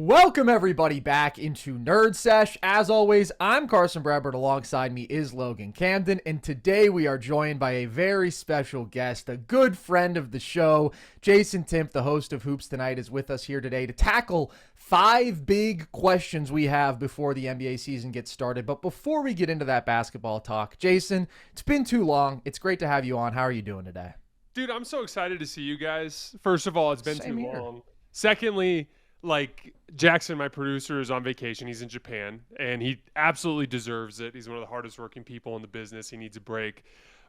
Welcome everybody back into Nerd Sesh. As always, I'm Carson Bradford. Alongside me is Logan Camden, and today we are joined by a very special guest, a good friend of the show. Jason Timpf, the host of Hoops Tonight, is with us here today to tackle 5 big questions we have before the NBA season gets started. But before we get into that basketball talk, Jason, it's been too long. It's great to have you on. How are you doing today? Dude, I'm so excited to see you guys. First of all, it's been Same too here. long. Secondly, Jackson, my producer, is on vacation. He's in Japan, and he absolutely deserves it. He's one of the hardest working people in the business. He needs a break.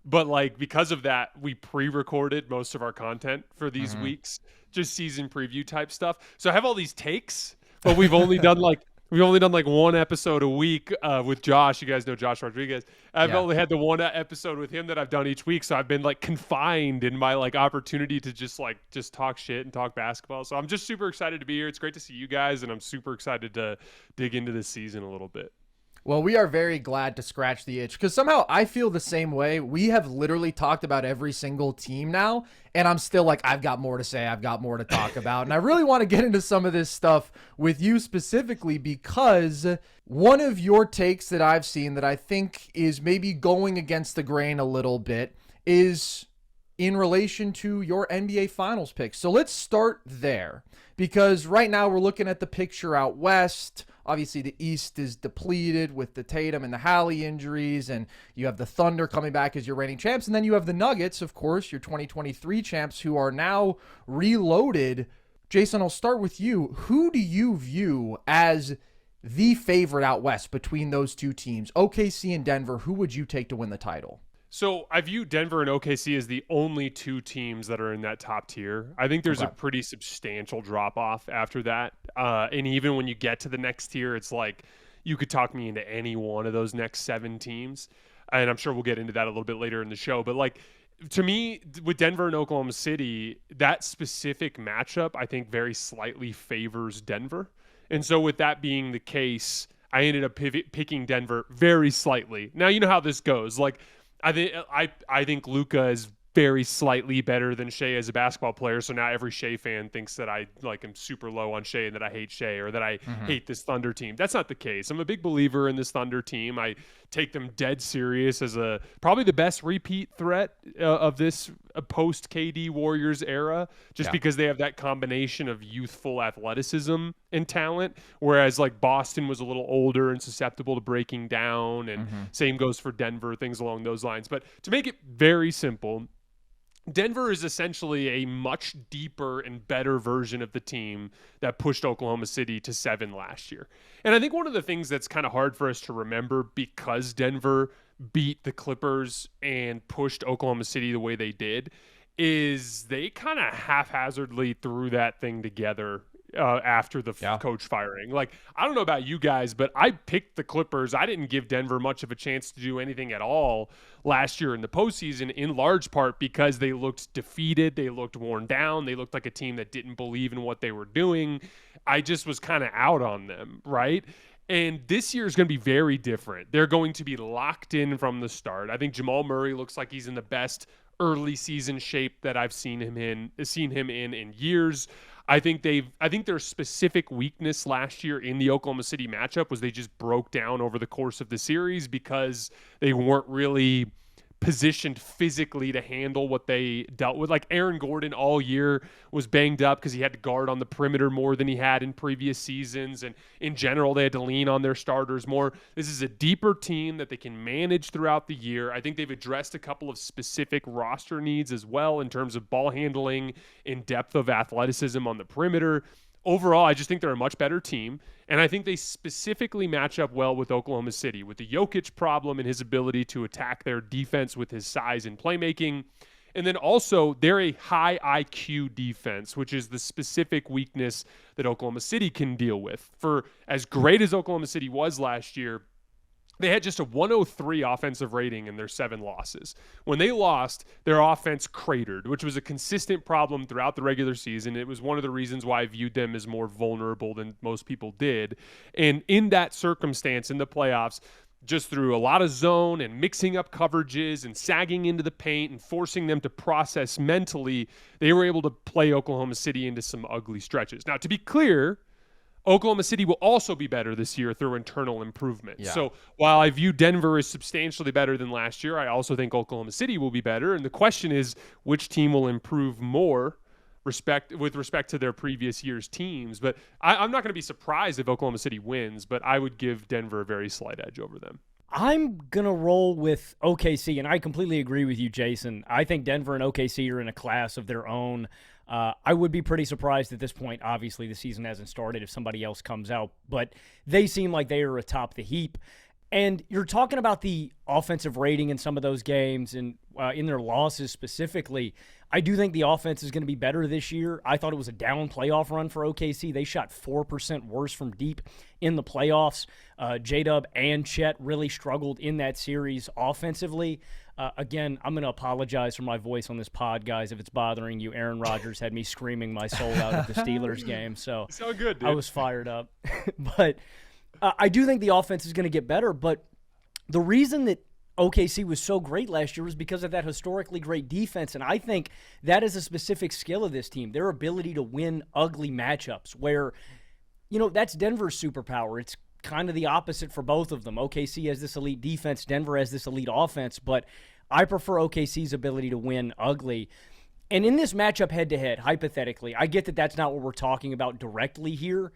But because of that, we pre-recorded most of our content for these weeks, just season preview type stuff. So I have all these takes, but we've only done one episode a week with Josh. You guys know Josh Rodriguez. I've only had the one episode with him that I've done each week, so I've been confined in my opportunity to just talk shit and talk basketball. So I'm just super excited to be here. It's great to see you guys, and I'm super excited to dig into this season a little bit. Well, we are very glad to scratch the itch because somehow I feel the same way. We have literally talked about every single team now, and I'm still I've got more to say. I've got more to talk about. And I really want to get into some of this stuff with you specifically because one of your takes that I've seen that I think is maybe going against the grain a little bit is in relation to your NBA Finals picks. So let's start there because right now we're looking at the picture out west. Obviously, the East is depleted with the Tatum and the Halley injuries, and you have the Thunder coming back as your reigning champs, and then you have the Nuggets, of course, your 2023 champs, who are now reloaded. Jason, I'll start with you. Who do you view as the favorite out west between those two teams, OKC and Denver? Who would you take to win the title? So I view Denver and OKC as the only two teams that are in that top tier. I think there's a pretty substantial drop-off after that. And even when you get to the next tier, it's you could talk me into any one of those next 7 teams. And I'm sure we'll get into that a little bit later in the show. But to me, with Denver and Oklahoma City, that specific matchup, I think very slightly favors Denver. And so with that being the case, I ended up picking Denver very slightly. Now, you know how this goes. I think Luka is very slightly better than Shai as a basketball player. So now every Shai fan thinks that I am super low on Shai and that I hate Shai or that I hate this Thunder team. That's not the case. I'm a big believer in this Thunder team. I take them dead serious as probably the best repeat threat of this post KD Warriors era, just because they have that combination of youthful athleticism and talent, whereas Boston was a little older and susceptible to breaking down, and same goes for Denver, things along those lines. But to make it very simple, Denver is essentially a much deeper and better version of the team that pushed Oklahoma City to 7 last year. And I think one of the things that's kind of hard for us to remember because Denver beat the Clippers and pushed Oklahoma City the way they did is they kind of haphazardly threw that thing together after the coach firing. I don't know about you guys, but I picked the Clippers. I didn't give Denver much of a chance to do anything at all last year in the postseason, in large part because they looked defeated. They looked worn down. They looked like a team that didn't believe in what they were doing. I just was kind of out on them, right? And this year is going to be very different. They're going to be locked in from the start. I think Jamal Murray looks like he's in the best early season shape that I've seen him in years. I think their specific weakness last year in the Oklahoma City matchup was they just broke down over the course of the series because they weren't really positioned physically to handle what they dealt with. Aaron Gordon all year was banged up because he had to guard on the perimeter more than he had in previous seasons. And in general, they had to lean on their starters more. This is a deeper team that they can manage throughout the year. I think they've addressed a couple of specific roster needs as well in terms of ball handling and depth of athleticism on the perimeter. Overall, I just think they're a much better team, and I think they specifically match up well with Oklahoma City, with the Jokic problem and his ability to attack their defense with his size and playmaking. And then also, they're a high IQ defense, which is the specific weakness that Oklahoma City can deal with. For as great as Oklahoma City was last year, they had just a 103 offensive rating in their 7 losses. When they lost, their offense cratered, which was a consistent problem throughout the regular season. It was one of the reasons why I viewed them as more vulnerable than most people did. And in that circumstance, in the playoffs, just through a lot of zone and mixing up coverages and sagging into the paint and forcing them to process mentally, they were able to play Oklahoma City into some ugly stretches. Now, to be clear, Oklahoma City will also be better this year through internal improvement. Yeah. So while I view Denver as substantially better than last year, I also think Oklahoma City will be better. And the question is, which team will improve more with respect to their previous year's teams? But I'm not going to be surprised if Oklahoma City wins, but I would give Denver a very slight edge over them. I'm going to roll with OKC, and I completely agree with you, Jason. I think Denver and OKC are in a class of their own. I would be pretty surprised at this point. Obviously, the season hasn't started if somebody else comes out, but they seem like they are atop the heap. And you're talking about the offensive rating in some of those games and in their losses specifically. I do think the offense is going to be better this year. I thought it was a down playoff run for OKC. They shot 4% worse from deep in the playoffs. J-Dub and Chet really struggled in that series offensively. Again, I'm going to apologize for my voice on this pod, guys, if it's bothering you. Aaron Rodgers had me screaming my soul out at the Steelers game, so So good, dude. I was fired up. But I do think the offense is going to get better, but the reason that OKC was so great last year was because of that historically great defense, and I think that is a specific skill of this team, their ability to win ugly matchups where, that's Denver's superpower. It's kind of the opposite for both of them. OKC has this elite defense, Denver has this elite offense, but I prefer OKC's ability to win ugly. And in this matchup head-to-head, hypothetically, I get that that's not what we're talking about directly here.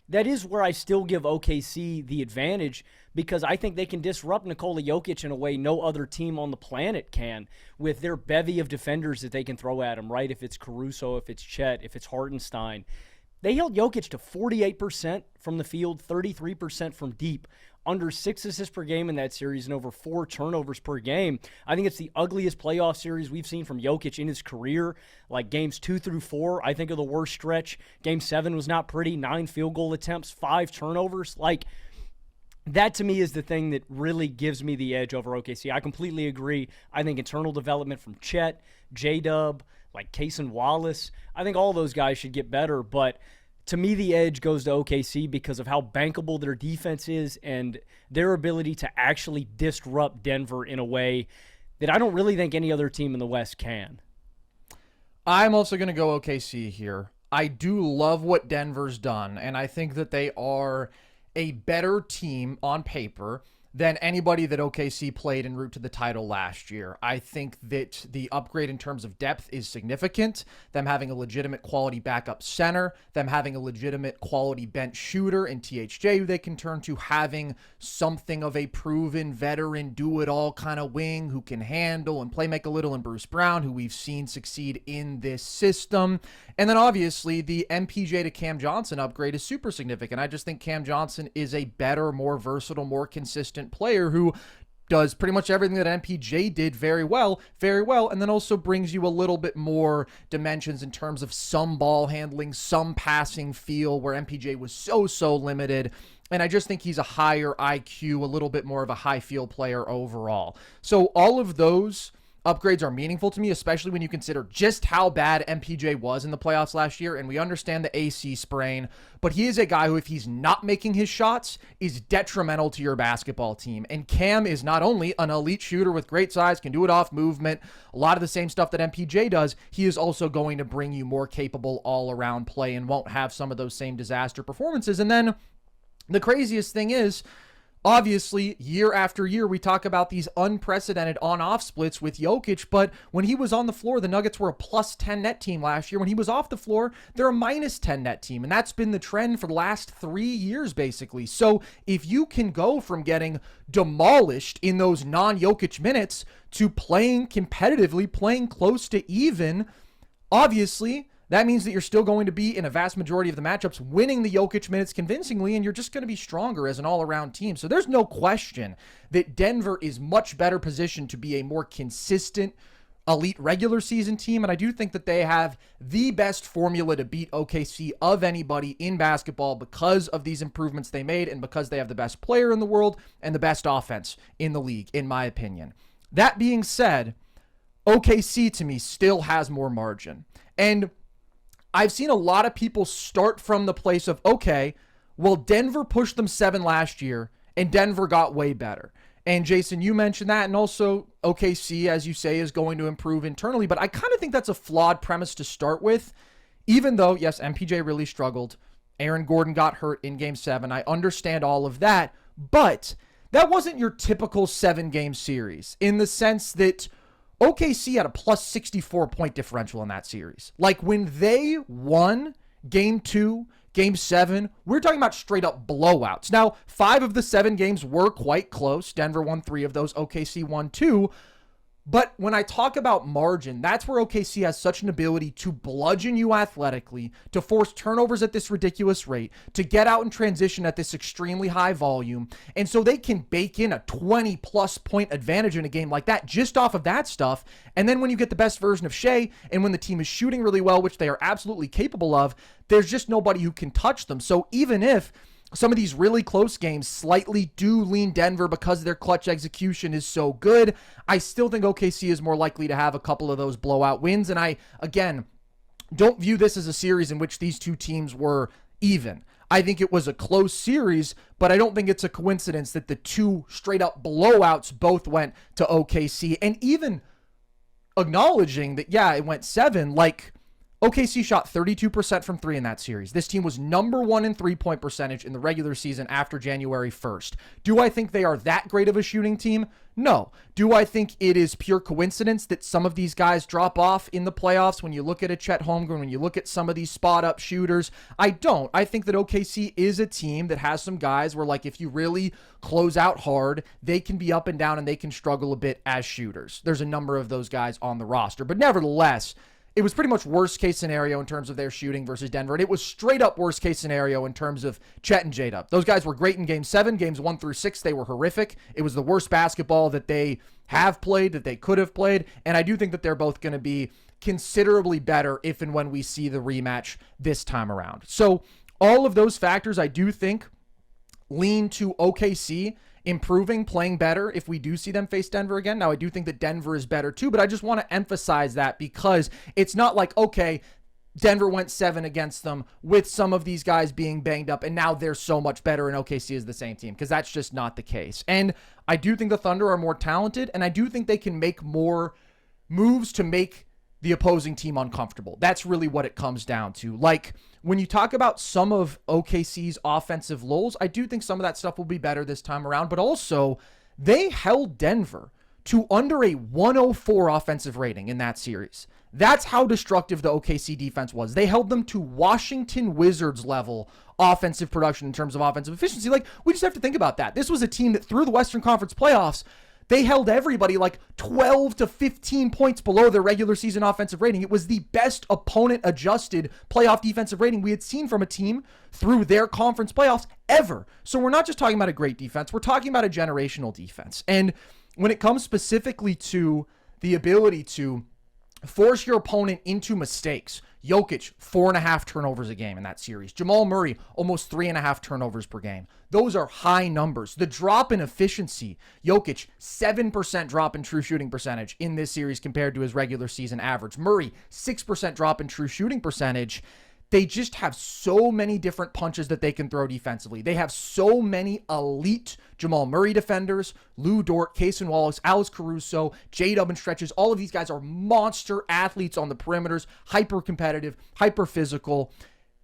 That is where I still give OKC the advantage because I think they can disrupt Nikola Jokic in a way no other team on the planet can with their bevy of defenders that they can throw at him, right? If it's Caruso, if it's Chet, if it's Hartenstein. They held Jokic to 48% from the field, 33% from deep, under 6 assists per game in that series and over 4 turnovers per game. I think it's the ugliest playoff series we've seen from Jokic in his career. Like games 2 through 4, I think are the worst stretch. Game 7 was not pretty. 9 field goal attempts, 5 turnovers. Like, that to me is the thing that really gives me the edge over OKC. I completely agree. I think internal development from Chet, J-Dub, like Cason Wallace, I think all those guys should get better, but to me, the edge goes to OKC because of how bankable their defense is and their ability to actually disrupt Denver in a way that I don't really think any other team in the West can. I'm also going to go OKC here. I do love what Denver's done, and I think that they are a better team on paper than anybody that OKC played en route to the title last year. I think that the upgrade in terms of depth is significant. Them having a legitimate quality backup center, them having a legitimate quality bench shooter in THJ who they can turn to, having something of a proven veteran do-it-all kind of wing who can handle and play make a little in Bruce Brown, who we've seen succeed in this system. And then obviously the MPJ to Cam Johnson upgrade is super significant. I just think Cam Johnson is a better, more versatile, more consistent player who does pretty much everything that MPJ did very well, and then also brings you a little bit more dimensions in terms of some ball handling, some passing feel where MPJ was so limited. And I just think he's a higher IQ, a little bit more of a high field player overall. So all of those upgrades are meaningful to me, especially when you consider just how bad MPJ was in the playoffs last year, and we understand the AC sprain, but he is a guy who, if he's not making his shots, is detrimental to your basketball team. And Cam is not only an elite shooter with great size, can do it off movement, a lot of the same stuff that MPJ does, he is also going to bring you more capable all-around play and won't have some of those same disaster performances. And then the craziest thing is, obviously, year after year, we talk about these unprecedented on-off splits with Jokic, but when he was on the floor, the Nuggets were a plus 10 net team last year. When he was off the floor, they're a minus 10 net team, and that's been the trend for the last 3 years, basically. So if you can go from getting demolished in those non-Jokic minutes to playing competitively, playing close to even, obviously that means that you're still going to be, in a vast majority of the matchups, winning the Jokic minutes convincingly, and you're just going to be stronger as an all-around team. So there's no question that Denver is much better positioned to be a more consistent, elite regular season team, and I do think that they have the best formula to beat OKC of anybody in basketball because of these improvements they made and because they have the best player in the world and the best offense in the league, in my opinion. That being said, OKC to me still has more margin. And I've seen a lot of people start from the place of, okay, well, Denver pushed them 7 last year, and Denver got way better. And Jason, you mentioned that, and also OKC, as you say, is going to improve internally, but I kind of think that's a flawed premise to start with, even though, yes, MPJ really struggled, Aaron Gordon got hurt in game 7. I understand all of that, but that wasn't your typical 7-game series in the sense that OKC had a plus 64 point differential in that series. Like when they won game 2, game 7, we're talking about straight up blowouts. Now, 5 of the 7 games were quite close. Denver won 3 of those. OKC won 2. But when I talk about margin, that's where OKC has such an ability to bludgeon you athletically, to force turnovers at this ridiculous rate, to get out and transition at this extremely high volume. And so they can bake in a 20-plus point advantage in a game like that just off of that stuff. And then when you get the best version of Shai, and when the team is shooting really well, which they are absolutely capable of, there's just nobody who can touch them. So even if some of these really close games slightly do lean Denver because their clutch execution is so good, I still think OKC is more likely to have a couple of those blowout wins. And I, again, don't view this as a series in which these two teams were even. I think it was a close series, but I don't think it's a coincidence that the two straight up blowouts both went to OKC. And even acknowledging that, yeah, it went 7, like, OKC shot 32% from 3 in that series. This team was number 1 in 3-point percentage in the regular season after January 1st. Do I think they are that great of a shooting team? No. Do I think it is pure coincidence that some of these guys drop off in the playoffs when you look at a Chet Holmgren, when you look at some of these spot-up shooters? I don't. I think that OKC is a team that has some guys where, like, if you really close out hard, they can be up and down and they can struggle a bit as shooters. There's a number of those guys on the roster. But nevertheless, it was pretty much worst case scenario in terms of their shooting versus Denver. And it was straight up worst case scenario in terms of Chet and J-Dub. Those guys were great in game 7. Games 1 through 6, they were horrific. It was the worst basketball that they have played, that they could have played. And I do think that they're both going to be considerably better if and when we see the rematch this time around. So all of those factors, I do think, lean to OKC improving, playing better if we do see them face Denver again. Now, I do think that Denver is better too, but I just want to emphasize that because it's not like, okay, Denver went 7 against them with some of these guys being banged up, and now they're so much better and OKC is the same team, because that's just not the case. And I do think the Thunder are more talented, and I do think they can make more moves to make the opposing team uncomfortable. That's really what it comes down to. Like, when you talk about some of OKC's offensive lulls, I do think some of that stuff will be better this time around, but also they held Denver to under a 104 offensive rating in that series. That's how destructive the OKC defense was. They held them to Washington Wizards level offensive production in terms of offensive efficiency. Like, we just have to think about that. This was a team that through the Western Conference playoffs, they held everybody like 12 to 15 points below their regular season offensive rating. It was the best opponent-adjusted playoff defensive rating we had seen from a team through their conference playoffs ever. So we're not just talking about a great defense. We're talking about a generational defense. And when it comes specifically to the ability to force your opponent into mistakes, Jokic, 4.5 turnovers a game in that series. Jamal Murray, almost 3.5 turnovers per game. Those are high numbers. The drop in efficiency, Jokic, 7% drop in true shooting percentage in this series compared to his regular season average. Murray, 6% drop in true shooting percentage. They just have so many different punches that they can throw defensively. They have so many elite Jamal Murray defenders, Lou Dort, Kaysen Wallace, Alex Caruso, J-Dub in stretches. All of these guys are monster athletes on the perimeters, hyper competitive, hyper physical,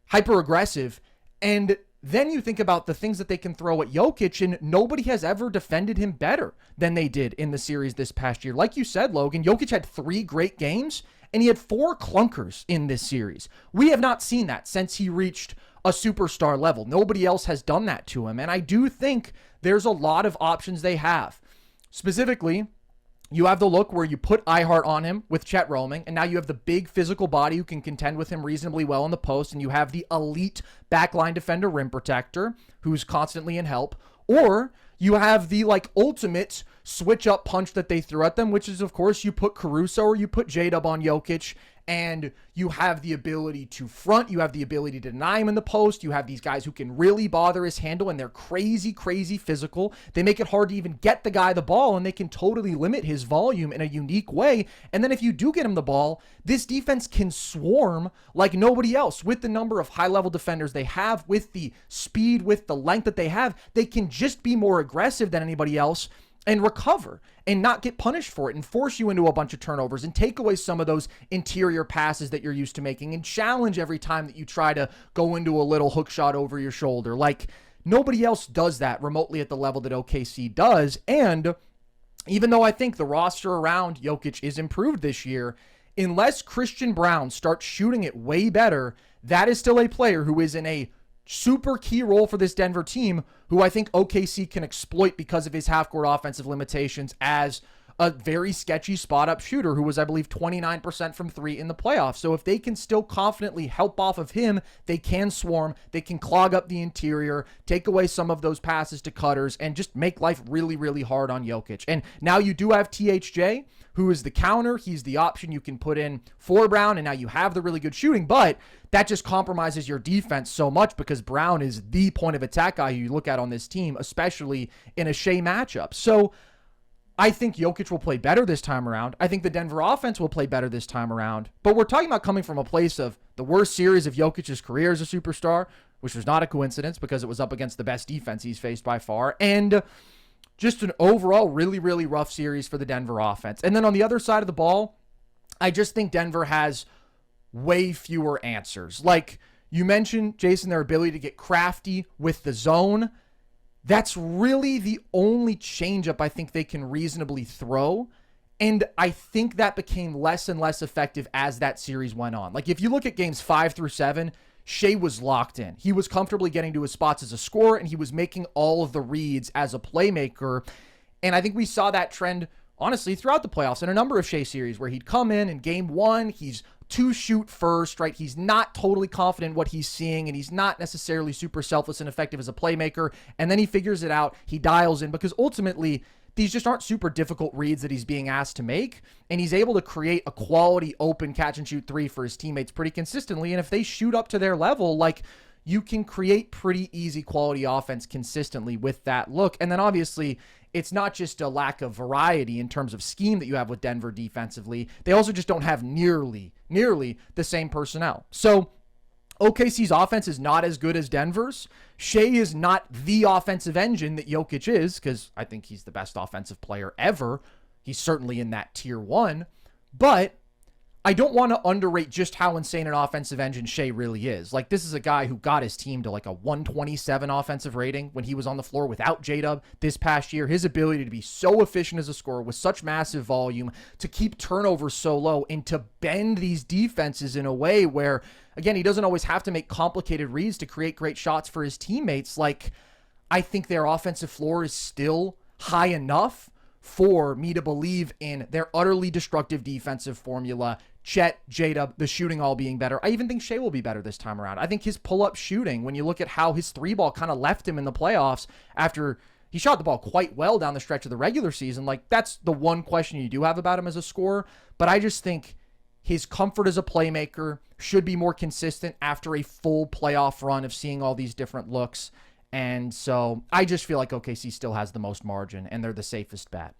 hyper aggressive. And then you think about the things that they can throw at Jokic, and nobody has ever defended him better than they did in the series this past year. Like you said, Logan, Jokic had 3 great games, and he had 4 clunkers in this series. We have not seen that since he reached a superstar level. Nobody else has done that to him, and I do think there's a lot of options they have. Specifically, you have the look where you put iHeart on him with Chet roaming, and now you have the big physical body who can contend with him reasonably well in the post, and you have the elite backline defender rim protector who's constantly in help. Or you have the ultimate switch up punch that they threw at them, which is, of course, you put Caruso or you put J-Dub on Jokic, and you have the ability to front. You have the ability to deny him in the post. You have these guys who can really bother his handle, and they're crazy, crazy physical. They make it hard to even get the guy the ball, and they can totally limit his volume in a unique way. And then if you do get him the ball, this defense can swarm like nobody else. With the number of high-level defenders they have, with the speed, with the length that they have, they can just be more aggressive than anybody else. and recover and not get punished for it and force you into a bunch of turnovers and take away some of those interior passes that you're used to making and challenge every time that you try to go into a little hook shot over your shoulder. Like, nobody else does that remotely at the level that OKC does. And even though I think the roster around Jokic is improved this year, unless Christian Braun starts shooting it way better, that is still a player who is in a super key role for this Denver team, who I think OKC can exploit because of his half-court offensive limitations as a very sketchy spot-up shooter who was, I believe, 29% from three in the playoffs. So if they can still confidently help off of him, they can swarm, they can clog up the interior, take away some of those passes to cutters, and just make life really, really hard on Jokic. And now you do have THJ, who is the counter. He's the option you can put in for Braun, and now you have the really good shooting, but that just compromises your defense so much because Braun is the point of attack guy you look at on this team, especially in a Shai matchup. So I think Jokic will play better this time around. I think the Denver offense will play better this time around. But we're talking about coming from a place of the worst series of Jokic's career as a superstar, which was not a coincidence because it was up against the best defense he's faced by far, and just an overall really, really rough series for the Denver offense. And then on the other side of the ball, I just think Denver has way fewer answers. Like you mentioned, Jason, their ability to get crafty with the zone. That's really the only changeup I think they can reasonably throw. And I think that became less and less effective as that series went on. Like if you look at games 5 through 7, Shai was locked in. He was comfortably getting to his spots as a scorer, and he was making all of the reads as a playmaker. And I think we saw that trend, honestly, throughout the playoffs in a number of Shai series where he'd come in game 1, he's to shoot first, right? He's not totally confident in what he's seeing, and he's not necessarily super selfless and effective as a playmaker. And then he figures it out. He dials in because ultimately these just aren't super difficult reads that he's being asked to make. And he's able to create a quality open catch and shoot three for his teammates pretty consistently. And if they shoot up to their level, like, you can create pretty easy quality offense consistently with that look. And then obviously it's not just a lack of variety in terms of scheme that you have with Denver defensively. They also just don't have nearly the same personnel. So OKC's offense is not as good as Denver's. Shai is not the offensive engine that Jokic is, because I think he's the best offensive player ever. He's certainly in that tier 1. But I don't want to underrate just how insane an offensive engine Shai really is. Like, this is a guy who got his team to like a 127 offensive rating when he was on the floor without J-Dub this past year. His ability to be so efficient as a scorer with such massive volume, to keep turnovers so low, and to bend these defenses in a way where, again, he doesn't always have to make complicated reads to create great shots for his teammates. Like, I think their offensive floor is still high enough for me to believe in their utterly destructive defensive formula. Chet, J-Dub, the shooting all being better. I even think Shai will be better this time around. I think his pull-up shooting, when you look at how his three ball kind of left him in the playoffs after he shot the ball quite well down the stretch of the regular season, like, that's the one question you do have about him as a scorer. But I just think his comfort as a playmaker should be more consistent after a full playoff run of seeing all these different looks. And so I just feel like OKC still has the most margin, and they're the safest bet.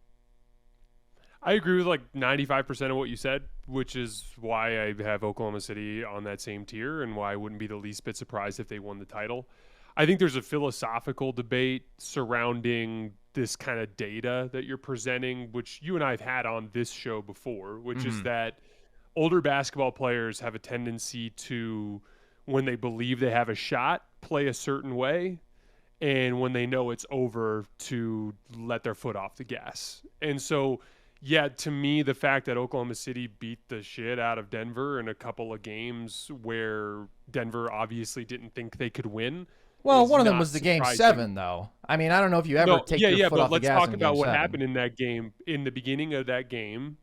I agree with like 95% of what you said, which is why I have Oklahoma City on that same tier and why I wouldn't be the least bit surprised if they won the title. I think there's a philosophical debate surrounding this kind of data that you're presenting, which you and I have had on this show before, which is that older basketball players have a tendency to, when they believe they have a shot, play a certain way, and when they know it's over, to let their foot off the gas. And so, yeah, to me, the fact that Oklahoma City beat the shit out of Denver in a couple of games where Denver obviously didn't think they could win. Well, one of them was the game 7, though. I mean, I don't know if you ever take your foot off the gas. Let's talk about what 7. happened in that game. In the beginning of that game,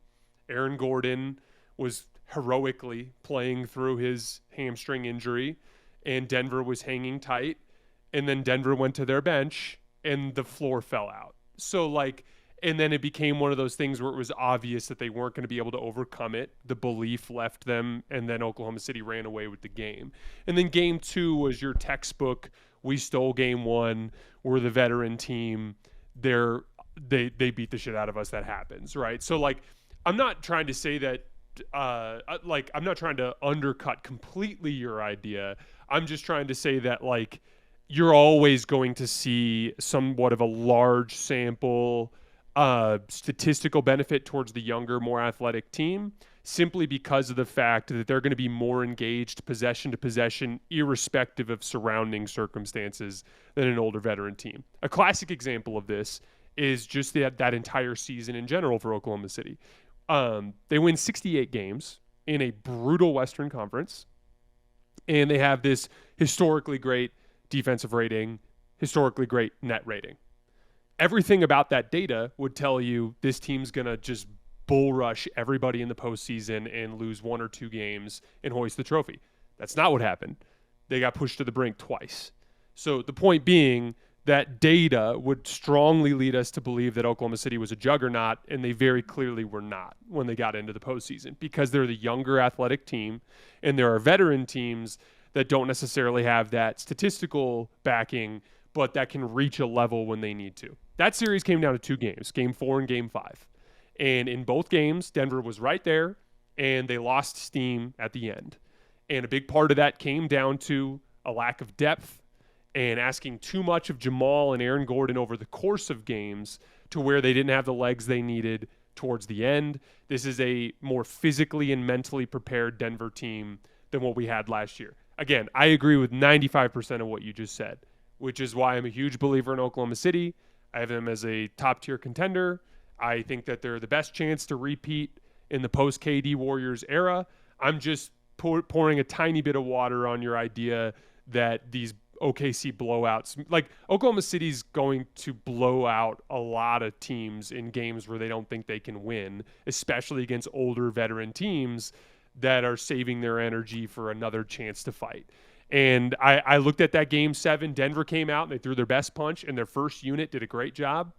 Aaron Gordon was heroically playing through his hamstring injury, and Denver was hanging tight. And then Denver went to their bench, and the floor fell out. So, like, and then it became one of those things where it was obvious that they weren't going to be able to overcome it. The belief left them, and then Oklahoma City ran away with the game. And then game 2 was your textbook. We stole game 1. We're the veteran team. They beat the shit out of us. That happens, right? So, like, I'm not trying to say that, I'm not trying to undercut completely your idea. I'm just trying to say that, like, you're always going to see somewhat of a large sample statistical benefit towards the younger, more athletic team, simply because of the fact that they're going to be more engaged possession to possession, irrespective of surrounding circumstances, than an older veteran team. A classic example of this is just that entire season in general for Oklahoma City. They win 68 games in a brutal Western Conference, and they have this historically great defensive rating, historically great net rating. Everything about that data would tell you this team's going to just bull rush everybody in the postseason and lose 1 or 2 games and hoist the trophy. That's not what happened. They got pushed to the brink twice. So the point being that data would strongly lead us to believe that Oklahoma City was a juggernaut, and they very clearly were not when they got into the postseason, because they're the younger athletic team, and there are veteran teams that don't necessarily have that statistical backing, but that can reach a level when they need to. That series came down to 2 games, Game 4 and Game 5. And in both games, Denver was right there, and they lost steam at the end. And a big part of that came down to a lack of depth and asking too much of Jamal and Aaron Gordon over the course of games to where they didn't have the legs they needed towards the end. This is a more physically and mentally prepared Denver team than what we had last year. Again, I agree with 95% of what you just said, which is why I'm a huge believer in Oklahoma City. I have them as a top-tier contender. I think that they're the best chance to repeat in the post-KD Warriors era. I'm just pouring a tiny bit of water on your idea that these OKC blowouts, like Oklahoma City's going to blow out a lot of teams in games where they don't think they can win, especially against older veteran teams that are saving their energy for another chance to fight. And I looked at that Game 7. Denver came out and they threw their best punch, and their first unit did a great job.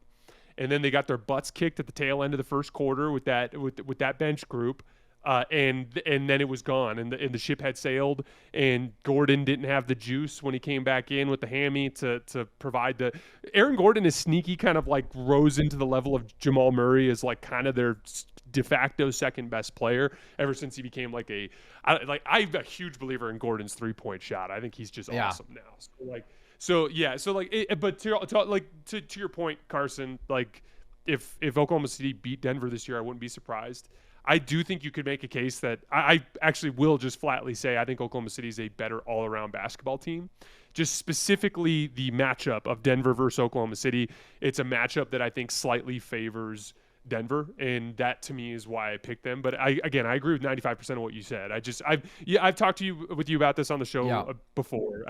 And then they got their butts kicked at the tail end of the first quarter with that bench group. And then it was gone, and the ship had sailed, and Gordon didn't have the juice when he came back in with the hammy to provide the – Aaron Gordon is sneaky, kind of like rose into the level of Jamal Murray as like kind of their de facto second best player ever since he became like I'm a huge believer in Gordon's 3-point shot. I think he's just awesome now. But to your point, Carson, like if Oklahoma City beat Denver this year, I wouldn't be surprised. I do think you could make a case that I actually will just flatly say I think Oklahoma City is a better all-around basketball team. Just specifically the matchup of Denver versus Oklahoma City, it's a matchup that I think slightly favors Denver, and that to me is why I picked them. But I agree with 95% of what you said. I've talked with you about this on the show before.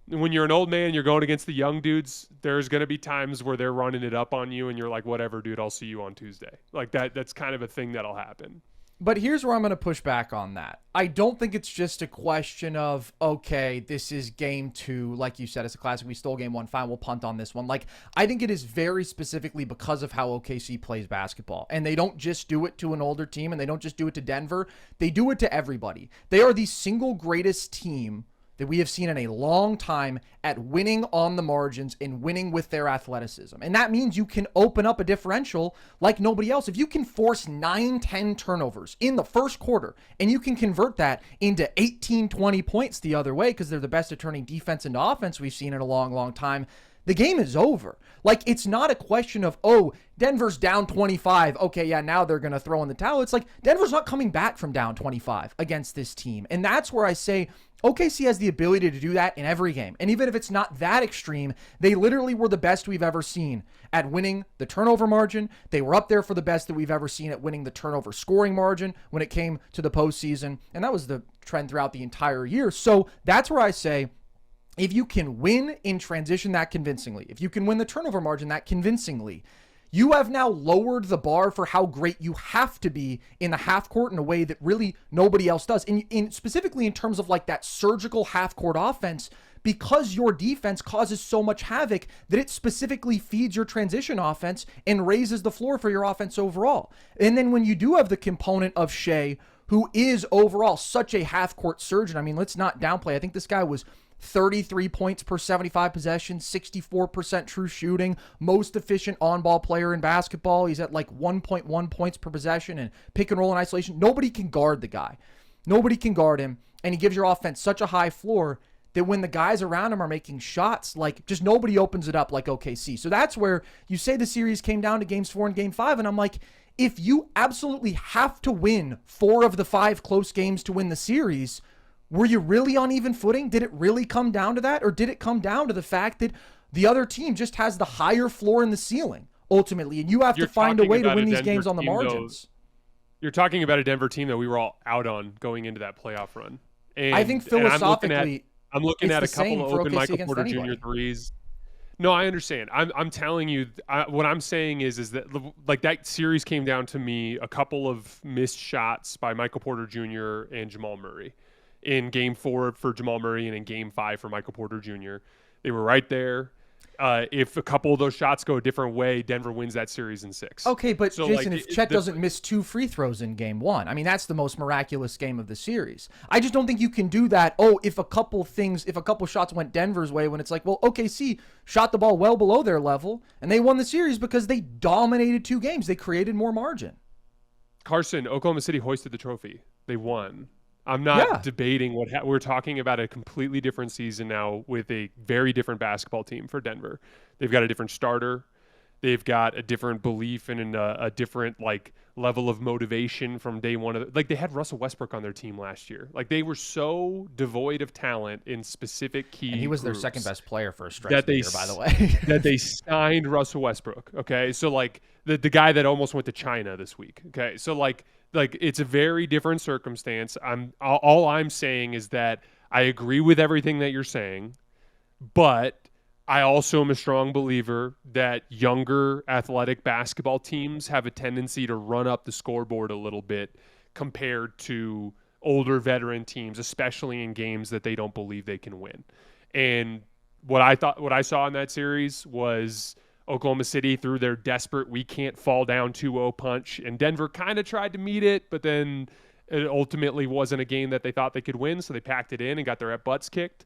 When you're an old man, you're going against the young dudes, there's going to be times where they're running it up on you and you're like, whatever, dude, I'll see you on Tuesday. Like that's kind of a thing that'll happen. But here's where I'm going to push back on that. I don't think it's just a question of, okay, this is Game 2. Like you said, it's a classic. We stole Game 1. Fine, we'll punt on this one. Like, I think it is very specifically because of how OKC plays basketball. And they don't just do it to an older team, and they don't just do it to Denver. They do it to everybody. They are the single greatest team that we have seen in a long time at winning on the margins and winning with their athleticism. And that means you can open up a differential like nobody else. If you can force 9-10 turnovers in the first quarter and you can convert that into 18-20 points the other way because they're the best at turning defense into offense we've seen in a long, long time, the game is over. Like, it's not a question of, oh, Denver's down 25. Okay, yeah, now they're going to throw in the towel. It's like Denver's not coming back from down 25 against this team. And that's where I say OKC has the ability to do that in every game. And even if it's not that extreme, they literally were the best we've ever seen at winning the turnover margin. They were up there for the best that we've ever seen at winning the turnover scoring margin when it came to the postseason. And that was the trend throughout the entire year. So that's where I say, if you can win in transition that convincingly, if you can win the turnover margin that convincingly, you have now lowered the bar for how great you have to be in the half court in a way that really nobody else does. And specifically in terms of like that surgical half court offense, because your defense causes so much havoc that it specifically feeds your transition offense and raises the floor for your offense overall. And then when you do have the component of Shai, who is overall such a half court surgeon, I mean, let's not downplay. I think this guy was 33 points per 75 possessions, 64% true shooting, most efficient on-ball player in basketball. He's at like 1.1 points per possession and pick and roll in isolation. Nobody can guard the guy. Nobody can guard him, and he gives your offense such a high floor that when the guys around him are making shots, like just nobody opens it up like OKC. So that's where you say the series came down to games 4 and game 5. And I'm like, if you absolutely have to win 4 of the 5 close games to win the series, were you really on even footing? Did it really come down to that? Or did it come down to the fact that the other team just has the higher floor and the ceiling ultimately? And you have to find a way to win these games on the margins. You're talking about a Denver team that we were all out on going into that playoff run. And, I think philosophically, I'm looking at a couple of open OKC Michael Porter anybody. Jr. threes. No, I understand. I'm telling you, what I'm saying is that like that series came down to me a couple of missed shots by Michael Porter Jr. and Jamal Murray in Game 4 for Jamal Murray and in Game 5 for Michael Porter Jr. They were right there. If a couple of those shots go a different way, Denver wins that series in 6. Okay, but so, Jason, like, if Chet doesn't miss 2 free throws in game 1, I mean, that's the most miraculous game of the series. I just don't think you can do that. Oh, if a couple shots went Denver's way, when it's like, well, OKC shot the ball well below their level and they won the series because they dominated 2 games. They created more margin. Carson, Oklahoma City hoisted the trophy. They won. I'm not debating we're talking about a completely different season now with a very different basketball team for Denver. They've got a different starter. They've got a different belief and a different like level of motivation from day one. Like they had Russell Westbrook on their team last year. Like they were so devoid of talent in specific key. And he was their groups second best player for a stretch of the year, by the way. that they signed Russell Westbrook. Okay, so like the guy that almost went to China this week. Okay, so like it's a very different circumstance. All I'm saying is that I agree with everything that you're saying, but I also am a strong believer that younger athletic basketball teams have a tendency to run up the scoreboard a little bit compared to older veteran teams, especially in games that they don't believe they can win. And what I saw in that series was Oklahoma City threw their desperate we can't fall down 2-0 punch, and Denver kind of tried to meet it, but then it ultimately wasn't a game that they thought they could win, so they packed it in and got their butts kicked.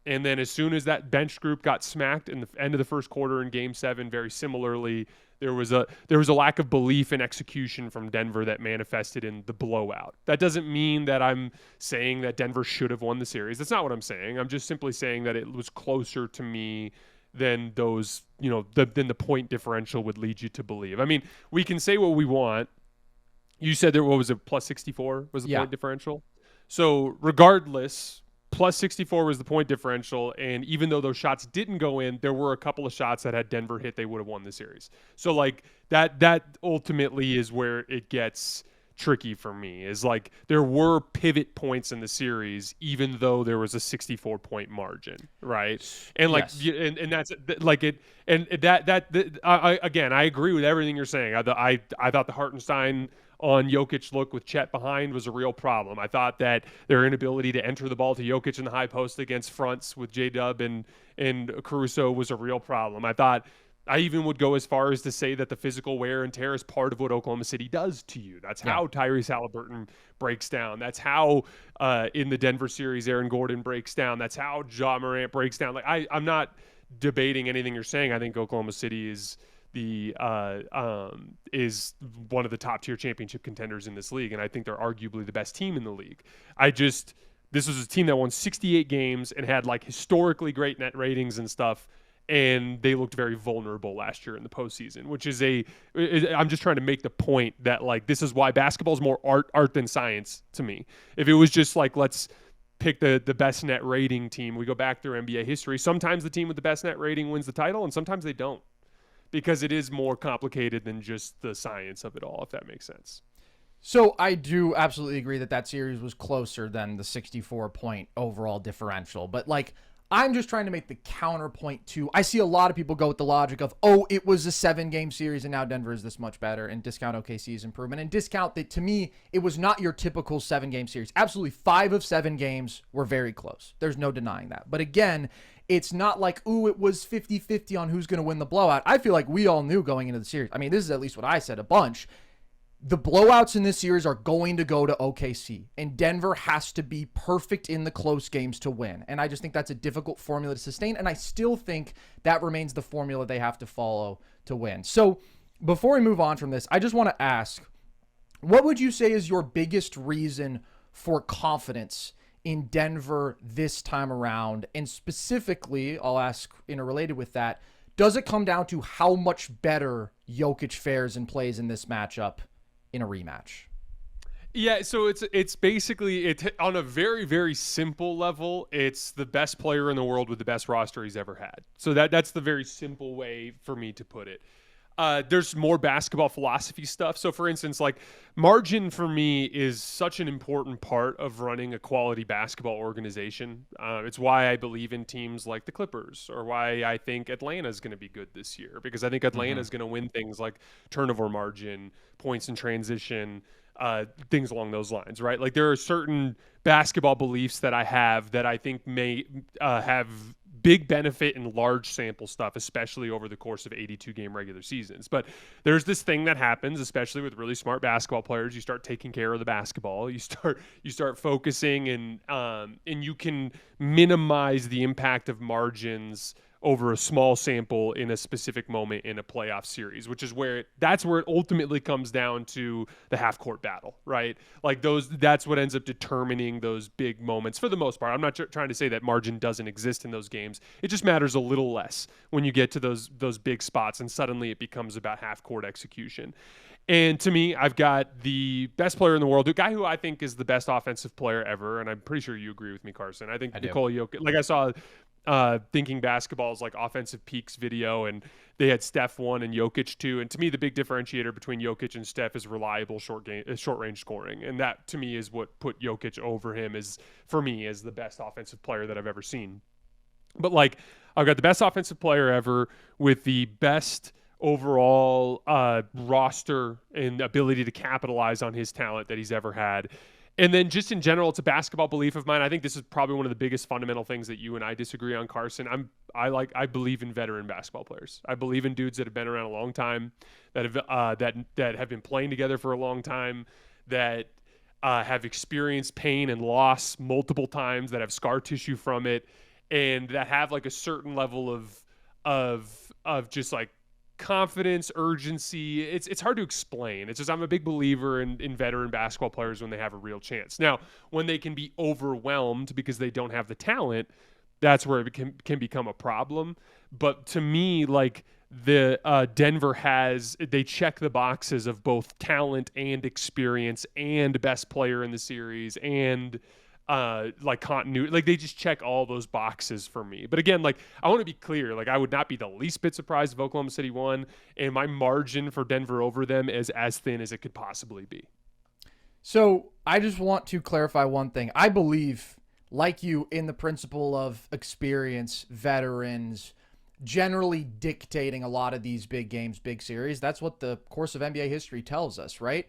And then as soon as that bench group got smacked in the end of the first quarter in Game 7, very similarly, there was a lack of belief and execution from Denver that manifested in the blowout. That doesn't mean that I'm saying that Denver should have won the series. That's not what I'm saying. I'm just simply saying that it was closer to me than those, than the point differential would lead you to believe. I mean, we can say what we want. You said there, what was it, plus 64 was the point differential? So regardless, plus 64 was the point differential, and even though those shots didn't go in, there were a couple of shots that had Denver hit, they would have won the series. So like that ultimately is where it gets tricky for me, is like there were pivot points in the series even though there was a 64 point margin, right? And like and that's like it, and again, I agree with everything you're saying. I thought the Hartenstein on Jokic look with Chet behind was a real problem. I thought that their inability to enter the ball to Jokic in the high post against fronts with J-Dub and Caruso was a real problem. I even would go as far as to say that the physical wear and tear is part of what Oklahoma City does to you. That's how Tyrese Halliburton breaks down. That's how in the Denver series Aaron Gordon breaks down. That's how Ja Morant breaks down. Like I'm not debating anything you're saying. I think Oklahoma City is is one of the top tier championship contenders in this league, and I think they're arguably the best team in the league. This was a team that won 68 games and had like historically great net ratings and stuff, and they looked very vulnerable last year in the postseason, which is I'm just trying to make the point that like this is why basketball is more art than science to me. If it was just like let's pick the best net rating team, we go back through NBA history, sometimes the team with the best net rating wins the title and sometimes they don't, because it is more complicated than just the science of it all, if that makes sense. So I do absolutely agree that series was closer than the 64-point overall differential. But, like, I'm just trying to make the counterpoint to, I see a lot of people go with the logic of, oh, it was a 7-game series and now Denver is this much better, and discount OKC's improvement, and discount that, to me, it was not your typical 7-game series. Absolutely 5 of 7 games were very close. There's no denying that. But again, it's not like, ooh, it was 50-50 on who's going to win the blowout. I feel like we all knew going into the series. I mean, this is at least what I said a bunch. The blowouts in this series are going to go to OKC, and Denver has to be perfect in the close games to win. And I just think that's a difficult formula to sustain, and I still think that remains the formula they have to follow to win. So before we move on from this, I just want to ask, what would you say is your biggest reason for confidence in Denver this time around? And specifically, I'll ask interrelated with that, does it come down to how much better Jokic fares and plays in this matchup in a rematch? Yeah, so it's basically on a very, very simple level, it's the best player in the world with the best roster he's ever had. So that's the very simple way for me to put it. There's more basketball philosophy stuff. So for instance, like margin for me is such an important part of running a quality basketball organization. It's why I believe in teams like the Clippers, or why I think Atlanta is going to be good this year, because I think Atlanta is going to win things like turnover margin, points in transition, things along those lines, right? Like there are certain basketball beliefs that I have that I think may have big benefit in large sample stuff, especially over the course of 82 game regular seasons. But there's this thing that happens, especially with really smart basketball players. You start taking care of the basketball. You start focusing, and you can minimize the impact of margins over a small sample in a specific moment in a playoff series, which is that's where it ultimately comes down to the half court battle, right? Like that's what ends up determining those big moments for the most part. I'm not trying to say that margin doesn't exist in those games. It just matters a little less when you get to those big spots, and suddenly it becomes about half court execution. And to me, I've got the best player in the world, the guy who I think is the best offensive player ever, and I'm pretty sure you agree with me, Carson. I think Nikola Jokic, like I saw Thinking Basketball's like offensive peaks video, and they had Steph 1 and Jokic 2. And to me, the big differentiator between Jokic and Steph is reliable short range scoring. And that to me is what put Jokic over him, is for me as the best offensive player that I've ever seen. But like, I've got the best offensive player ever with the best overall roster and ability to capitalize on his talent that he's ever had. And then just in general, it's a basketball belief of mine. I think this is probably one of the biggest fundamental things that you and I disagree on, Carson. I believe in veteran basketball players. I believe in dudes that have been around a long time, that have been playing together for a long time, that have experienced pain and loss multiple times, that have scar tissue from it, and that have like a certain level of just like confidence, urgency. It's hard to explain. It's just, I'm a big believer in veteran basketball players when they have a real chance. Now, when they can be overwhelmed because they don't have the talent, that's where it can become a problem. But to me, like the Denver they check the boxes of both talent and experience and best player in the series and like continuity. Like they just check all those boxes for me. But again, like I want to be clear, like I would not be the least bit surprised if Oklahoma City won, and my margin for Denver over them is as thin as it could possibly be. So I just want to clarify one thing. I believe, like you, in the principle of experience, veterans generally dictating a lot of these big games, big series. That's what the course of NBA history tells us, right?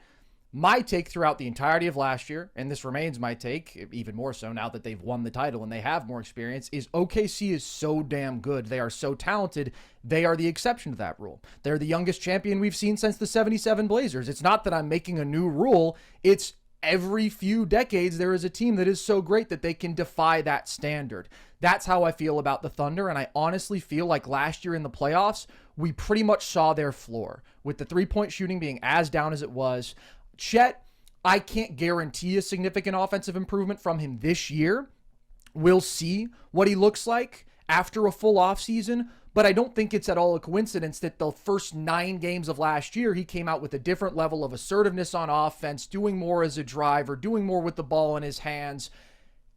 My take throughout the entirety of last year, and this remains my take, even more so now that they've won the title and they have more experience, is OKC is so damn good. They are so talented. They are the exception to that rule. They're the youngest champion we've seen since the 77 Blazers. It's not that I'm making a new rule. It's every few decades there is a team that is so great that they can defy that standard. That's how I feel about the Thunder, and I honestly feel like last year in the playoffs, we pretty much saw their floor, with the three-point shooting being as down as it was. Chet, I can't guarantee a significant offensive improvement from him this year. We'll see what he looks like after a full offseason, but I don't think it's at all a coincidence that the first 9 games of last year, he came out with a different level of assertiveness on offense, doing more as a driver, doing more with the ball in his hands,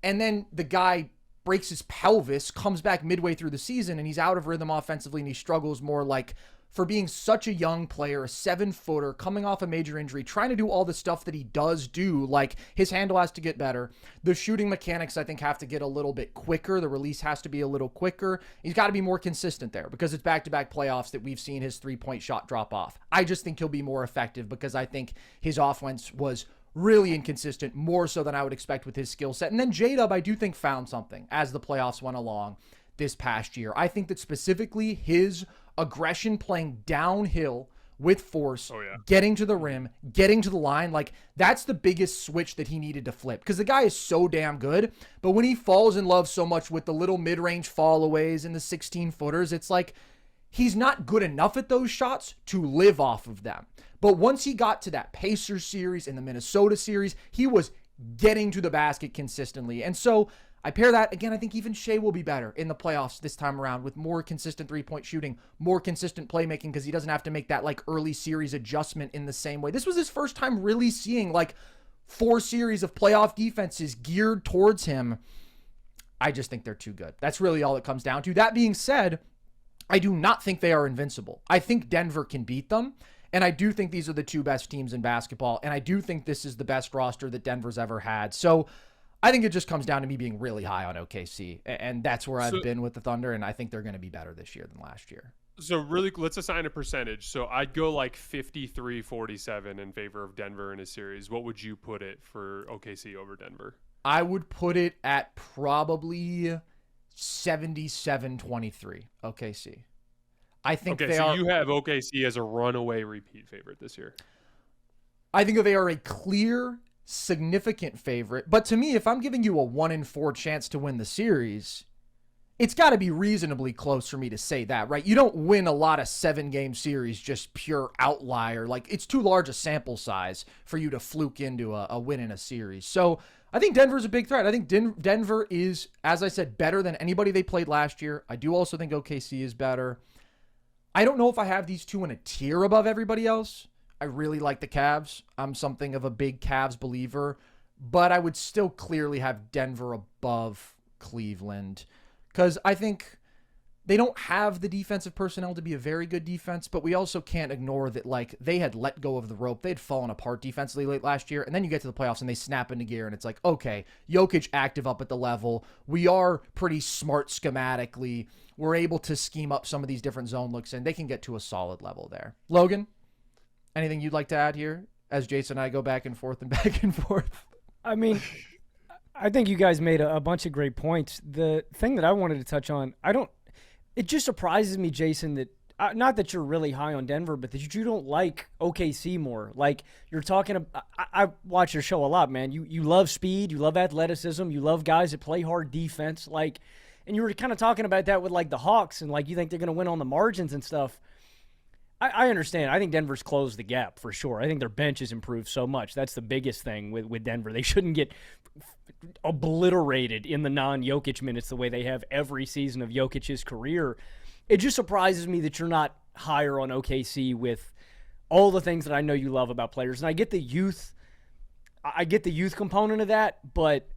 and then the guy breaks his pelvis, comes back midway through the season, and he's out of rhythm offensively, and he struggles more. Like, for being such a young player, a 7-footer, coming off a major injury, trying to do all the stuff that he does do, like his handle has to get better. The shooting mechanics, I think, have to get a little bit quicker. The release has to be a little quicker. He's got to be more consistent there, because it's back-to-back playoffs that we've seen his three-point shot drop off. I just think he'll be more effective, because I think his offense was really inconsistent, more so than I would expect with his skill set. And then J-Dub, I do think, found something as the playoffs went along this past year. I think that specifically his aggression, playing downhill with force, getting to the rim, getting to the line, like that's the biggest switch that he needed to flip, because the guy is so damn good. But when he falls in love so much with the little mid-range fallaways and the 16-footers, it's like he's not good enough at those shots to live off of them. But once he got to that Pacers series and the Minnesota series, he was getting to the basket consistently. And so I pair that, again, I think even Shai will be better in the playoffs this time around with more consistent three-point shooting, more consistent playmaking, because he doesn't have to make that like early series adjustment in the same way. This was his first time really seeing like 4 series of playoff defenses geared towards him. I just think they're too good. That's really all it comes down to. That being said, I do not think they are invincible. I think Denver can beat them. And I do think these are the 2 best teams in basketball. And I do think this is the best roster that Denver's ever had. So I think it just comes down to me being really high on OKC. And that's where I've been with the Thunder. And I think they're going to be better this year than last year. So really, let's assign a percentage. So I'd go like 53-47 in favor of Denver in a series. What would you put it for OKC over Denver? I would put it at probably 77-23 OKC. I think okay, so you have OKC as a runaway repeat favorite this year. I think they are a clear, significant favorite. But to me, if I'm giving you a 1-in-4 chance to win the series, it's got to be reasonably close for me to say that, right? You don't win a lot of 7-game series just pure outlier. Like, it's too large a sample size for you to fluke into a win in a series. So I think Denver's a big threat. I think Denver is, as I said, better than anybody they played last year. I do also think OKC is better. I don't know if I have these 2 in a tier above everybody else. I really like the Cavs. I'm something of a big Cavs believer, but I would still clearly have Denver above Cleveland because I think they don't have the defensive personnel to be a very good defense, but we also can't ignore that like they had let go of the rope. They'd fallen apart defensively late last year, and then you get to the playoffs and they snap into gear, and it's like, okay, Jokic active up at the level. We are pretty smart schematically. We're able to scheme up some of these different zone looks, and they can get to a solid level there. Logan, anything you'd like to add here as Jason and I go back and forth and back and forth? I mean, I think you guys made a bunch of great points. The thing that I wanted to touch on, it just surprises me, Jason, that not that you're really high on Denver, but that you don't like OKC more. Like, you're talking about, I watch your show a lot, man. You love speed, you love athleticism, you love guys that play hard defense. Like, and you were kind of talking about that with like the Hawks and like you think they're going to win on the margins and stuff. I understand. I think Denver's closed the gap for sure. I think their bench has improved so much. That's the biggest thing with Denver. They shouldn't get obliterated in the non-Jokic minutes the way they have every season of Jokic's career. It just surprises me that you're not higher on OKC with all the things that I know you love about players. And I get the youth. I get the youth component of that, but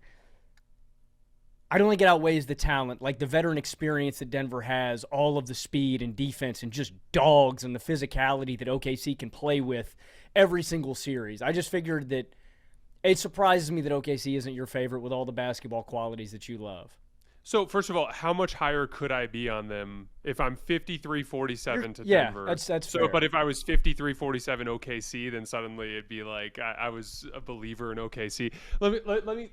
I don't think it outweighs the talent, like the veteran experience that Denver has, all of the speed and defense and just dogs and the physicality that OKC can play with every single series. I just figured that it surprises me that OKC isn't your favorite with all the basketball qualities that you love. So, first of all, how much higher could I be on them if I'm 53-47 to yeah, Denver? That's so, fair. But if I was 53-47 OKC, then suddenly it'd be like I was a believer in OKC. Let me.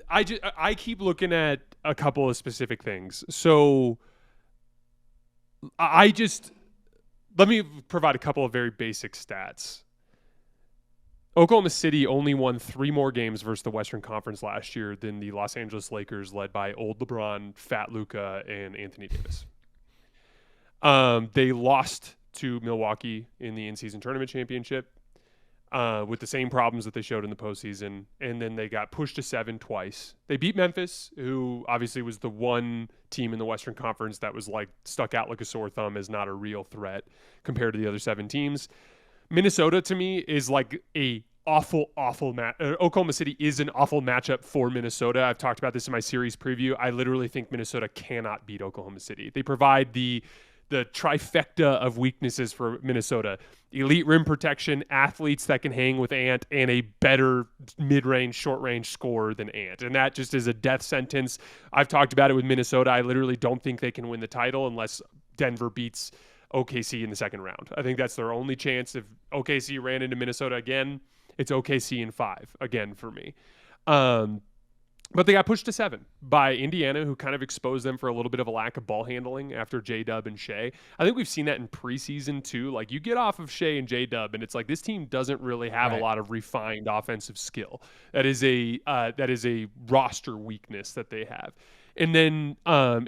I keep looking at a couple of specific things. So let me provide a couple of very basic stats. Oklahoma City only won 3 more games versus the Western Conference last year than the Los Angeles Lakers, led by old LeBron, Fat Luka, and Anthony Davis. They lost to Milwaukee in the in-season tournament championship. With the same problems that they showed in the postseason, and then they got pushed to 7 twice. They beat Memphis, who obviously was the one team in the Western Conference that was like stuck out like a sore thumb as not a real threat compared to the other 7 teams. Minnesota, to me, is like a awful match. Oklahoma City is an awful matchup for Minnesota. I've talked about this in my series preview. I literally think Minnesota cannot beat Oklahoma City. They provide the trifecta of weaknesses for Minnesota: elite rim protection, athletes that can hang with Ant, and a better mid-range, short-range scorer than Ant. And that just is a death sentence. I've talked about it with Minnesota. I literally don't think they can win the title unless Denver beats OKC in the second round. I think that's their only chance. If OKC ran into Minnesota again, it's OKC in 5 again for me. But they got pushed to 7 by Indiana, who kind of exposed them for a little bit of a lack of ball handling after J-Dub and Shai. I think we've seen that in preseason too. Like, you get off of Shai and J-Dub, and it's like this team doesn't really have a lot of refined offensive skill. That is a roster weakness that they have. And then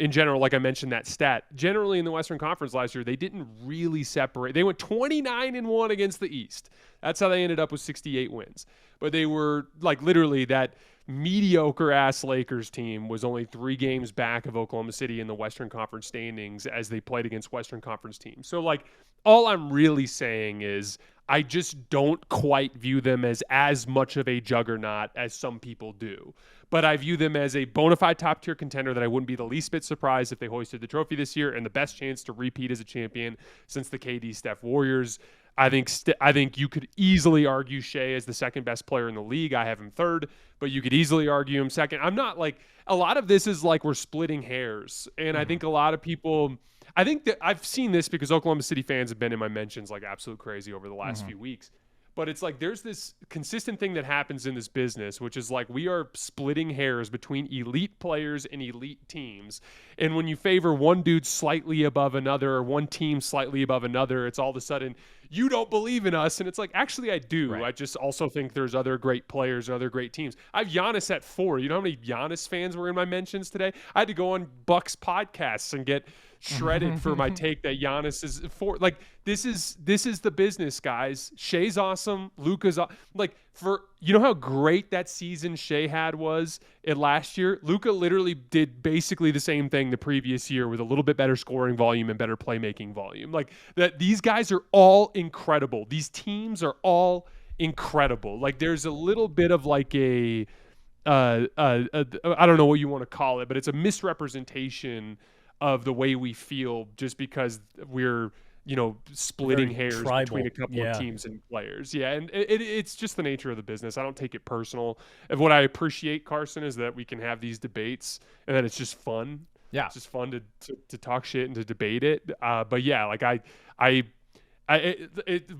in general, like I mentioned that stat, generally in the Western Conference last year, they didn't really separate. They went 29-1 against the East. That's how they ended up with 68 wins. but they were like literally that mediocre ass Lakers team was only 3 games back of Oklahoma City in the Western Conference standings as they played against Western Conference teams. So like all I'm really saying is I just don't quite view them as much of a juggernaut as some people do. But I view them as a bona fide top tier contender that I wouldn't be the least bit surprised if they hoisted the trophy this year, and the best chance to repeat as a champion since the KD Steph Warriors. I think you could easily argue Shai as the second best player in the league. I have him third, but you could easily argue him second. I'm not like a lot of this is like we're splitting hairs, and I think a lot of people. I think that I've seen this because Oklahoma City fans have been in my mentions like absolute crazy over the last few weeks. But it's like there's this consistent thing that happens in this business, which is like we are splitting hairs between elite players and elite teams. And when you favor one dude slightly above another or one team slightly above another, it's all of a sudden you don't believe in us. And it's like, actually, I do. Right. I just also think there's other great players and other great teams. I have Giannis at 4. You know how many Giannis fans were in my mentions today? I had to go on Bucks podcasts and get shredded for my take that Giannis is 4. Like this is the business, guys. Shai's awesome. Luka's like for you know how great that season Shai had was in last year. Luka literally did basically the same thing the previous year with a little bit better scoring volume and better playmaking volume. Like that, these guys are all incredible. These teams are all incredible. Like there's a little bit of like a I don't know what you want to call it, but it's a misrepresentation of the way we feel just because we're, you know, splitting hairs between a couple of teams and players. Yeah, and it's just the nature of the business. I don't take it personal. And what I appreciate, Carson, is that we can have these debates and that it's just fun. Yeah. It's just fun to talk shit and to debate it. But yeah, like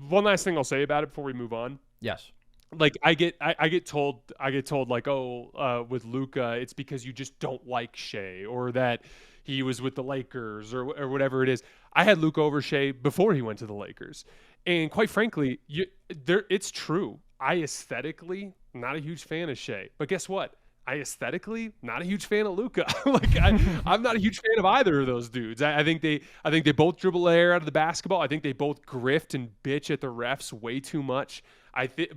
one last thing I'll say about it before we move on. Yes. Like I get told like, oh, with Luka, it's because you just don't like Shai or that he was with the Lakers or whatever it is. I had Luka over Shai before he went to the Lakers. And quite frankly, it's true. I aesthetically not a huge fan of Shai. But guess what? I aesthetically not a huge fan of Luka. Like I'm not a huge fan of either of those dudes. I think they both dribble air out of the basketball. I think they both grift and bitch at the refs way too much.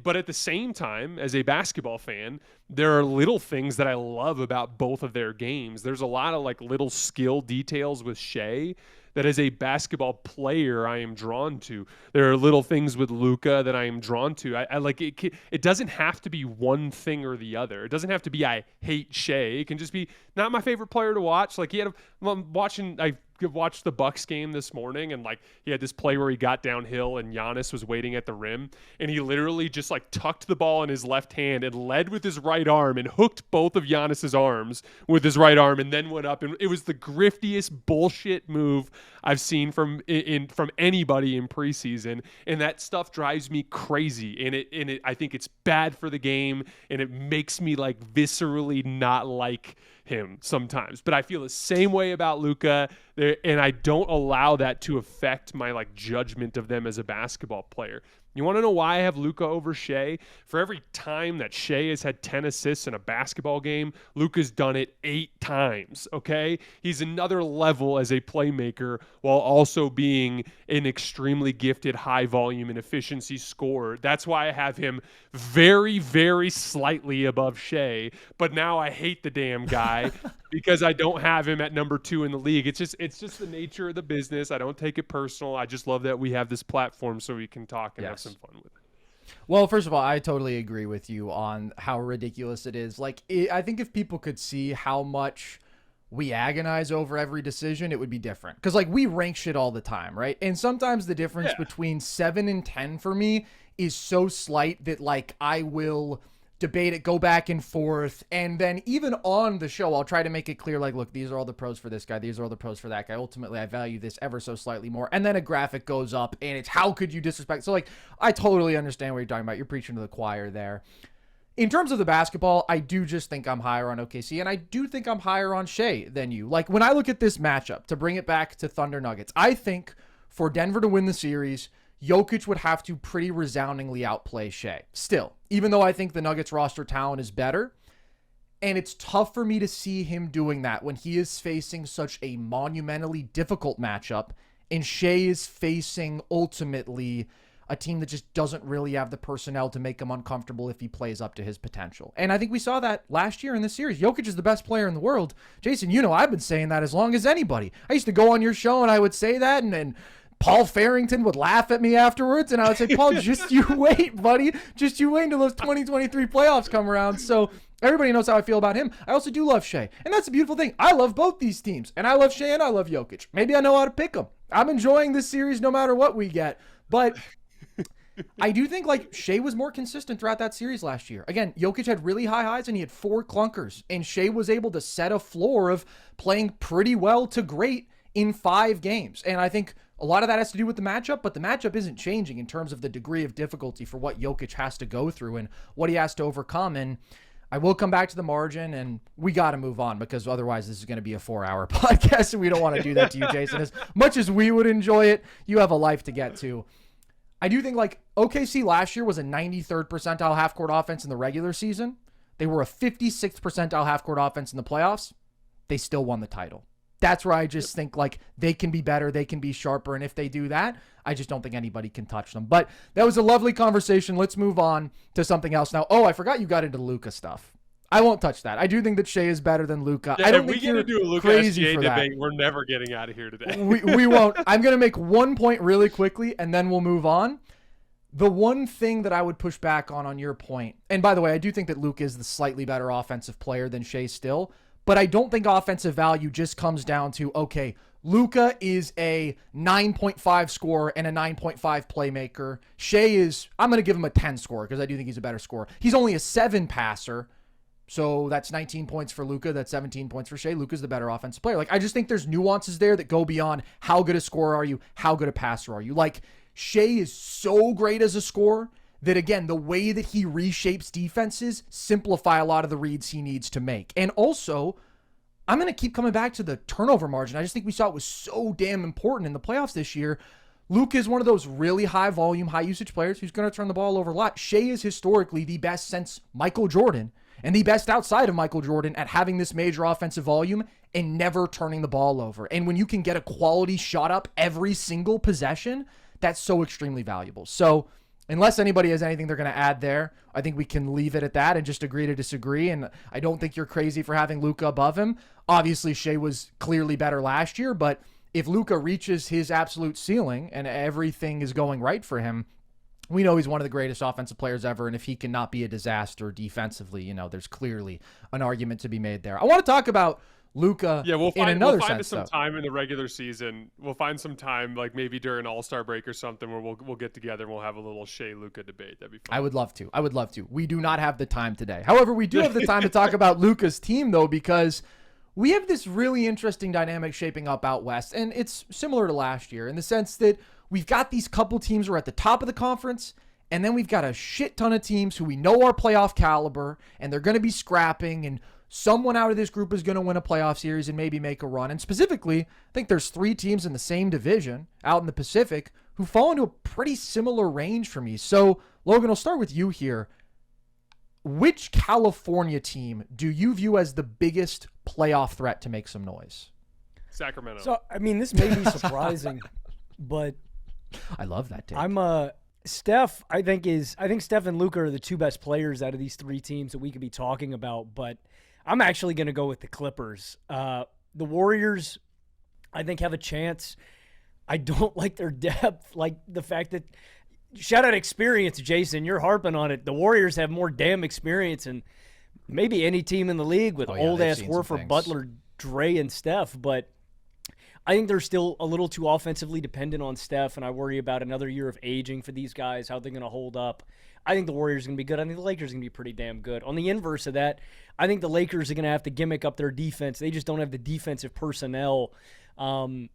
But at the same time, as a basketball fan, there are little things that I love about both of their games. There's a lot of like little skill details with Shai that as a basketball player I am drawn to. There are little things with Luka that I am drawn to. I like it. It doesn't have to be one thing or the other. It doesn't have to be I hate Shai. It can just be not my favorite player to watch. Like I watched the Bucks game this morning, and like he had this play where he got downhill and Giannis was waiting at the rim, and he literally just like tucked the ball in his left hand and led with his right arm and hooked both of Giannis's arms with his right arm and then went up, and it was the griftiest bullshit move I've seen from anybody in preseason, and that stuff drives me crazy, and I think it's bad for the game, and it makes me like viscerally not like him sometimes. But I feel the same way about Luka, and I don't allow that to affect my like judgment of them as a basketball player. You want to know why I have Luka over Shai? For every time that Shai has had 10 assists in a basketball game, Luka's done it 8 times, okay? He's another level as a playmaker while also being an extremely gifted high volume and efficiency scorer. That's why I have him very, very slightly above Shai, but now I hate the damn guy because I don't have him at number 2 in the league. It's just the nature of the business. I don't take it personal. I just love that we have this platform so we can talk and have some fun with it. Well, first of all, I totally agree with you on how ridiculous it is. Like, I think if people could see how much we agonize over every decision, it would be different. Because, like, we rank shit all the time, right? And sometimes the difference between 7 and 10 for me is so slight that, like, I will debate it, go back and forth, and then even on the show, I'll try to make it clear, like, look, these are all the pros for this guy, these are all the pros for that guy. Ultimately, I value this ever so slightly more. And then a graphic goes up, and it's how could you disrespect? So, like, I totally understand what you're talking about. You're preaching to the choir there. In terms of the basketball, I do just think I'm higher on OKC, and I do think I'm higher on Shai than you. Like, when I look at this matchup, to bring it back to Thunder Nuggets, I think for Denver to win the series, Jokic would have to pretty resoundingly outplay Shai. Still, even though I think the Nuggets roster talent is better, and it's tough for me to see him doing that when he is facing such a monumentally difficult matchup, and Shai is facing ultimately a team that just doesn't really have the personnel to make him uncomfortable if he plays up to his potential. And I think we saw that last year in the series. Jokic is the best player in the world. Jason, I've been saying that as long as anybody. I used to go on your show and I would say that, and Paul Farrington would laugh at me afterwards, and I would say, Paul, just you wait, buddy. Just you wait until those 2023 playoffs come around. So everybody knows how I feel about him. I also do love Shai, and that's the beautiful thing. I love both these teams, and I love Shai and I love Jokic. Maybe I know how to pick them. I'm enjoying this series no matter what we get, but I do think Shai was more consistent throughout that series last year. Again, Jokic had really high highs and he had 4 clunkers, and Shai was able to set a floor of playing pretty well to great in 5 games. And I think a lot of that has to do with the matchup, but the matchup isn't changing in terms of the degree of difficulty for what Jokic has to go through and what he has to overcome. And I will come back to the margin, and we got to move on because otherwise this is going to be a 4-hour podcast, and we don't want to do that to you, Jason. As much as we would enjoy it, you have a life to get to. I do think OKC last year was a 93rd percentile half-court offense in the regular season. They were a 56th percentile half-court offense in the playoffs. They still won the title. That's where I just think they can be better, they can be sharper, and if they do that, I just don't think anybody can touch them. But that was a lovely conversation. Let's move on to something else now. Oh, I forgot you got into Luka stuff. I won't touch that. I do think that Shai is better than Luka. Yeah, I don't think you're do a Luka crazy SGA for debate. that. We're never getting out of here today. We won't. I'm going to make one point really quickly, and then we'll move on. The one thing that I would push back on your point, and by the way, I do think that Luka is the slightly better offensive player than Shai still, but I don't think offensive value just comes down to, okay, Luka is a 9.5 scorer and a 9.5 playmaker. Shai is, I'm going to give him a 10 scorer because I do think he's a better scorer. He's only a 7 passer, so that's 19 points for Luka. That's 17 points for Shai. Luka's the better offensive player. I just think there's nuances there that go beyond how good a scorer are you, how good a passer are you. Shai is so great as a scorer that, again, the way that he reshapes defenses simplify a lot of the reads he needs to make. And also, I'm going to keep coming back to the turnover margin. I just think we saw it was so damn important in the playoffs this year. Luka is one of those really high volume, high usage players who's going to turn the ball over a lot. Shai is historically the best since Michael Jordan and the best outside of Michael Jordan at having this major offensive volume and never turning the ball over. And when you can get a quality shot up every single possession, that's so extremely valuable. So unless anybody has anything they're going to add there, I think we can leave it at that and just agree to disagree. And I don't think you're crazy for having Luka above him. Obviously, Shai was clearly better last year, but if Luka reaches his absolute ceiling and everything is going right for him, we know he's one of the greatest offensive players ever. And if he cannot be a disaster defensively, there's clearly an argument to be made there. I want to talk about Luka we'll find some time in the regular season. We'll find some time, maybe during All-Star break or something, where we'll get together and we'll have a little Shai Luka debate. That'd be fun. I would love to. We do not have the time today. However, we do have the time to talk about Luka's team, though, because we have this really interesting dynamic shaping up out west, and it's similar to last year in the sense that we've got these couple teams who are at the top of the conference, and then we've got a shit ton of teams who we know are playoff caliber, and they're going to be scrapping, and someone out of this group is going to win a playoff series and maybe make a run. And specifically, I think there's 3 teams in the same division out in the Pacific who fall into a pretty similar range for me. So, Logan, I'll start with you here. Which California team do you view as the biggest playoff threat to make some noise? Sacramento. So, this may be surprising, but I love that take. Steph, I think Steph and Luka are the 2 best players out of these 3 teams that we could be talking about, but I'm actually going to go with the Clippers. The Warriors, I think, have a chance. I don't like their depth, like the fact that shout out experience, Jason. You're harping on it. The Warriors have more damn experience than maybe any team in the league with old-ass Horford, Butler, Dre, and Steph, but I think they're still a little too offensively dependent on Steph, and I worry about another year of aging for these guys, how they're going to hold up. I think the Warriors are going to be good. I think the Lakers are going to be pretty damn good. On the inverse of that, I think the Lakers are going to have to gimmick up their defense. They just don't have the defensive personnel to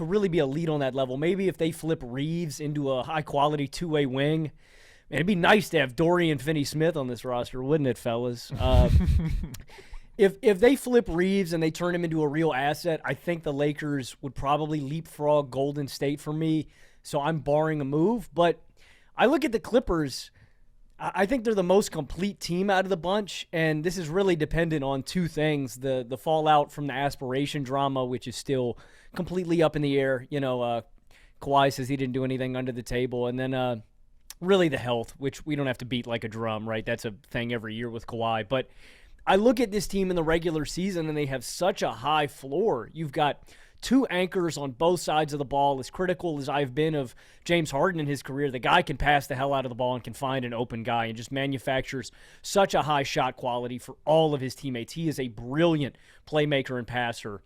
really be a lead on that level. Maybe if they flip Reeves into a high-quality two-way wing, man, it'd be nice to have Dorian Finney-Smith on this roster, wouldn't it, fellas? If they flip Reeves and they turn him into a real asset, I think the Lakers would probably leapfrog Golden State for me, so I'm barring a move. But I look at the Clippers, I think they're the most complete team out of the bunch, and this is really dependent on 2 things. The fallout from the aspiration drama, which is still completely up in the air. Kawhi says he didn't do anything under the table. And then really the health, which we don't have to beat like a drum, right? That's a thing every year with Kawhi. But I look at this team in the regular season, and they have such a high floor. You've got two anchors on both sides of the ball. As critical as I've been of James Harden in his career, the guy can pass the hell out of the ball and can find an open guy and just manufactures such a high shot quality for all of his teammates. He is a brilliant playmaker and passer.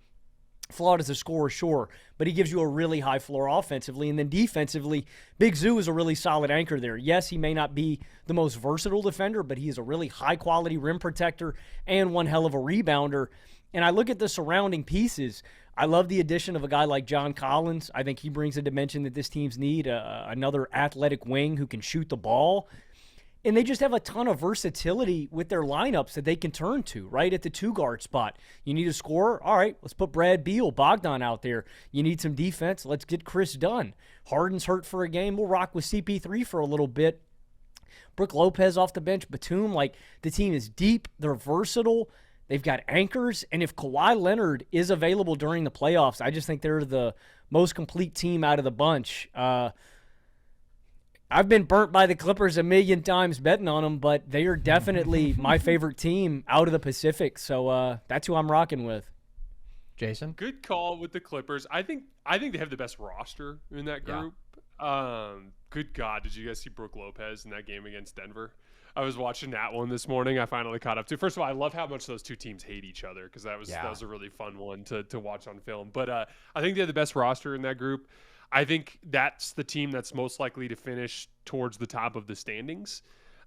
Flawed as a scorer, sure, but he gives you a really high floor offensively. And then defensively, Big Zoo is a really solid anchor there. Yes, he may not be the most versatile defender, but he is a really high-quality rim protector and one hell of a rebounder. And I look at the surrounding pieces. I love the addition of a guy like John Collins. I think he brings a dimension that this team's need, another athletic wing who can shoot the ball. And they just have a ton of versatility with their lineups that they can turn to, right? At the two-guard spot. You need a scorer? All right, let's put Brad Beal, Bogdan out there. You need some defense? Let's get Chris Dunn. Harden's hurt for a game. We'll rock with CP3 for a little bit. Brook Lopez off the bench. Batum, like, the team is deep. They're versatile. They've got anchors. And if Kawhi Leonard is available during the playoffs, I just think they're the most complete team out of the bunch. I've been burnt by the Clippers a million times betting on them, but they are definitely my favorite team out of the Pacific. So that's who I'm rocking with. Jason? Good call with the Clippers. I think they have the best roster in that group. Yeah. Good God, did you guys see Brook Lopez in that game against Denver? I was watching that one this morning. I finally caught up to. First of all, I love how much those two teams hate each other because that was a really fun one to watch on film. But I think they have the best roster in that group. I think that's the team that's most likely to finish towards the top of the standings.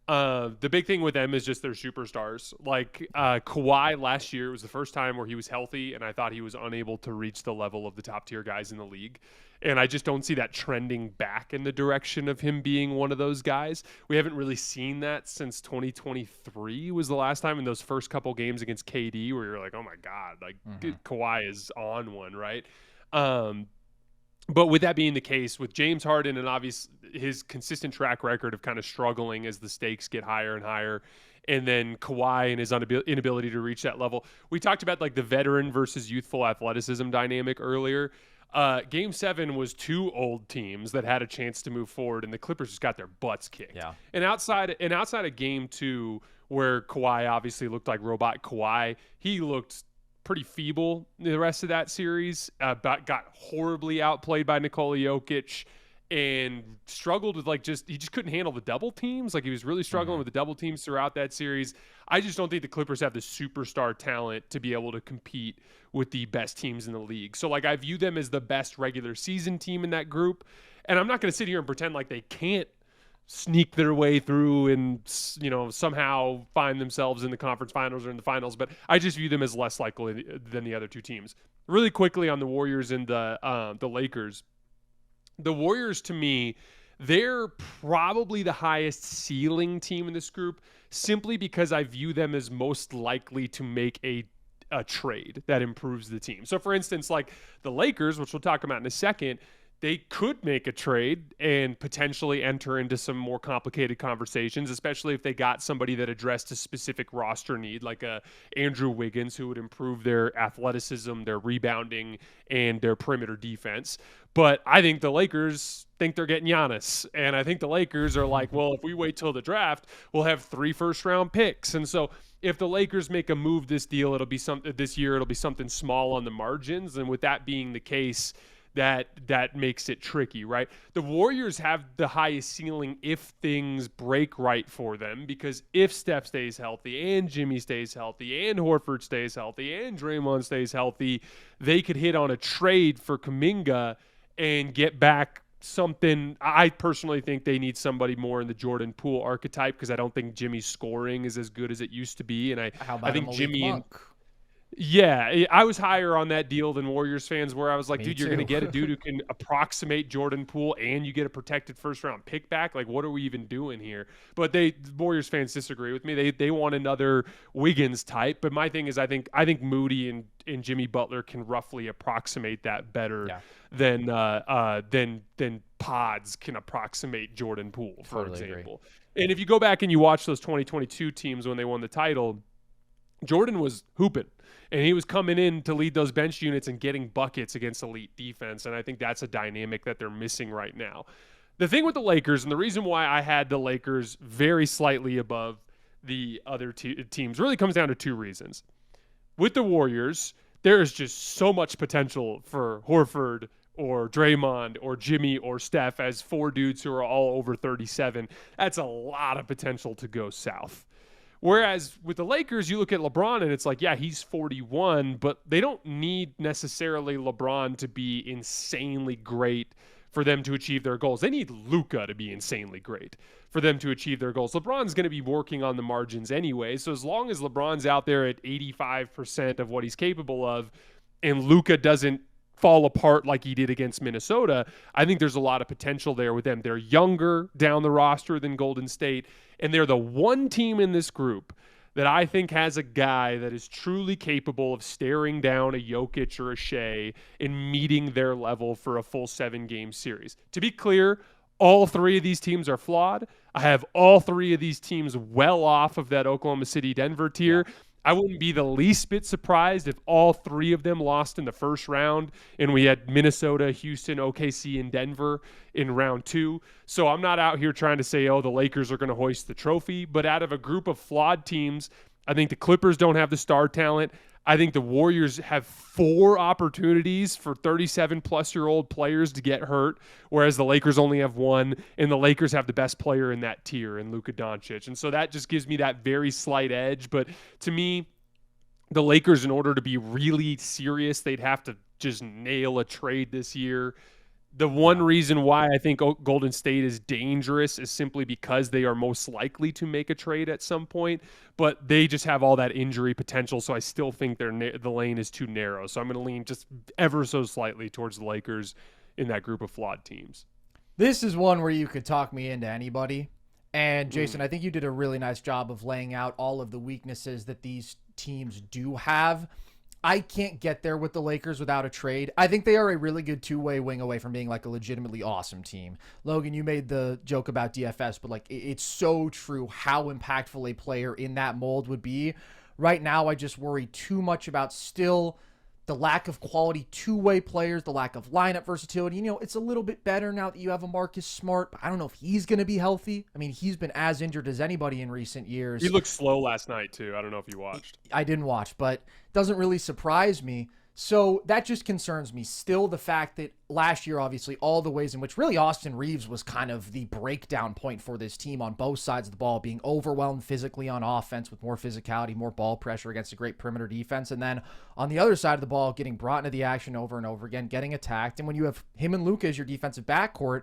The big thing with them is just their superstars. Like Kawhi last year was the first time where he was healthy, and I thought he was unable to reach the level of the top tier guys in the league. And I just don't see that trending back in the direction of him being one of those guys. We haven't really seen that since 2023 was the last time in those first couple games against KD where you're like, oh my God, like Kawhi is on one, right? But with that being the case, with James Harden and obviously his consistent track record of kind of struggling as the stakes get higher and higher, and then Kawhi and his inability to reach that level. We talked about like the veteran versus youthful athleticism dynamic earlier. Game 7 was two old teams that had a chance to move forward, and the Clippers just got their butts kicked. Yeah. And outside of Game 2, where Kawhi obviously looked like robot Kawhi, he looked pretty feeble the rest of that series, but got horribly outplayed by Nikola Jokic and struggled with he just couldn't handle the double teams. Like he was really struggling with the double teams throughout that series. I just don't think the Clippers have the superstar talent to be able to compete with the best teams in the league. So like I view them as the best regular season team in that group. And I'm not going to sit here and pretend like they can't sneak their way through and, you know, somehow find themselves in the conference finals or in the finals, but I just view them as less likely than the other two teams. Really quickly on the Warriors and the Lakers. The Warriors, to me, they're probably the highest ceiling team in this group simply because I view them as most likely to make a trade that improves the team. So, for instance, like the Lakers, which we'll talk about in a second, they could make a trade and potentially enter into some more complicated conversations, especially if they got somebody that addressed a specific roster need, like a Andrew Wiggins, who would improve their athleticism, their rebounding, and their perimeter defense. But I think the Lakers think they're getting Giannis. And I think the Lakers are like, well, if we wait till the draft, we'll have 3 first-round picks. And so if the Lakers make a move this year, it'll be something small on the margins. And with that being the case, that makes it tricky, right? The Warriors have the highest ceiling if things break right for them, because if Steph stays healthy and Jimmy stays healthy and Horford stays healthy and Draymond stays healthy, they could hit on a trade for Kuminga and get back something. I personally think they need somebody more in the Jordan Poole archetype because I don't think Jimmy's scoring is as good as it used to be. And I think Jimmy Yeah, I was higher on that deal than Warriors fans were. I was like, dude, you're going to get a dude who can approximate Jordan Poole and you get a protected first-round pick back? Like, what are we even doing here? But Warriors fans disagree with me. They want another Wiggins type. But my thing is I think Moody and Jimmy Butler can roughly approximate that better than Pods can approximate Jordan Poole, for example. Agree. And if you go back and you watch those 2022 teams when they won the title, Jordan was hooping, and he was coming in to lead those bench units and getting buckets against elite defense. And I think that's a dynamic that they're missing right now. The thing with the Lakers, and the reason why I had the Lakers very slightly above the other teams, really comes down to two reasons. With the Warriors, there is just so much potential for Horford or Draymond or Jimmy or Steph as four dudes who are all over 37. That's a lot of potential to go south. Whereas with the Lakers, you look at LeBron and it's like, yeah, he's 41, but they don't need necessarily LeBron to be insanely great for them to achieve their goals. They need Luka to be insanely great for them to achieve their goals. LeBron's going to be working on the margins anyway. So as long as LeBron's out there at 85% of what he's capable of and Luka doesn't fall apart like he did against Minnesota, I think there's a lot of potential there with them. They're younger down the roster than Golden State, and they're the one team in this group that I think has a guy that is truly capable of staring down a Jokic or a Shai and meeting their level for a full 7-game series. To be clear, all three of these teams are flawed. I have all three of these teams well off of that Oklahoma City Denver tier. Yeah. I wouldn't be the least bit surprised if all three of them lost in the first round and we had Minnesota, Houston, OKC, and Denver in round 2. So I'm not out here trying to say, oh, the Lakers are going to hoist the trophy. But out of a group of flawed teams, I think the Clippers don't have the star talent. I think the Warriors have 4 opportunities for 37-plus-year-old players to get hurt, whereas the Lakers only have 1, and the Lakers have the best player in that tier in Luka Doncic. And so that just gives me that very slight edge. But to me, the Lakers, in order to be really serious, they'd have to just nail a trade this year. The one reason why I think Golden State is dangerous is simply because they are most likely to make a trade at some point, but they just have all that injury potential, so I still think the lane is too narrow. So I'm going to lean just ever so slightly towards the Lakers in that group of flawed teams. This is one where you could talk me into anybody. And Jason, I think you did a really nice job of laying out all of the weaknesses that these teams do have. I can't get there with the Lakers without a trade. I think they are a really good two-way wing away from being like a legitimately awesome team. Logan, you made the joke about DFS, but like it's so true how impactful a player in that mold would be. Right now, I just worry too much about still the lack of quality two-way players, the lack of lineup versatility. You know, it's a little bit better now that you have a Marcus Smart, but I don't know if he's going to be healthy. I mean, he's been as injured as anybody in recent years. He looked slow last night, too. I don't know if you watched. I didn't watch, but doesn't really surprise me. So that just concerns me. Still, the fact that last year, obviously, all the ways in which really Austin Reeves was kind of the breakdown point for this team on both sides of the ball, being overwhelmed physically on offense with more physicality, more ball pressure against a great perimeter defense. And then on the other side of the ball, getting brought into the action over and over again, getting attacked. And when you have him and Luka as your defensive backcourt,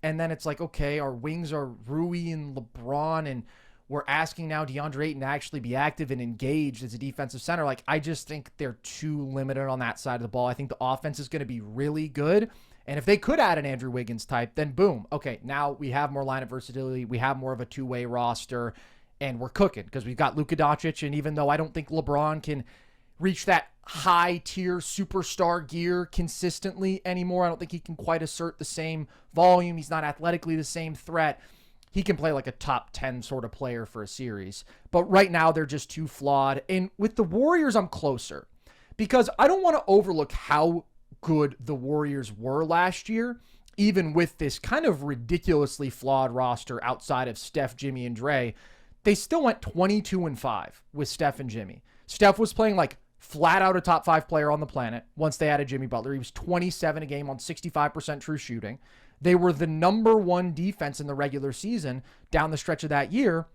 and then it's like, okay, our wings are Rui and LeBron, and we're asking now DeAndre Ayton to actually be active and engaged as a defensive center. Like, I just think they're too limited on that side of the ball. I think the offense is going to be really good. And if they could add an Andrew Wiggins type, then boom. Okay, now we have more lineup versatility. We have more of a two-way roster, and we're cooking because we've got Luka Doncic. And even though I don't think LeBron can reach that high-tier superstar gear consistently anymore, I don't think he can quite assert the same volume. He's not athletically the same threat. He can play like a top 10 sort of player for a series. But right now, they're just too flawed. And with the Warriors, I'm closer. Because I don't want to overlook how good the Warriors were last year, even with this kind of ridiculously flawed roster outside of Steph, Jimmy, and Dre. They still went 22-5 with Steph and Jimmy. Steph was playing like flat out a top 5 player on the planet once they added Jimmy Butler. He was 27 a game on 65% true shooting. They were the number 1 defense in the regular season down the stretch of that year.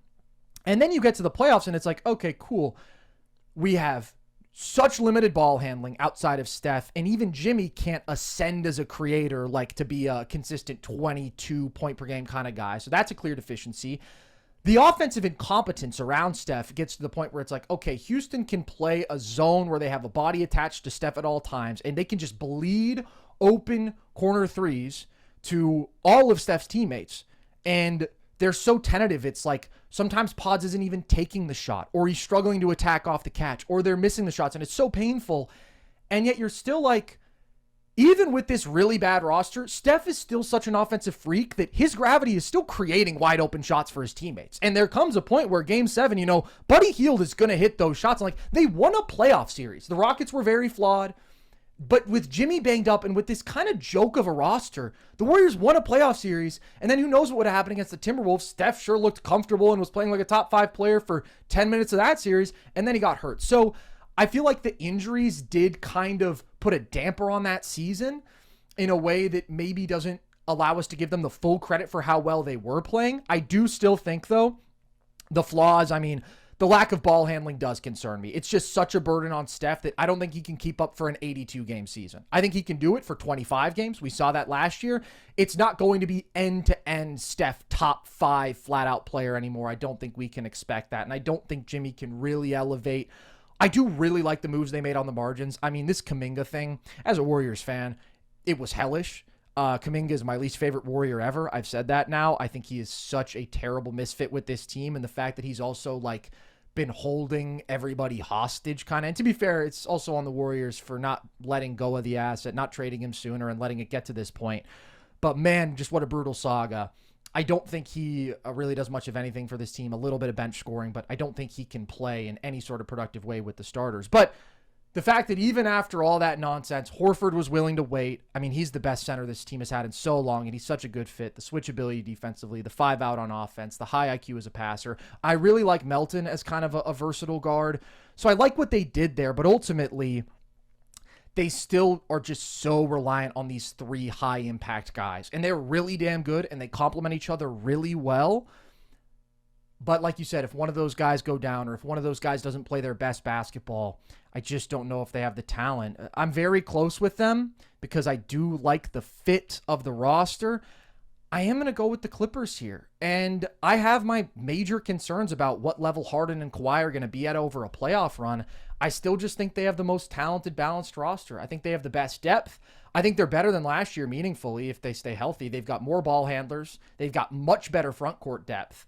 And then you get to the playoffs and it's like, okay, cool. We have such limited ball handling outside of Steph, and even Jimmy can't ascend as a creator, like to be a consistent 22 point per game kind of guy. So that's a clear deficiency. The offensive incompetence around Steph gets to the point where it's like, okay, Houston can play a zone where they have a body attached to Steph at all times, and they can just bleed open corner threes to all of Steph's teammates. And they're so tentative. It's like sometimes Pods isn't even taking the shot, or he's struggling to attack off the catch, or they're missing the shots, and it's so painful. And yet you're still like, even with this really bad roster, Steph is still such an offensive freak that his gravity is still creating wide open shots for his teammates. And there comes a point where game 7, Buddy Hield is going to hit those shots. And they won a playoff series. The Rockets were very flawed. But with Jimmy banged up and with this kind of joke of a roster, the Warriors won a playoff series, and then who knows what would have happened against the Timberwolves. Steph sure looked comfortable and was playing like a top 5 player for 10 minutes of that series, and then he got hurt. So I feel like the injuries did kind of put a damper on that season in a way that maybe doesn't allow us to give them the full credit for how well they were playing. I do still think, though, the flaws, the lack of ball handling does concern me. It's just such a burden on Steph that I don't think he can keep up for an 82-game season. I think he can do it for 25 games. We saw that last year. It's not going to be end-to-end Steph top 5 flat-out player anymore. I don't think we can expect that, and I don't think Jimmy can really elevate. I do really like the moves they made on the margins. This Kuminga thing, as a Warriors fan, it was hellish. Kuminga is my least favorite Warrior ever. I've said that now. I think he is such a terrible misfit with this team, and the fact that he's also been holding everybody hostage kind of. And to be fair, it's also on the Warriors for not letting go of the asset, not trading him sooner and letting it get to this point. But man, just what a brutal saga. I don't think he really does much of anything for this team. A little bit of bench scoring, but I don't think he can play in any sort of productive way with the starters. But the fact that even after all that nonsense, Horford was willing to wait. He's the best center this team has had in so long, and he's such a good fit. The switchability defensively, the 5 out on offense, the high IQ as a passer. I really like Melton as kind of a versatile guard. So I like what they did there, but ultimately, they still are just so reliant on these 3 high-impact guys. And they're really damn good, and they complement each other really well. But like you said, if one of those guys go down or if one of those guys doesn't play their best basketball, I just don't know if they have the talent. I'm very close with them because I do like the fit of the roster. I am going to go with the Clippers here. And I have my major concerns about what level Harden and Kawhi are going to be at over a playoff run. I still just think they have the most talented, balanced roster. I think they have the best depth. I think they're better than last year meaningfully if they stay healthy. They've got more ball handlers. They've got much better front court depth.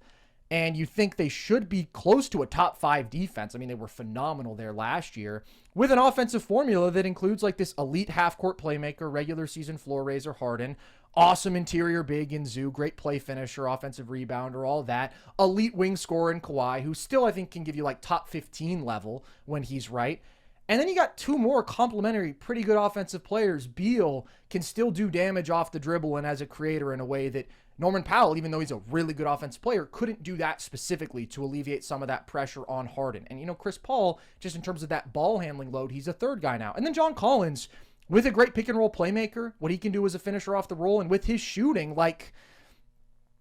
And you think they should be close to a top 5 defense. They were phenomenal there last year with an offensive formula that includes this elite half-court playmaker, regular season floor raiser Harden, awesome interior big in Zoo, great play finisher, offensive rebounder, all that. Elite wing scorer in Kawhi, who still I think can give you top 15 level when he's right. And then you got 2 more complementary, pretty good offensive players. Beal can still do damage off the dribble and as a creator in a way that Norman Powell, even though he's a really good offensive player, couldn't do that specifically to alleviate some of that pressure on Harden. And, Chris Paul, just in terms of that ball handling load, he's a 3rd guy now. And then John Collins, with a great pick and roll playmaker, what he can do as a finisher off the roll, and with his shooting,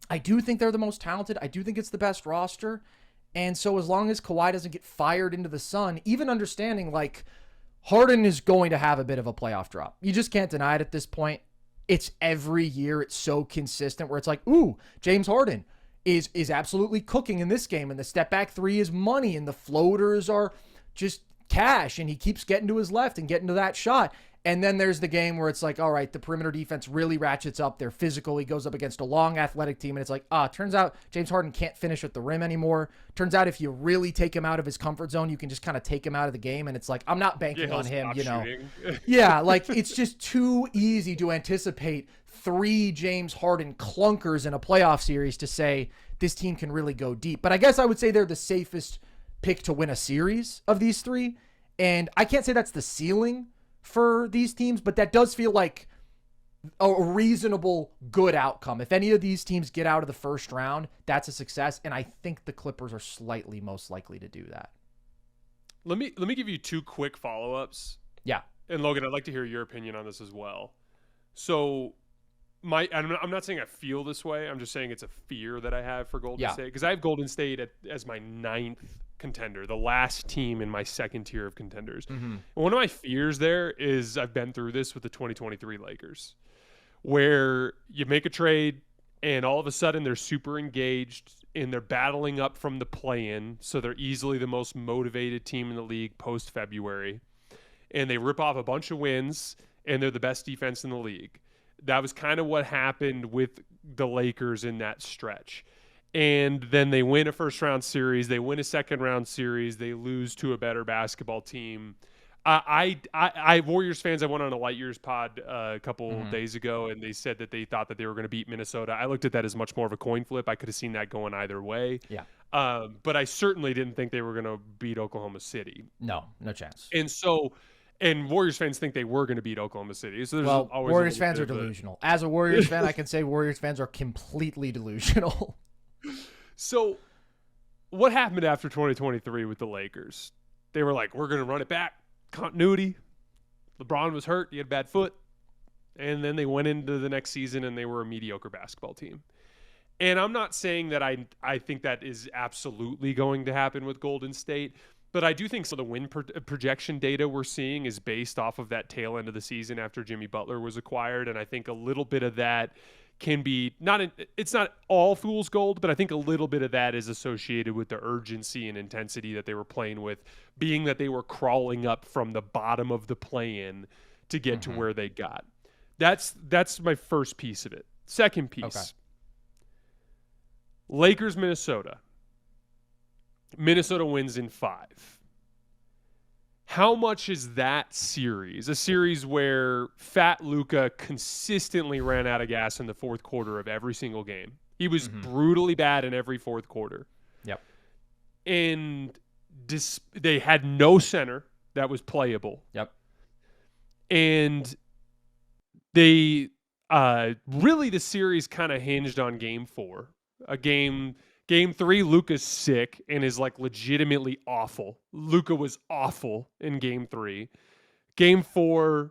I do think they're the most talented. I do think it's the best roster. And so as long as Kawhi doesn't get fired into the sun, even understanding, Harden is going to have a bit of a playoff drop. You just can't deny it at this point. It's every year. It's so consistent where it's ooh, James Harden is absolutely cooking in this game. And the step back 3 is money. And the floaters are just cash. And he keeps getting to his left and getting to that shot. And then there's the game where it's all right, the perimeter defense really ratchets up. They're physical. He goes up against a long athletic team. And it's turns out James Harden can't finish at the rim anymore. Turns out if you really take him out of his comfort zone, you can just kind of take him out of the game. And it's I'm not banking on him, Yeah, it's just too easy to anticipate 3 James Harden clunkers in a playoff series to say this team can really go deep. But I guess I would say they're the safest pick to win a series of these 3. And I can't say that's the ceiling for these teams, but that does feel like a reasonable, good outcome. If any of these teams get out of the first round, that's a success, and I think the Clippers are slightly most likely to do that. Let me give you 2 quick follow-ups. Yeah. And Logan, I'd like to hear your opinion on this as well. So I'm not saying I feel this way. I'm just saying it's a fear that I have for Golden State, because I have Golden State as my 9th contender, the last team in my 2nd tier of contenders. Mm-hmm. And one of my fears there is I've been through this with the 2023 Lakers, where you make a trade and all of a sudden they're super engaged and they're battling up from the play-in, so they're easily the most motivated team in the league post-February, and they rip off a bunch of wins and they're the best defense in the league. That was kind of what happened with the Lakers in that stretch. And then they win a first-round series. They win a second-round series. They lose to a better basketball team. Warriors fans, I went on a Light Years pod a couple days ago, and they said that they thought that they were going to beat Minnesota. I looked at that as much more of a coin flip. I could have seen that going either way. Yeah. But I certainly didn't think they were going to beat Oklahoma City. No chance. And Warriors fans think they were going to beat Oklahoma City. So there's always Warriors fans are delusional. As a Warriors fan, I can say Warriors fans are completely delusional. So what happened after 2023 with the Lakers? They were like, we're going to run it back. Continuity. LeBron was hurt. He had a bad foot. And then they went into the next season and they were a mediocre basketball team. And I'm not saying that I think that is absolutely going to happen with Golden State, but I do think some of the win projection data we're seeing is based off of that tail end of the season after Jimmy Butler was acquired. And I think a little bit of that can be it's not all fool's gold, but I think a little bit of that is associated with the urgency and intensity that they were playing with, being that they were crawling up from the bottom of the play-in to get to where they got. That's my first piece of it. Second piece. Okay. Lakers, Minnesota. Minnesota wins in 5. How much is that series? A series where Fat Luka consistently ran out of gas in the fourth quarter of every single game. He was brutally bad in every fourth quarter. Yep. And they had no center that was playable. Yep. And they really the series kind of hinged on game 4. Game 3, Luka's sick and is like legitimately awful. Luka was awful in game 3. Game 4,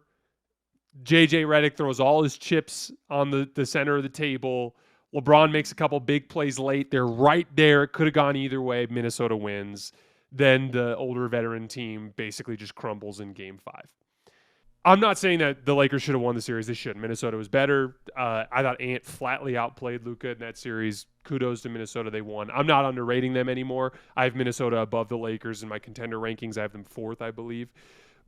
JJ Redick throws all his chips on the center of the table. LeBron makes a couple big plays late. They're right there. It could have gone either way. Minnesota wins. Then the older veteran team basically just crumbles in game 5. I'm not saying that the Lakers should have won the series. They shouldn't. Minnesota was better. I thought Ant flatly outplayed Luka in that series. Kudos to Minnesota. They won. I'm not underrating them anymore. I have Minnesota above the Lakers in my contender rankings. I have them 4th, I believe.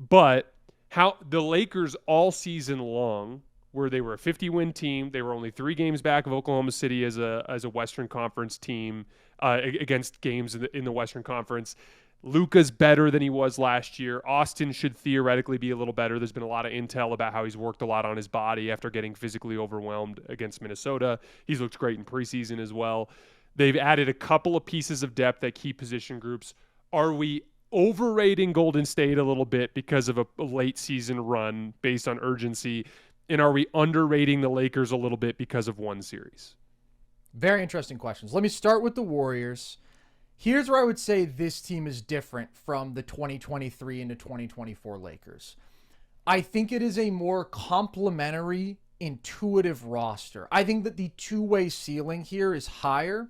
But how the Lakers all season long, where they were a 50-win team, they were only 3 games back of Oklahoma City as a Western Conference team against games in the Western Conference. Luka's better than he was last year. Austin should theoretically be a little better. There's been a lot of intel about how he's worked a lot on his body after getting physically overwhelmed against Minnesota. He's looked great in preseason as well. They've added a couple of pieces of depth at key position groups. Are we overrating Golden State a little bit because of a late season run based on urgency? And are we underrating the Lakers a little bit because of one series? Very interesting questions. Let me start with the Warriors. Here's where I would say this team is different from the 2023 into 2024 Lakers. I think it is a more complementary, intuitive roster. I think that the two-way ceiling here is higher.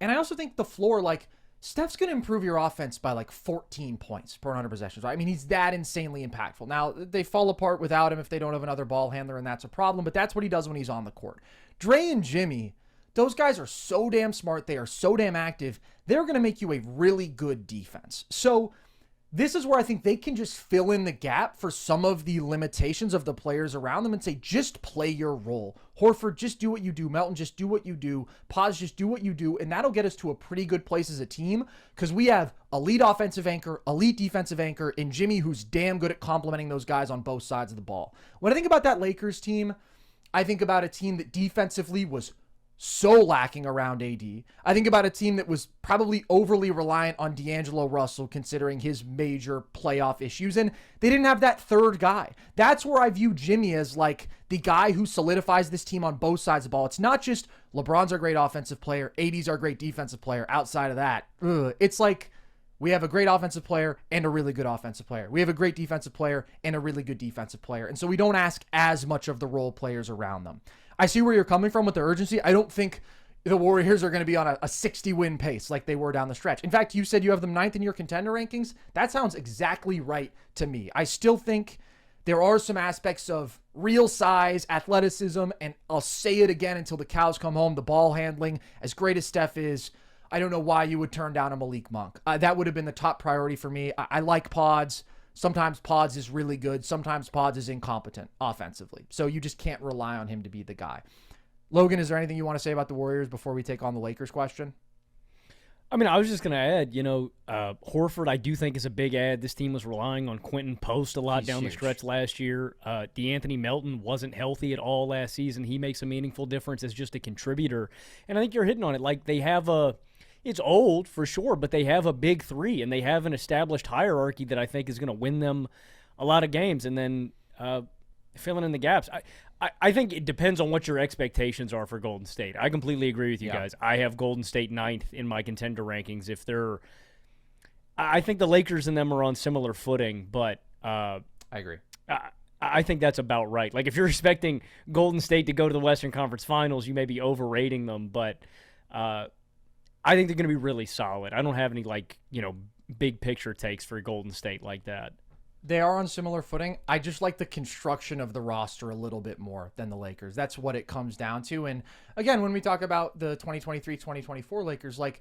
And I also think the floor, like, Steph's going to improve your offense by like 14 points per 100 possessions, right? I mean, he's that insanely impactful. Now, they fall apart without him if they don't have another ball handler, and that's a problem, but that's what he does when he's on the court. Dre and Jimmy, those guys are so damn smart. They are so damn active. They're going to make you a really good defense. So this is where I think they can just fill in the gap for some of the limitations of the players around them and say, just play your role. Horford, just do what you do. Melton, just do what you do. Paz, just do what you do. And that'll get us to a pretty good place as a team because we have elite offensive anchor, elite defensive anchor, and Jimmy, who's damn good at complementing those guys on both sides of the ball. When I think about that Lakers team, I think about a team that defensively was so lacking around AD. I think about a team that was probably overly reliant on D'Angelo Russell considering his major playoff issues, and they didn't have that third guy. That's where I view Jimmy as like the guy who solidifies this team on both sides of the ball. It's not just LeBron's our great offensive player, AD's our great defensive player. Outside of that, it's like we have a great offensive player and a really good offensive player. We have a great defensive player and a really good defensive player. And so we don't ask as much of the role players around them. I see where you're coming from with the urgency. I don't think the Warriors are going to be on a 60-win pace like they were down the stretch. In fact, you said you have them 9th in your contender rankings. That sounds exactly right to me. I still think there are some aspects of real size, athleticism, and I'll say it again until the cows come home, the ball handling. As great as Steph is, I don't know why you would turn down a Malik Monk. That would have been the top priority for me. I like Pods. Sometimes Pods is really good. Sometimes Pods is incompetent offensively. So you just can't rely on him to be the guy. Logan, is there anything you want to say about the Warriors before we take on the Lakers question? I mean, I was just going to add, Horford, I do think is a big add. This team was relying on Quentin Post a lot down the stretch last year. DeAnthony Melton wasn't healthy at all last season. He makes a meaningful difference as just a contributor. And I think you're hitting on it. Like, they have it's old for sure, but they have a big three, and they have an established hierarchy that I think is going to win them a lot of games. And then filling in the gaps. I think it depends on what your expectations are for Golden State. I completely agree with you guys. I have Golden State 9th in my contender rankings. I think the Lakers and them are on similar footing, but I agree. I think that's about right. Like, if you're expecting Golden State to go to the Western Conference Finals, you may be overrating them, but I think they're going to be really solid. I don't have any big picture takes for Golden State like that. They are on similar footing. I just like the construction of the roster a little bit more than the Lakers. That's what it comes down to. And again, when we talk about the 2023-2024 Lakers, like,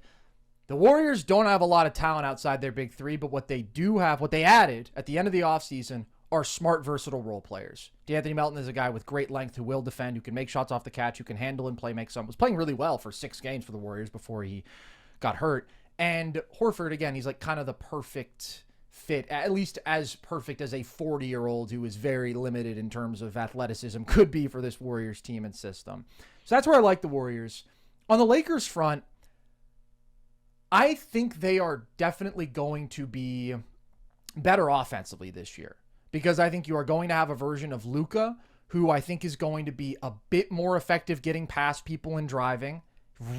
the Warriors don't have a lot of talent outside their big three, but what they do have, what they added at the end of the offseason, are smart, versatile role players. DeAnthony Melton is a guy with great length who will defend, who can make shots off the catch, who can handle and play make some. Was playing really well for 6 games for the Warriors before he got hurt. And Horford, again, he's like kind of the perfect fit, at least as perfect as a 40-year-old who is very limited in terms of athleticism could be for this Warriors team and system. So that's where I like the Warriors. On the Lakers front, I think they are definitely going to be better offensively this year, because I think you are going to have a version of Luka who I think is going to be a bit more effective getting past people and driving.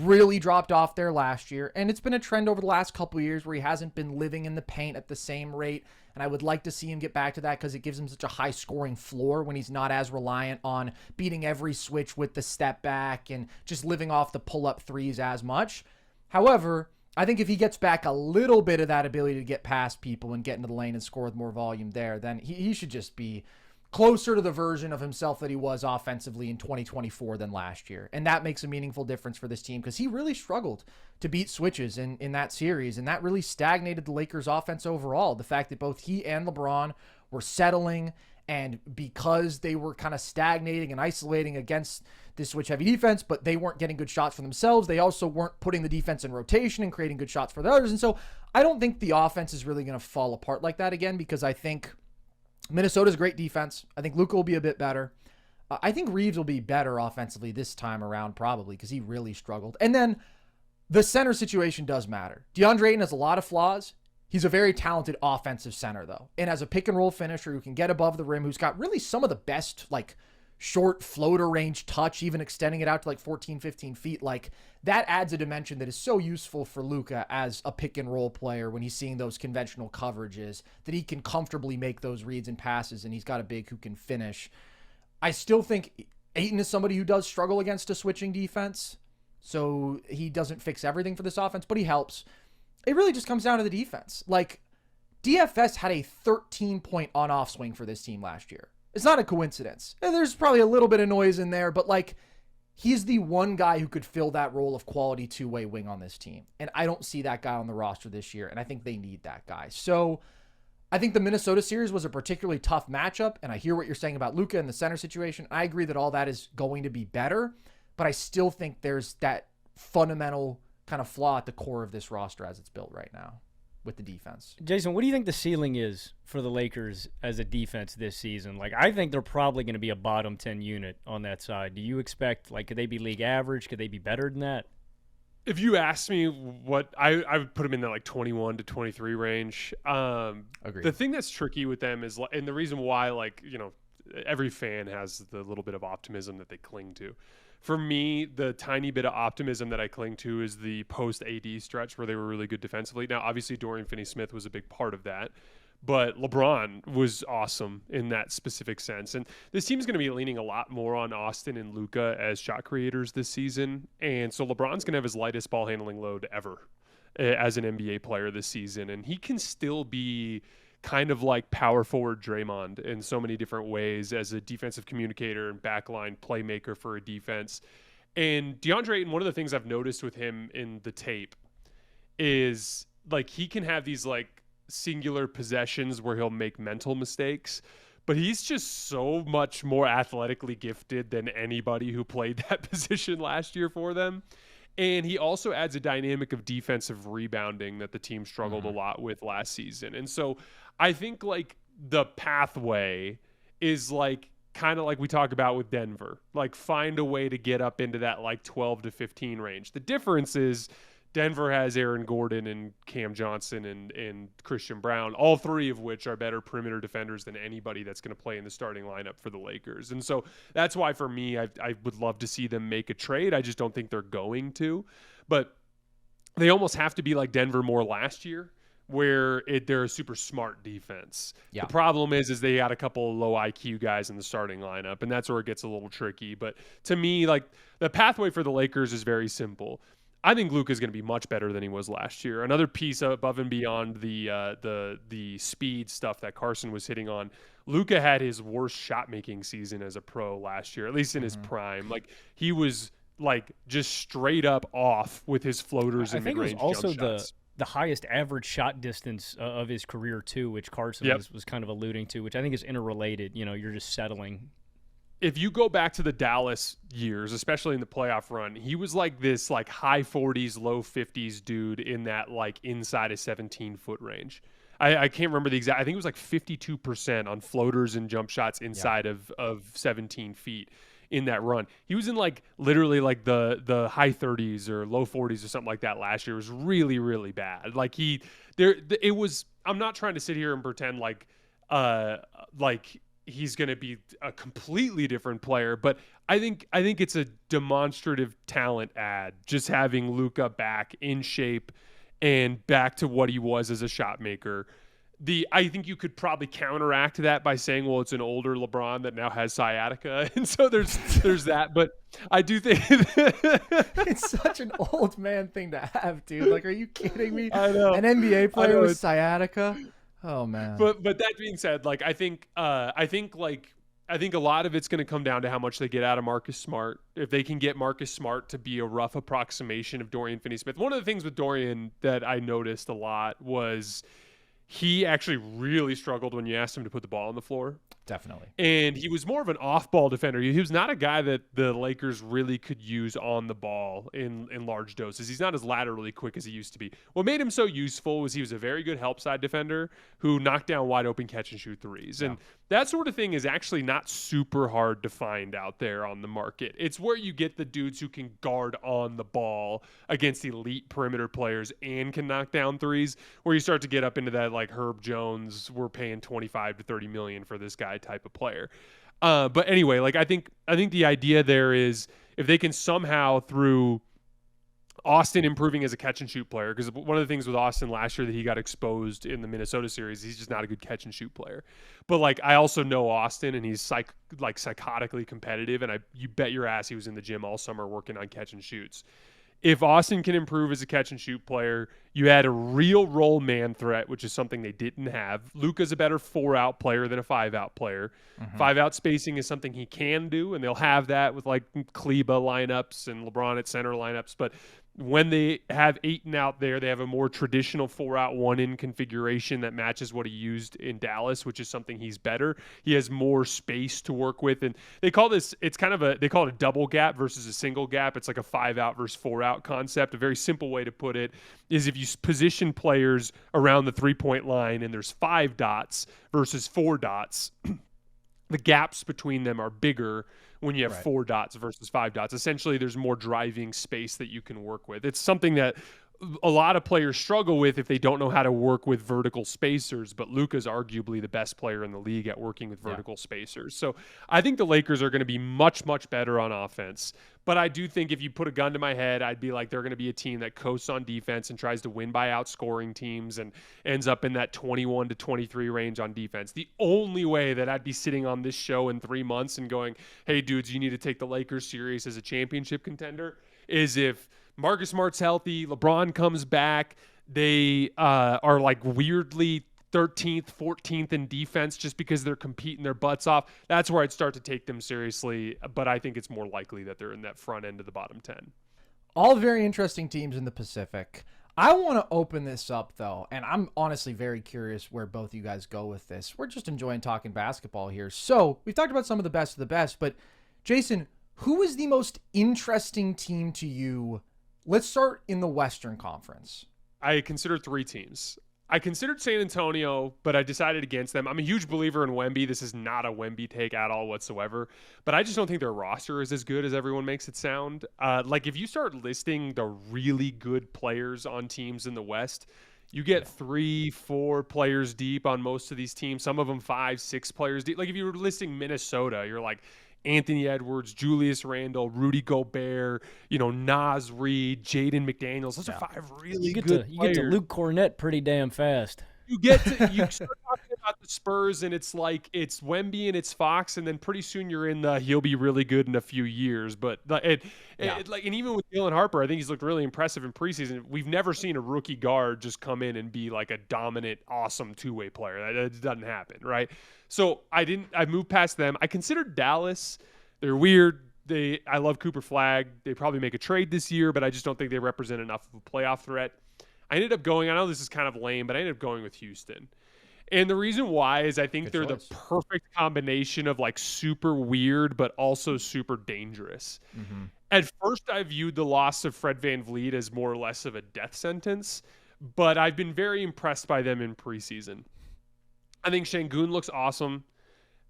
Really dropped off there last year, and it's been a trend over the last couple of years where he hasn't been living in the paint at the same rate, and I would like to see him get back to that because it gives him such a high scoring floor when he's not as reliant on beating every switch with the step back and just living off the pull-up threes as much. However, I think if he gets back a little bit of that ability to get past people and get into the lane and score with more volume there, then he should just be closer to the version of himself that he was offensively in 2024 than last year. And that makes a meaningful difference for this team because he really struggled to beat switches in that series. And that really stagnated the Lakers offense overall. The fact that both he and LeBron were settling, and because they were kind of stagnating and isolating against this switch heavy defense, but they weren't getting good shots for themselves. They also weren't putting the defense in rotation and creating good shots for the others. And so I don't think the offense is really going to fall apart like that again, because I think Minnesota's great defense. I think Luka will be a bit better. I think Reeves will be better offensively this time around, probably, because he really struggled. And then the center situation does matter. DeAndre Ayton has a lot of flaws. He's a very talented offensive center, though. And as a pick and roll finisher who can get above the rim, who's got really some of the best, short floater range touch, even extending it out to 14, 15 feet, that adds a dimension that is so useful for Luka as a pick and roll player when he's seeing those conventional coverages, that he can comfortably make those reads and passes, and he's got a big who can finish. I still think Ayton is somebody who does struggle against a switching defense, so he doesn't fix everything for this offense, but he helps. It really just comes down to the defense. DFS had a 13-point on-off swing for this team last year. It's not a coincidence. And there's probably a little bit of noise in there, but he's the one guy who could fill that role of quality two-way wing on this team. And I don't see that guy on the roster this year, and I think they need that guy. So I think the Minnesota series was a particularly tough matchup, and I hear what you're saying about Luka and the center situation. I agree that all that is going to be better, but I still think there's that fundamental kind of flaw at the core of this roster as it's built right now with the defense. Jason, what do you think the ceiling is for the Lakers as a defense this season? I think they're probably going to be a bottom 10 unit on that side. Do you expect, could they be league average? Could they be better than that? If you asked me what I would put them in that 21 to 23 range. Agreed. The thing that's tricky with them is, and the reason why, every fan has the little bit of optimism that they cling to. For me, the tiny bit of optimism that I cling to is the post-AD stretch where they were really good defensively. Now, obviously, Dorian Finney-Smith was a big part of that, but LeBron was awesome in that specific sense. And this team's going to be leaning a lot more on Austin and Luka as shot creators this season. And so LeBron's going to have his lightest ball handling load ever as an NBA player this season. And he can still be kind of like power forward Draymond in so many different ways as a defensive communicator and backline playmaker for a defense. And DeAndre Ayton, one of the things I've noticed with him in the tape is he can have these singular possessions where he'll make mental mistakes, but he's just so much more athletically gifted than anybody who played that position last year for them. And he also adds a dynamic of defensive rebounding that the team struggled a lot with last season. And so I think like the pathway is like kind of like we talk about with Denver, like find a way to get up into that like 12 to 15 range. The difference is Denver has Aaron Gordon and Cam Johnson and Christian Brown, all three of which are better perimeter defenders than anybody that's going to play in the starting lineup for the Lakers. And so that's why for me, I would love to see them make a trade. I just don't think they're going to. But they almost have to be like Denver more last year, where they're a super smart defense. Yeah. The problem is they got a couple of low IQ guys in the starting lineup, and that's where it gets a little tricky. But to me, like the pathway for the Lakers is very simple. I think Luka is going to be much better than he was last year. Another piece above and beyond the speed stuff that Carson was hitting on, Luka had his worst shot making season as a pro last year, at least in his prime. Like he was like just straight up off with his floaters and mid-range jump shots. I think it was also the highest average shot distance of his career too, which Carson was kind of alluding to, which I think is interrelated. You know, you're just settling. If you go back to the Dallas years, especially in the playoff run, he was like this like high 40s, low 50s dude in that like inside a 17-foot range. I can't remember the exact. I think it was like 52% on floaters and jump shots inside of 17 feet in that run. He was in like literally like the high 30s or low 40s or something like that last year. It was really, really bad. Like it was. I'm not trying to sit here and pretend like he's going to be a completely different player, but I think it's a demonstrative talent add, just having Luka back in shape and back to what he was as a shot maker. I think you could probably counteract that by saying, well, it's an older LeBron that now has sciatica. And so there's that, but I do think it's such an old man thing to have, dude. Like, are you kidding me? I know. An NBA player with sciatica? Oh man. But that being said, like I think a lot of it's going to come down to how much they get out of Marcus Smart. If they can get Marcus Smart to be a rough approximation of Dorian Finney-Smith. One of the things with Dorian that I noticed a lot was he actually really struggled when you asked him to put the ball on the floor. Definitely. And he was more of an off-ball defender. He was not a guy that the Lakers really could use on the ball in large doses. He's not as laterally quick as he used to be. What made him so useful was he was a very good help side defender who knocked down wide open catch and shoot threes. And that sort of thing is actually not super hard to find out there on the market. It's where you get the dudes who can guard on the ball against elite perimeter players and can knock down threes, where you start to get up into that like Herb Jones, we're paying 25 to 30 million for this guy type of player. But anyway, like I think the idea there is if they can somehow through Austin improving as a catch and shoot player, because one of the things with Austin last year that he got exposed in the Minnesota series, he's just not a good catch and shoot player. But like I also know Austin, and he's psychotically competitive, and you bet your ass he was in the gym all summer working on catch and shoots. If Austin can improve as a catch and shoot player, you add a real roll man threat, which is something they didn't have. Luka's a better 4-out player than a 5-out player. 5-out spacing is something he can do, and they'll have that with like Kleba lineups and LeBron at center lineups. But when they have Ayton out there, they have a more traditional 4-out 1-in configuration that matches what he used in Dallas, which is something he's better. He has more space to work with, and they call it a double gap versus a single gap. It's like a 5-out versus 4-out concept. A very simple way to put it is if you position players around the 3-point line and there's 5 dots versus 4 dots, the gaps between them are bigger when you have 4 dots versus 5 dots. Essentially, there's more driving space that you can work with. It's something that a lot of players struggle with if they don't know how to work with vertical spacers, but Luka's arguably the best player in the league at working with vertical spacers. So I think the Lakers are going to be much, much better on offense. But I do think if you put a gun to my head, I'd be like, they're going to be a team that coasts on defense and tries to win by outscoring teams and ends up in that 21 to 23 range on defense. The only way that I'd be sitting on this show in 3 months and going, hey, dudes, you need to take the Lakers serious as a championship contender is if Marcus Smart's healthy, LeBron comes back, they are like weirdly 13th, 14th in defense just because they're competing their butts off. That's where I'd start to take them seriously, but I think it's more likely that they're in that front end of the bottom 10. All very interesting teams in the Pacific. I want to open this up, though, and I'm honestly very curious where both you guys go with this. We're just enjoying talking basketball here. So we've talked about some of the best, but Jason, who is the most interesting team to you Let's start in the Western Conference. I considered 3 teams. I considered San Antonio, but I decided against them. I'm a huge believer in Wemby. This is not a Wemby take at all whatsoever, but I just don't think their roster is as good as everyone makes it sound. Like if you start listing the really good players on teams in the West, you get 3, 4 players deep on most of these teams. Some of them 5, 6 players deep. Like if you were listing Minnesota, you're like Anthony Edwards, Julius Randle, Rudy Gobert, Naz Reid, Jaden McDaniels. Those are 5 really good players. You get to Luke Cornett pretty damn fast. You start talking about the Spurs, and it's like it's Wemby and it's Fox, and then pretty soon you're in the he'll be really good in a few years. But and even with Dylan Harper, I think he's looked really impressive in preseason. We've never seen a rookie guard just come in and be like a dominant, awesome 2-way player. That doesn't happen, right? So I moved past them. I considered Dallas. They're weird. I love Cooper Flagg. They probably make a trade this year, but I just don't think they represent enough of a playoff threat. I know this is kind of lame, but I ended up going with Houston. And the reason why is I think they're the perfect combination of like super weird, but also super dangerous. Mm-hmm. At first, I viewed the loss of Fred VanVleet as more or less of a death sentence, but I've been very impressed by them in preseason. I think Şengün looks awesome.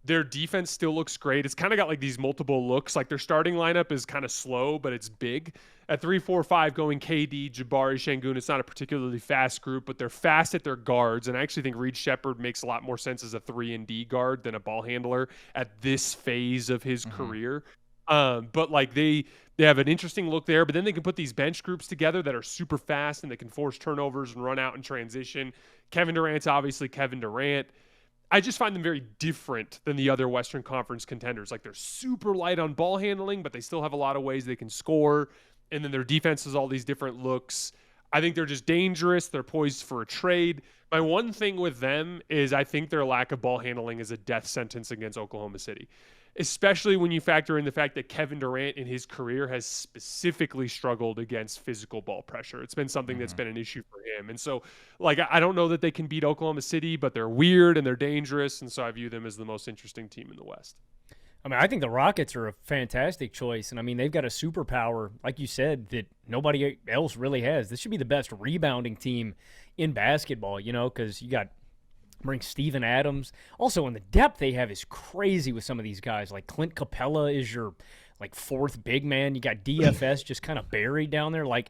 Their defense still looks great. It's kind of got like these multiple looks. Like their starting lineup is kind of slow, but it's big. At 3-4-5 going KD, Jabari, Şengün, it's not a particularly fast group, but they're fast at their guards. And I actually think Reed Shepherd makes a lot more sense as a 3-and-D guard than a ball handler at this phase of his career. But like they have an interesting look there, but then they can put these bench groups together that are super fast and they can force turnovers and run out in transition. Kevin Durant's obviously Kevin Durant. I just find them very different than the other Western Conference contenders. Like they're super light on ball handling, but they still have a lot of ways they can score. And then their defense has all these different looks. I think they're just dangerous. They're poised for a trade. My one thing with them is I think their lack of ball handling is a death sentence against Oklahoma City, especially when you factor in the fact that Kevin Durant in his career has specifically struggled against physical ball pressure. It's been something that's been an issue for him. And so, like, I don't know that they can beat Oklahoma City, but they're weird and they're dangerous. And so I view them as the most interesting team in the West. I mean, I think the Rockets are a fantastic choice. And, I mean, they've got a superpower, like you said, that nobody else really has. This should be the best rebounding team in basketball, because you got bring Steven Adams. Also, in the depth they have is crazy with some of these guys. Like Clint Capella is your like 4th big man. You got DFS just kind of buried down there. Like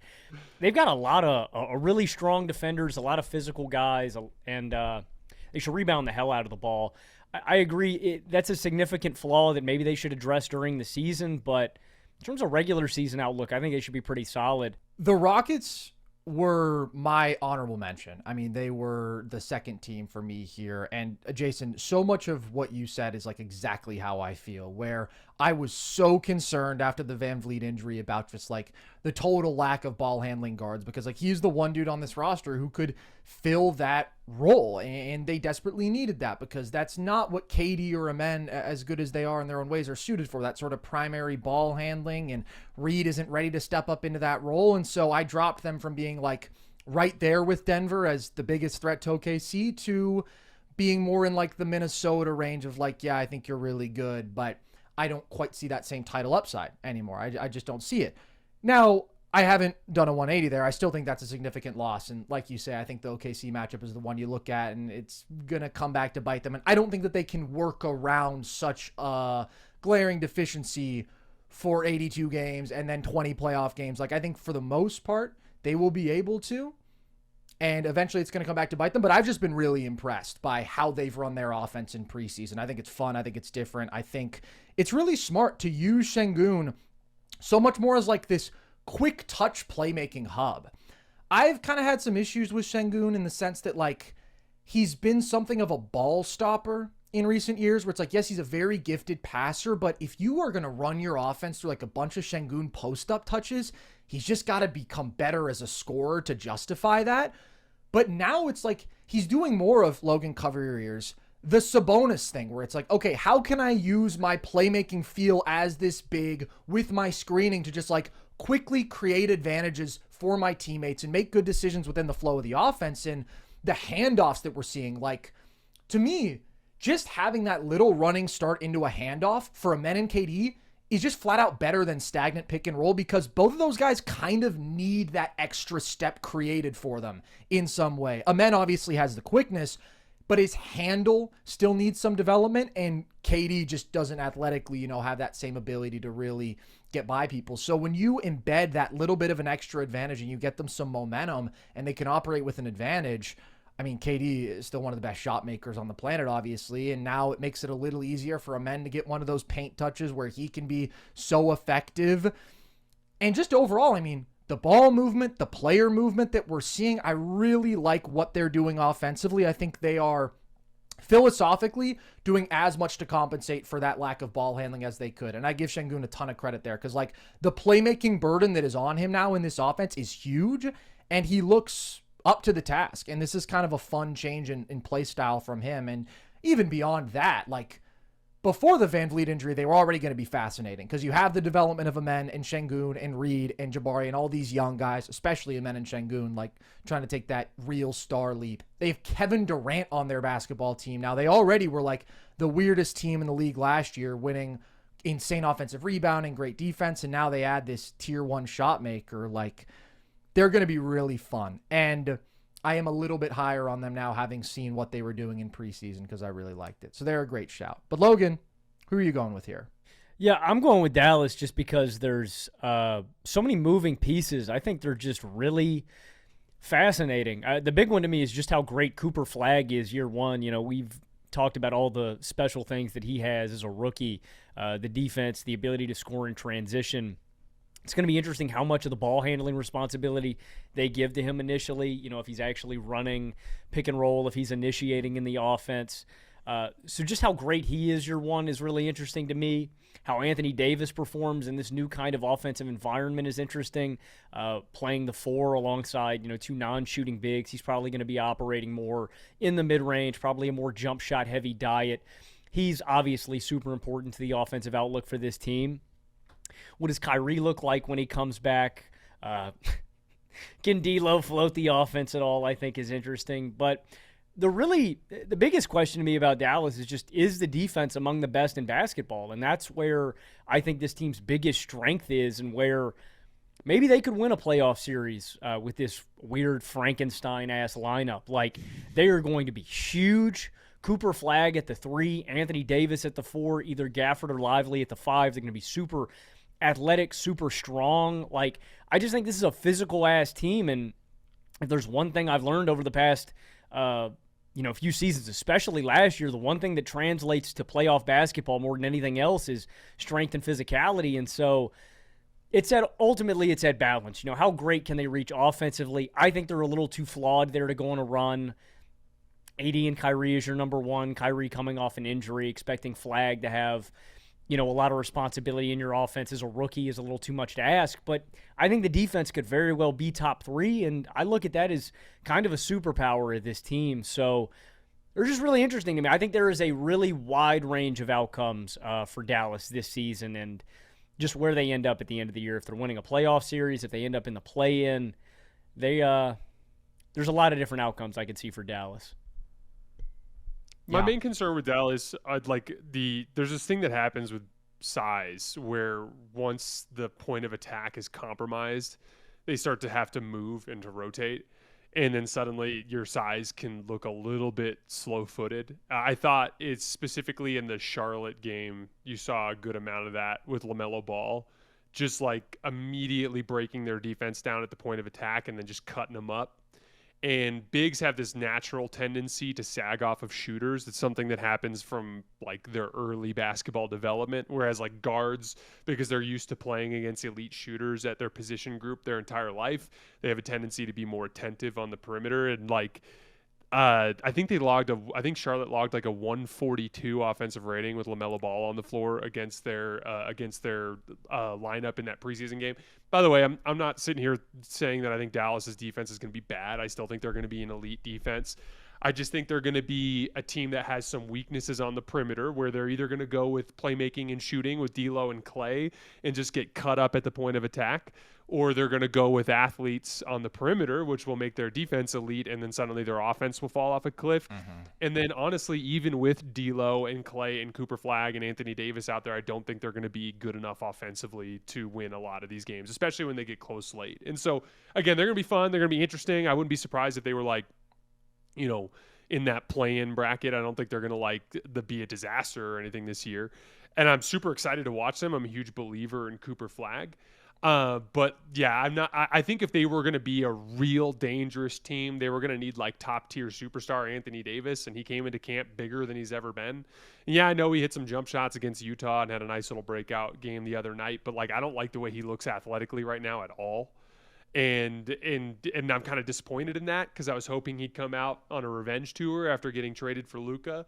they've got a lot of really strong defenders, a lot of physical guys, and they should rebound the hell out of the ball. I agree. That's a significant flaw that maybe they should address during the season. But in terms of regular season outlook, I think they should be pretty solid. The Rockets were my honorable mention. I mean, they were the second team for me here. And Jason, so much of what you said is like exactly how I feel, where I was so concerned after the VanVleet injury about just like the total lack of ball handling guards, because like he's the one dude on this roster who could fill that role, and they desperately needed that because that's not what KD or Amen, as good as they are in their own ways, are suited for, that sort of primary ball handling, and Reed isn't ready to step up into that role. And so I dropped them from being like right there with Denver as the biggest threat to OKC to being more in like the Minnesota range of like, yeah, I think you're really good, but I don't quite see that same title upside anymore. I just don't see it. Now, I haven't done a 180 there. I still think that's a significant loss. And like you say, I think the OKC matchup is the one you look at, and it's going to come back to bite them. And I don't think that they can work around such a glaring deficiency for 82 games and then 20 playoff games. Like, I think for the most part, they will be able to. And eventually it's going to come back to bite them. But I've just been really impressed by how they've run their offense in preseason. I think it's fun. I think it's different. I think it's really smart to use Şengün so much more as like this quick touch playmaking hub. I've kind of had some issues with Şengün in the sense that like he's been something of a ball stopper in recent years, where it's like, yes, he's a very gifted passer, but if you are going to run your offense through like a bunch of Şengün post-up touches, he's just got to become better as a scorer to justify that. But now it's like he's doing more of, Logan, cover your ears, the Sabonis thing, where it's like, okay, how can I use my playmaking feel as this big with my screening to just like quickly create advantages for my teammates and make good decisions within the flow of the offense? And the handoffs that we're seeing, like, to me, just having that little running start into a handoff for Amen and KD is just flat out better than stagnant pick and roll, because both of those guys kind of need that extra step created for them in some way. Amen obviously has the quickness, but his handle still needs some development, and KD just doesn't athletically, have that same ability to really get by people. So when you embed that little bit of an extra advantage and you get them some momentum and they can operate with an advantage, I mean, KD is still one of the best shot makers on the planet, obviously, and now it makes it a little easier for Amen to get one of those paint touches where he can be so effective. And just overall, I mean, the ball movement, the player movement that we're seeing, I really like what they're doing offensively. I think they are philosophically doing as much to compensate for that lack of ball handling as they could. And I give Şengün a ton of credit there, because like the playmaking burden that is on him now in this offense is huge, and he looks up to the task. And this is kind of a fun change in play style from him. And even beyond that, like before the Van Vliet injury, they were already going to be fascinating, because you have the development of Amen and Şengün and Reed and Jabari and all these young guys, especially Amen and Şengün, like trying to take that real star leap. They have Kevin Durant on their basketball team now. They already were like the weirdest team in the league last year, winning insane offensive rebounding, great defense, and now they add this tier 1 shot maker. Like, they're going to be really fun. And I am a little bit higher on them now, having seen what they were doing in preseason, because I really liked it. So they're a great shout. But Logan, who are you going with here? Yeah, I'm going with Dallas just because there's so many moving pieces. I think they're just really fascinating. The big one to me is just how great Cooper Flagg is year one. We've talked about all the special things that he has as a rookie, the defense, the ability to score in transition. It's going to be interesting how much of the ball handling responsibility they give to him initially, if he's actually running pick and roll, if he's initiating in the offense. So just how great he is year one is really interesting to me. How Anthony Davis performs in this new kind of offensive environment is interesting. Playing the 4 alongside, 2 non-shooting bigs. He's probably going to be operating more in the mid-range, probably a more jump shot heavy diet. He's obviously super important to the offensive outlook for this team. What does Kyrie look like when he comes back? Can D'Lo float the offense at all, I think is interesting. But the biggest question to me about Dallas is the defense among the best in basketball? And that's where I think this team's biggest strength is, and where maybe they could win a playoff series with this weird Frankenstein-ass lineup. Like, they are going to be huge. Cooper Flagg at the 3, Anthony Davis at the 4, either Gafford or Lively at the 5. They're going to be super athletic, super strong. Like, I just think this is a physical-ass team, and if there's one thing I've learned over the past, few seasons, especially last year, the one thing that translates to playoff basketball more than anything else is strength and physicality. And so ultimately it's at balance. How great can they reach offensively? I think they're a little too flawed there to go on a run. AD and Kyrie is your number 1. Kyrie coming off an injury, expecting Flagg to have, a lot of responsibility in your offense as a rookie is a little too much to ask. But I think the defense could very well be top 3, and I look at that as kind of a superpower of this team. So they're just really interesting to me. I think there is a really wide range of outcomes for Dallas this season, and just where they end up at the end of the year. If they're winning a playoff series, if they end up in the play-in, there's a lot of different outcomes I could see for Dallas. My main concern with Dallas, there's this thing that happens with size where once the point of attack is compromised, they start to have to move and to rotate. And then suddenly your size can look a little bit slow-footed. I thought it's specifically in the Charlotte game, you saw a good amount of that with LaMelo Ball, just like immediately breaking their defense down at the point of attack and then just cutting them up. And bigs have this natural tendency to sag off of shooters. It's something that happens from like their early basketball development, whereas like guards, because they're used to playing against elite shooters at their position group their entire life, they have a tendency to be more attentive on the perimeter. And like I think Charlotte logged like a 142 offensive rating with LaMelo Ball on the floor against their lineup in that preseason game. By the way, I'm not sitting here saying that I think Dallas's defense is going to be bad. I still think they're going to be an elite defense. I just think they're going to be a team that has some weaknesses on the perimeter where they're either going to go with playmaking and shooting with D'Lo and Clay and just get cut up at the point of attack, or they're going to go with athletes on the perimeter, which will make their defense elite, and then suddenly their offense will fall off a cliff. And then honestly, even with D'Lo and Clay and Cooper Flagg and Anthony Davis out there, I don't think they're going to be good enough offensively to win a lot of these games, especially when they get close late. And so, again, they're going to be fun. They're going to be interesting. I wouldn't be surprised if they were like, in that play-in bracket. I don't think they're going to be a disaster or anything this year. And I'm super excited to watch them. I'm a huge believer in Cooper Flagg. But yeah, I think if they were going to be a real dangerous team, they were going to need like top tier superstar Anthony Davis. And he came into camp bigger than he's ever been. And yeah, I know he hit some jump shots against Utah and had a nice little breakout game the other night, but like, I don't like the way he looks athletically right now at all. And I'm kind of disappointed in that because I was hoping he'd come out on a revenge tour after getting traded for Luka.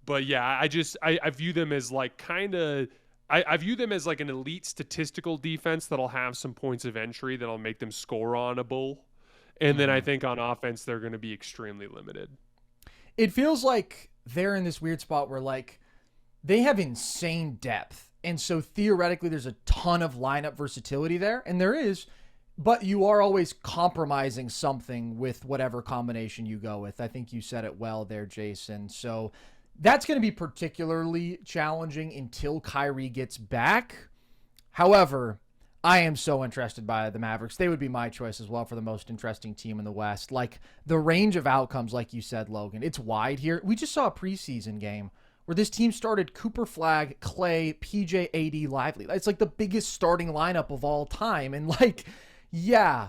But yeah, I view them as like I view them as like an elite statistical defense that'll have some points of entry that'll make them score on a bull. And then I think on offense, they're going to be extremely limited. It feels like they're in this weird spot where like they have insane depth. And so theoretically, there's a ton of lineup versatility there. And there is. But you are always compromising something with whatever combination you go with. I think you said it well there, Jason. So that's going to be particularly challenging until Kyrie gets back. However, I am so interested by the Mavericks. They would be my choice as well for the most interesting team in the West. Like the range of outcomes, like you said, Logan, it's wide here. We just saw a preseason game where this team started Cooper Flagg, Clay, PJ, AD, Lively. It's like the biggest starting lineup of all time. And like, yeah,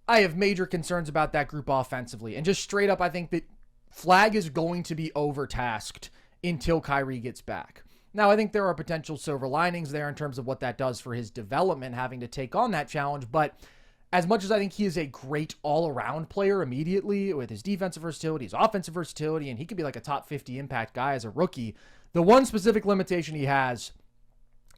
I have major concerns about that group offensively. And just straight up, I think that Flagg is going to be overtasked until Kyrie gets back. Now, I think there are potential silver linings there in terms of what that does for his development, having to take on that challenge. But as much as I think he is a great all-around player immediately with his defensive versatility, his offensive versatility, and he could be like a top 50 impact guy as a rookie, the one specific limitation he has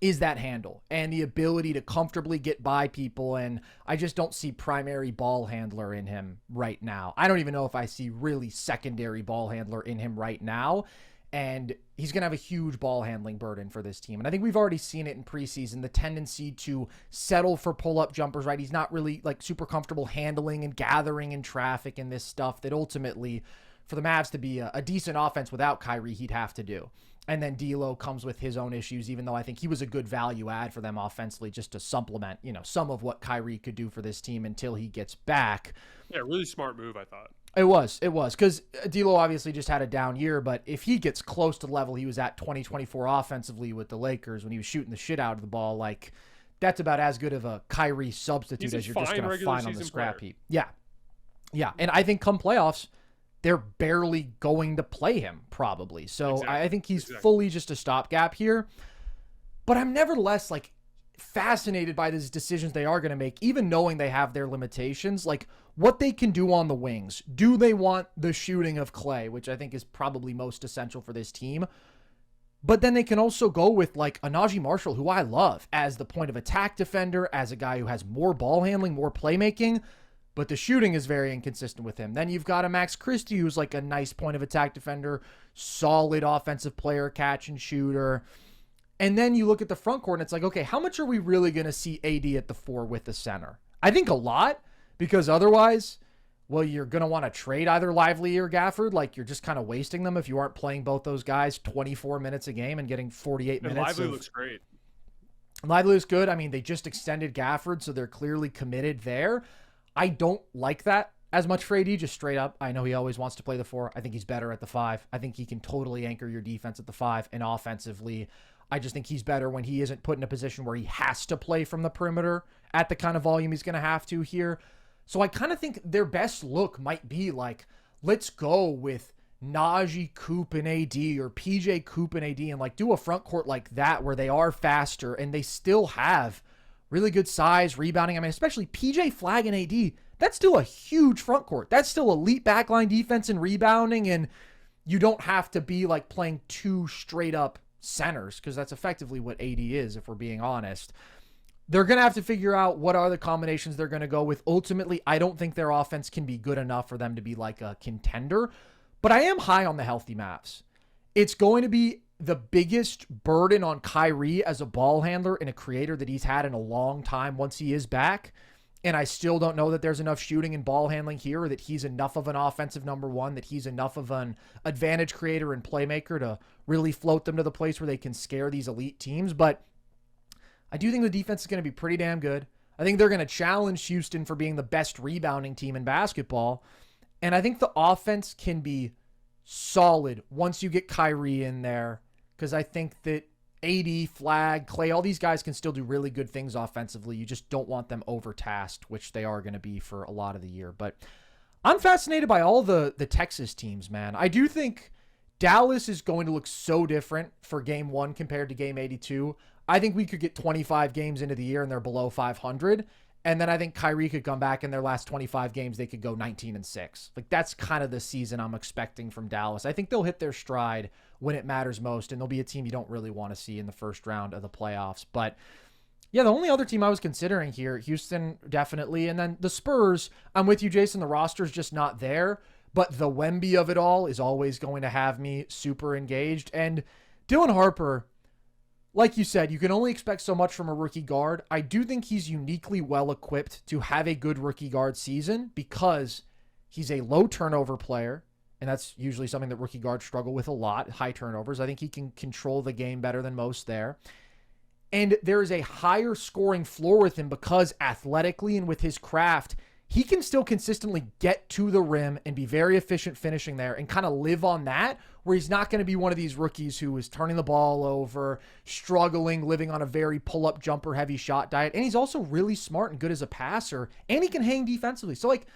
is that handle and the ability to comfortably get by people. And I just don't see primary ball handler in him right now. I don't even know if I see really secondary ball handler in him right now. And he's going to have a huge ball handling burden for this team. And I think we've already seen it in preseason, the tendency to settle for pull-up jumpers, right? He's not really like super comfortable handling and gathering in traffic and this stuff that ultimately for the Mavs to be a decent offense without Kyrie, he'd have to do. And then D'Lo comes with his own issues, even though I think he was a good value add for them offensively just to supplement, some of what Kyrie could do for this team until he gets back. Yeah, really smart move, I thought. It was, because D'Lo obviously just had a down year, but if he gets close to the level he was at 2024 offensively with the Lakers when he was shooting the shit out of the ball, like that's about as good of a Kyrie substitute as you're just going to find on the scrap heap. Yeah. And I think come playoffs, they're barely going to play him probably. So exactly. I think he's fully just a stopgap here, but I'm nevertheless like fascinated by these decisions they are going to make, even knowing they have their limitations, like what they can do on the wings. Do they want the shooting of Clay, which I think is probably most essential for this team? But then they can also go with like a Najee Marshall, who I love as the point of attack defender, as a guy who has more ball handling, more playmaking, but the shooting is very inconsistent with him. Then you've got a Max Christie, who's like a nice point of attack defender, solid offensive player, catch and shooter. And then you look at the front court and it's like, okay, how much are we really going to see AD at the 4 with the center? I think a lot, because otherwise, well, you're going to want to trade either Lively or Gafford. Like you're just kind of wasting them if you aren't playing both those guys 24 minutes a game and getting 48 minutes. Lively looks great. Lively looks good. I mean, they just extended Gafford, so they're clearly committed there. I don't like that as much for AD, just straight up. I know he always wants to play the 4. I think he's better at the 5. I think he can totally anchor your defense at the 5, and offensively, I just think he's better when he isn't put in a position where he has to play from the perimeter at the kind of volume he's going to have to here. So I kind of think their best look might be like, let's go with Najee, Coop, and AD, or PJ, Coop, and AD, and like do a front court like that where they are faster and they still have really good size, rebounding. I mean, especially PJ, Flagg, and AD, that's still a huge front court. That's still elite backline defense and rebounding, and you don't have to be like playing 2 straight up centers, because that's effectively what AD is, if we're being honest. They're going to have to figure out what are the combinations they're going to go with. Ultimately, I don't think their offense can be good enough for them to be like a contender, But I am high on the healthy Mavs. It's going to be the biggest burden on Kyrie as a ball handler and a creator that he's had in a long time once he is back. And I still don't know that there's enough shooting and ball handling here, or that he's enough of an offensive number one, that he's enough of an advantage creator and playmaker to really float them to the place where they can scare these elite teams. But I do think the defense is going to be pretty damn good. I think they're going to challenge Houston for being the best rebounding team in basketball. And I think the offense can be solid once you get Kyrie in there, because I think that AD, Flag, Clay, all these guys can still do really good things offensively. You just don't want them overtasked, which they are going to be for a lot of the year. But I'm fascinated by all the Texas teams, man. I do think Dallas is going to look so different for game 1 compared to game 82. I think we could get 25 games into the year and they're below 500. And then I think Kyrie could come back in their last 25 games. They could go 19-6. Like, that's kind of the season I'm expecting from Dallas. I think they'll hit their stride when it matters most, and they'll be a team you don't really want to see in the first round of the playoffs. But yeah, the only other team I was considering here, Houston, definitely. And then the Spurs, I'm with you, Jason. The roster's just not there. But the Wemby of it all is always going to have me super engaged. And Dylan Harper, like you said, you can only expect so much from a rookie guard. I do think he's uniquely well equipped to have a good rookie guard season because he's a low turnover player, and that's usually something that rookie guards struggle with a lot, high turnovers. I think he can control the game better than most there. And there is a higher scoring floor with him because athletically and with his craft, he can still consistently get to the rim and be very efficient finishing there and kind of live on that, where he's not going to be one of these rookies who is turning the ball over, struggling, living on a very pull-up jumper heavy shot diet. And he's also really smart and good as a passer, and he can hang defensively. So, like,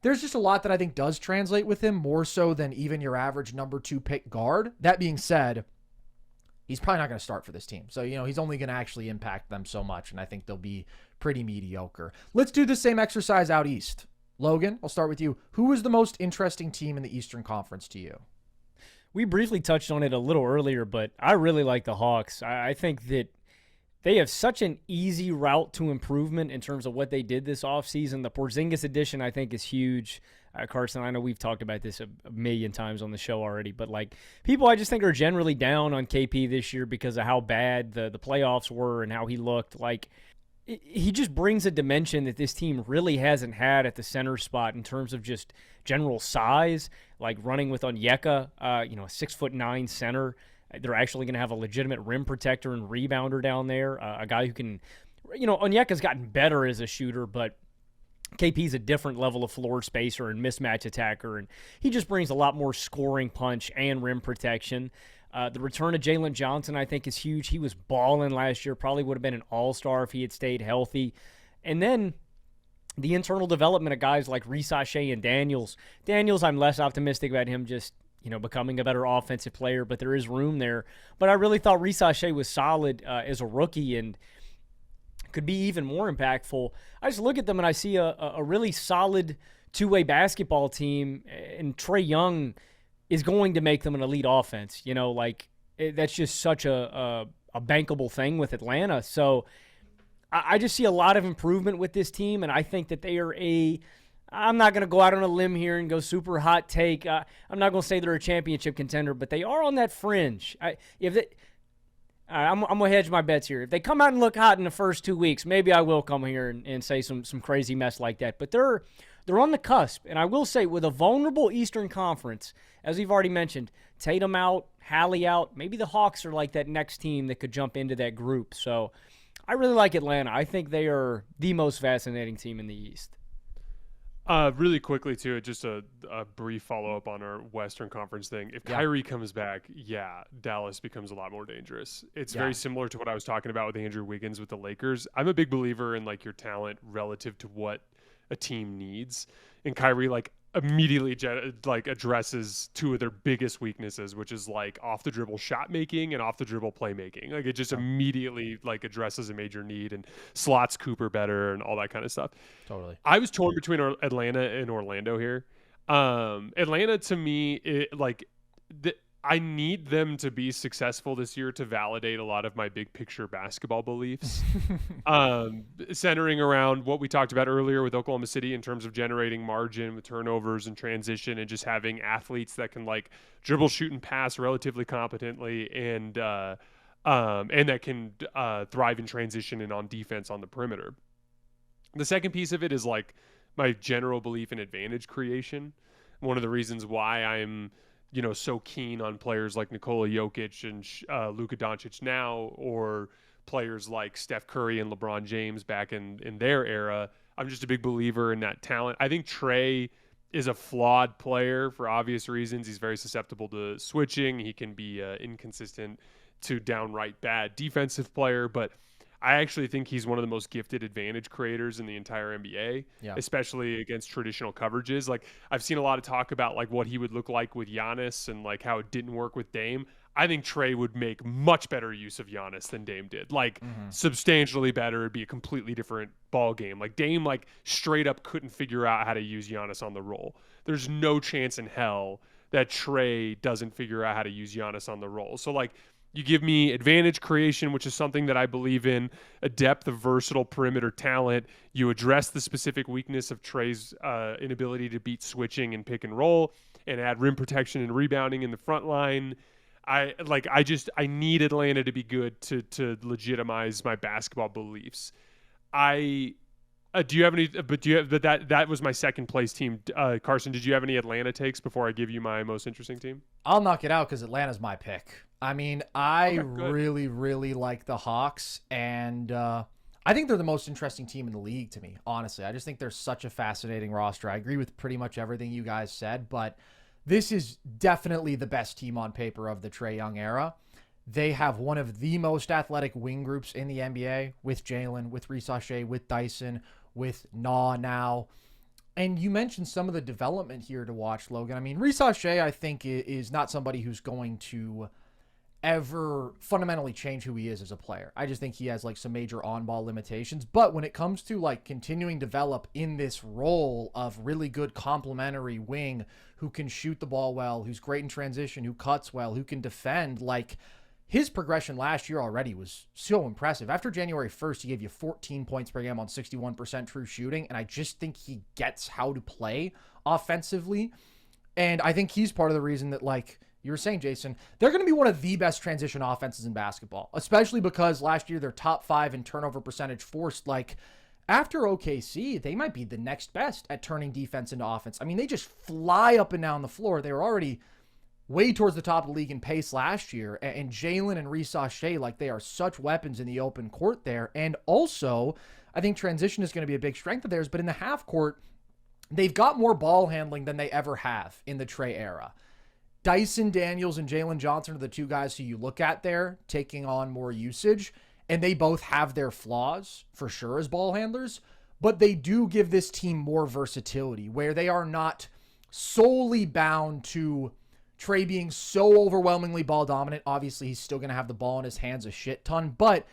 there's just a lot that I think does translate with him, more so than even your average number 2 pick guard. That being said, he's probably not going to start for this team. So, he's only going to actually impact them so much, and I think they'll be pretty mediocre. Let's do the same exercise out east. Logan, I'll start with you. Who was the most interesting team in the Eastern Conference to you? We briefly touched on it a little earlier, but I really like the Hawks. I think that they have such an easy route to improvement in terms of what they did this offseason. The Porzingis addition, I think, is huge. Carson, I know we've talked about this a million times on the show already, but like, people I just think are generally down on KP this year because of how bad the playoffs were and how he looked. Like, he just brings a dimension that this team really hasn't had at the center spot in terms of just general size, like running with Onyeka, a 6'9" center. They're actually going to have a legitimate rim protector and rebounder down there, a guy who can, Onyeka's gotten better as a shooter, but KP's a different level of floor spacer and mismatch attacker, and he just brings a lot more scoring punch and rim protection. The return of Jalen Johnson, I think, is huge. He was balling last year, probably would have been an all-star if he had stayed healthy. And then the internal development of guys like Shai and Daniels. Daniels, I'm less optimistic about him just, becoming a better offensive player, but there is room there. But I really thought Shai was solid as a rookie and could be even more impactful. I just look at them and I see a really solid two-way basketball team, and Trae Young is going to make them an elite offense. That's just such a bankable thing with Atlanta. So I just see a lot of improvement with this team, and I think that they are I'm not going to go out on a limb here and go super hot take. I'm not going to say they're a championship contender, but they are on that fringe. I'm going to hedge my bets here. If they come out and look hot in the first 2 weeks, maybe I will come here and say some crazy mess like that. But they're on the cusp. And I will say, with a vulnerable Eastern Conference, as we've already mentioned, Tatum out, Hallie out, maybe the Hawks are like that next team that could jump into that group. So I really like Atlanta. I think they are the most fascinating team in the East. Really quickly, too, just a brief follow-up on our Western Conference thing. If Kyrie comes back, Dallas becomes a lot more dangerous. It's very similar to what I was talking about with Andrew Wiggins with the Lakers. I'm a big believer in, your talent relative to what a team needs. And Kyrie, immediately addresses two of their biggest weaknesses, which is off the dribble shot making and off the dribble playmaking. It just immediately addresses a major need and slots Cooper better and all that kind of stuff. Totally. I was torn between Atlanta and Orlando here. Atlanta, to me, I need them to be successful this year to validate a lot of my big picture basketball beliefs. Centering around what we talked about earlier with Oklahoma City in terms of generating margin with turnovers and transition and just having athletes that can like dribble, shoot, and pass relatively competently and that can thrive in transition and on defense on the perimeter. The second piece of it is like my general belief in advantage creation. One of the reasons why I'm so keen on players like Nikola Jokic and Luka Doncic now, or players like Steph Curry and LeBron James back in their era. I'm just a big believer in that talent. I think Trey is a flawed player for obvious reasons. He's very susceptible to switching. He can be inconsistent to downright bad defensive player, but I actually think he's one of the most gifted advantage creators in the entire NBA, especially against traditional coverages. Like I've seen a lot of talk about like what he would look like with Giannis and like how it didn't work with Dame. I think Trey would make much better use of Giannis than Dame did. Like substantially better. It'd be a completely different ball game. Like Dame like straight up couldn't figure out how to use Giannis on the roll. There's no chance in hell that Trey doesn't figure out how to use Giannis on the roll. So like you give me advantage creation, which is something that I believe in, a depth of versatile perimeter talent. You address the specific weakness of Trey's inability to beat switching and pick and roll and add rim protection and rebounding in the front line. I need Atlanta to be good to legitimize my basketball beliefs. Do you have any? But that was my second place team. Carson, did you have any Atlanta takes before I give you my most interesting team? I'll knock it out because Atlanta's my pick. I mean, I really, really like the Hawks, and I think they're the most interesting team in the league to me, honestly. I just think they're such a fascinating roster. I agree with pretty much everything you guys said, but this is definitely the best team on paper of the Trae Young era. They have one of the most athletic wing groups in the NBA with Jalen, with Shai, with Dyson, with now. And you mentioned some of the development here to watch, Logan. I mean, Shai, I think, is not somebody who's going to ever fundamentally change who he is as a player. I just think he has like some major on-ball limitations. But when it comes to like continuing to develop in this role of really good complementary wing who can shoot the ball well, who's great in transition, who cuts well, who can defend, like his progression last year already was so impressive. After January 1st, he gave you 14 points per game on 61% true shooting. And I just think he gets how to play offensively. And I think he's part of the reason that, like you were saying, Jason, they're going to be one of the best transition offenses in basketball, especially because last year they're top 5 in turnover percentage forced. Like after OKC, they might be the next best at turning defense into offense. I mean, they just fly up and down the floor. They were already way towards the top of the league in pace last year. And Jalen and Shai, like they are such weapons in the open court there. And also, I think transition is going to be a big strength of theirs. But in the half court, they've got more ball handling than they ever have in the Trae era. Dyson Daniels and Jalen Johnson are the two guys who you look at there taking on more usage, and they both have their flaws for sure as ball handlers, but they do give this team more versatility where they are not solely bound to Trae being so overwhelmingly ball dominant. Obviously, he's still going to have the ball in his hands a shit ton, but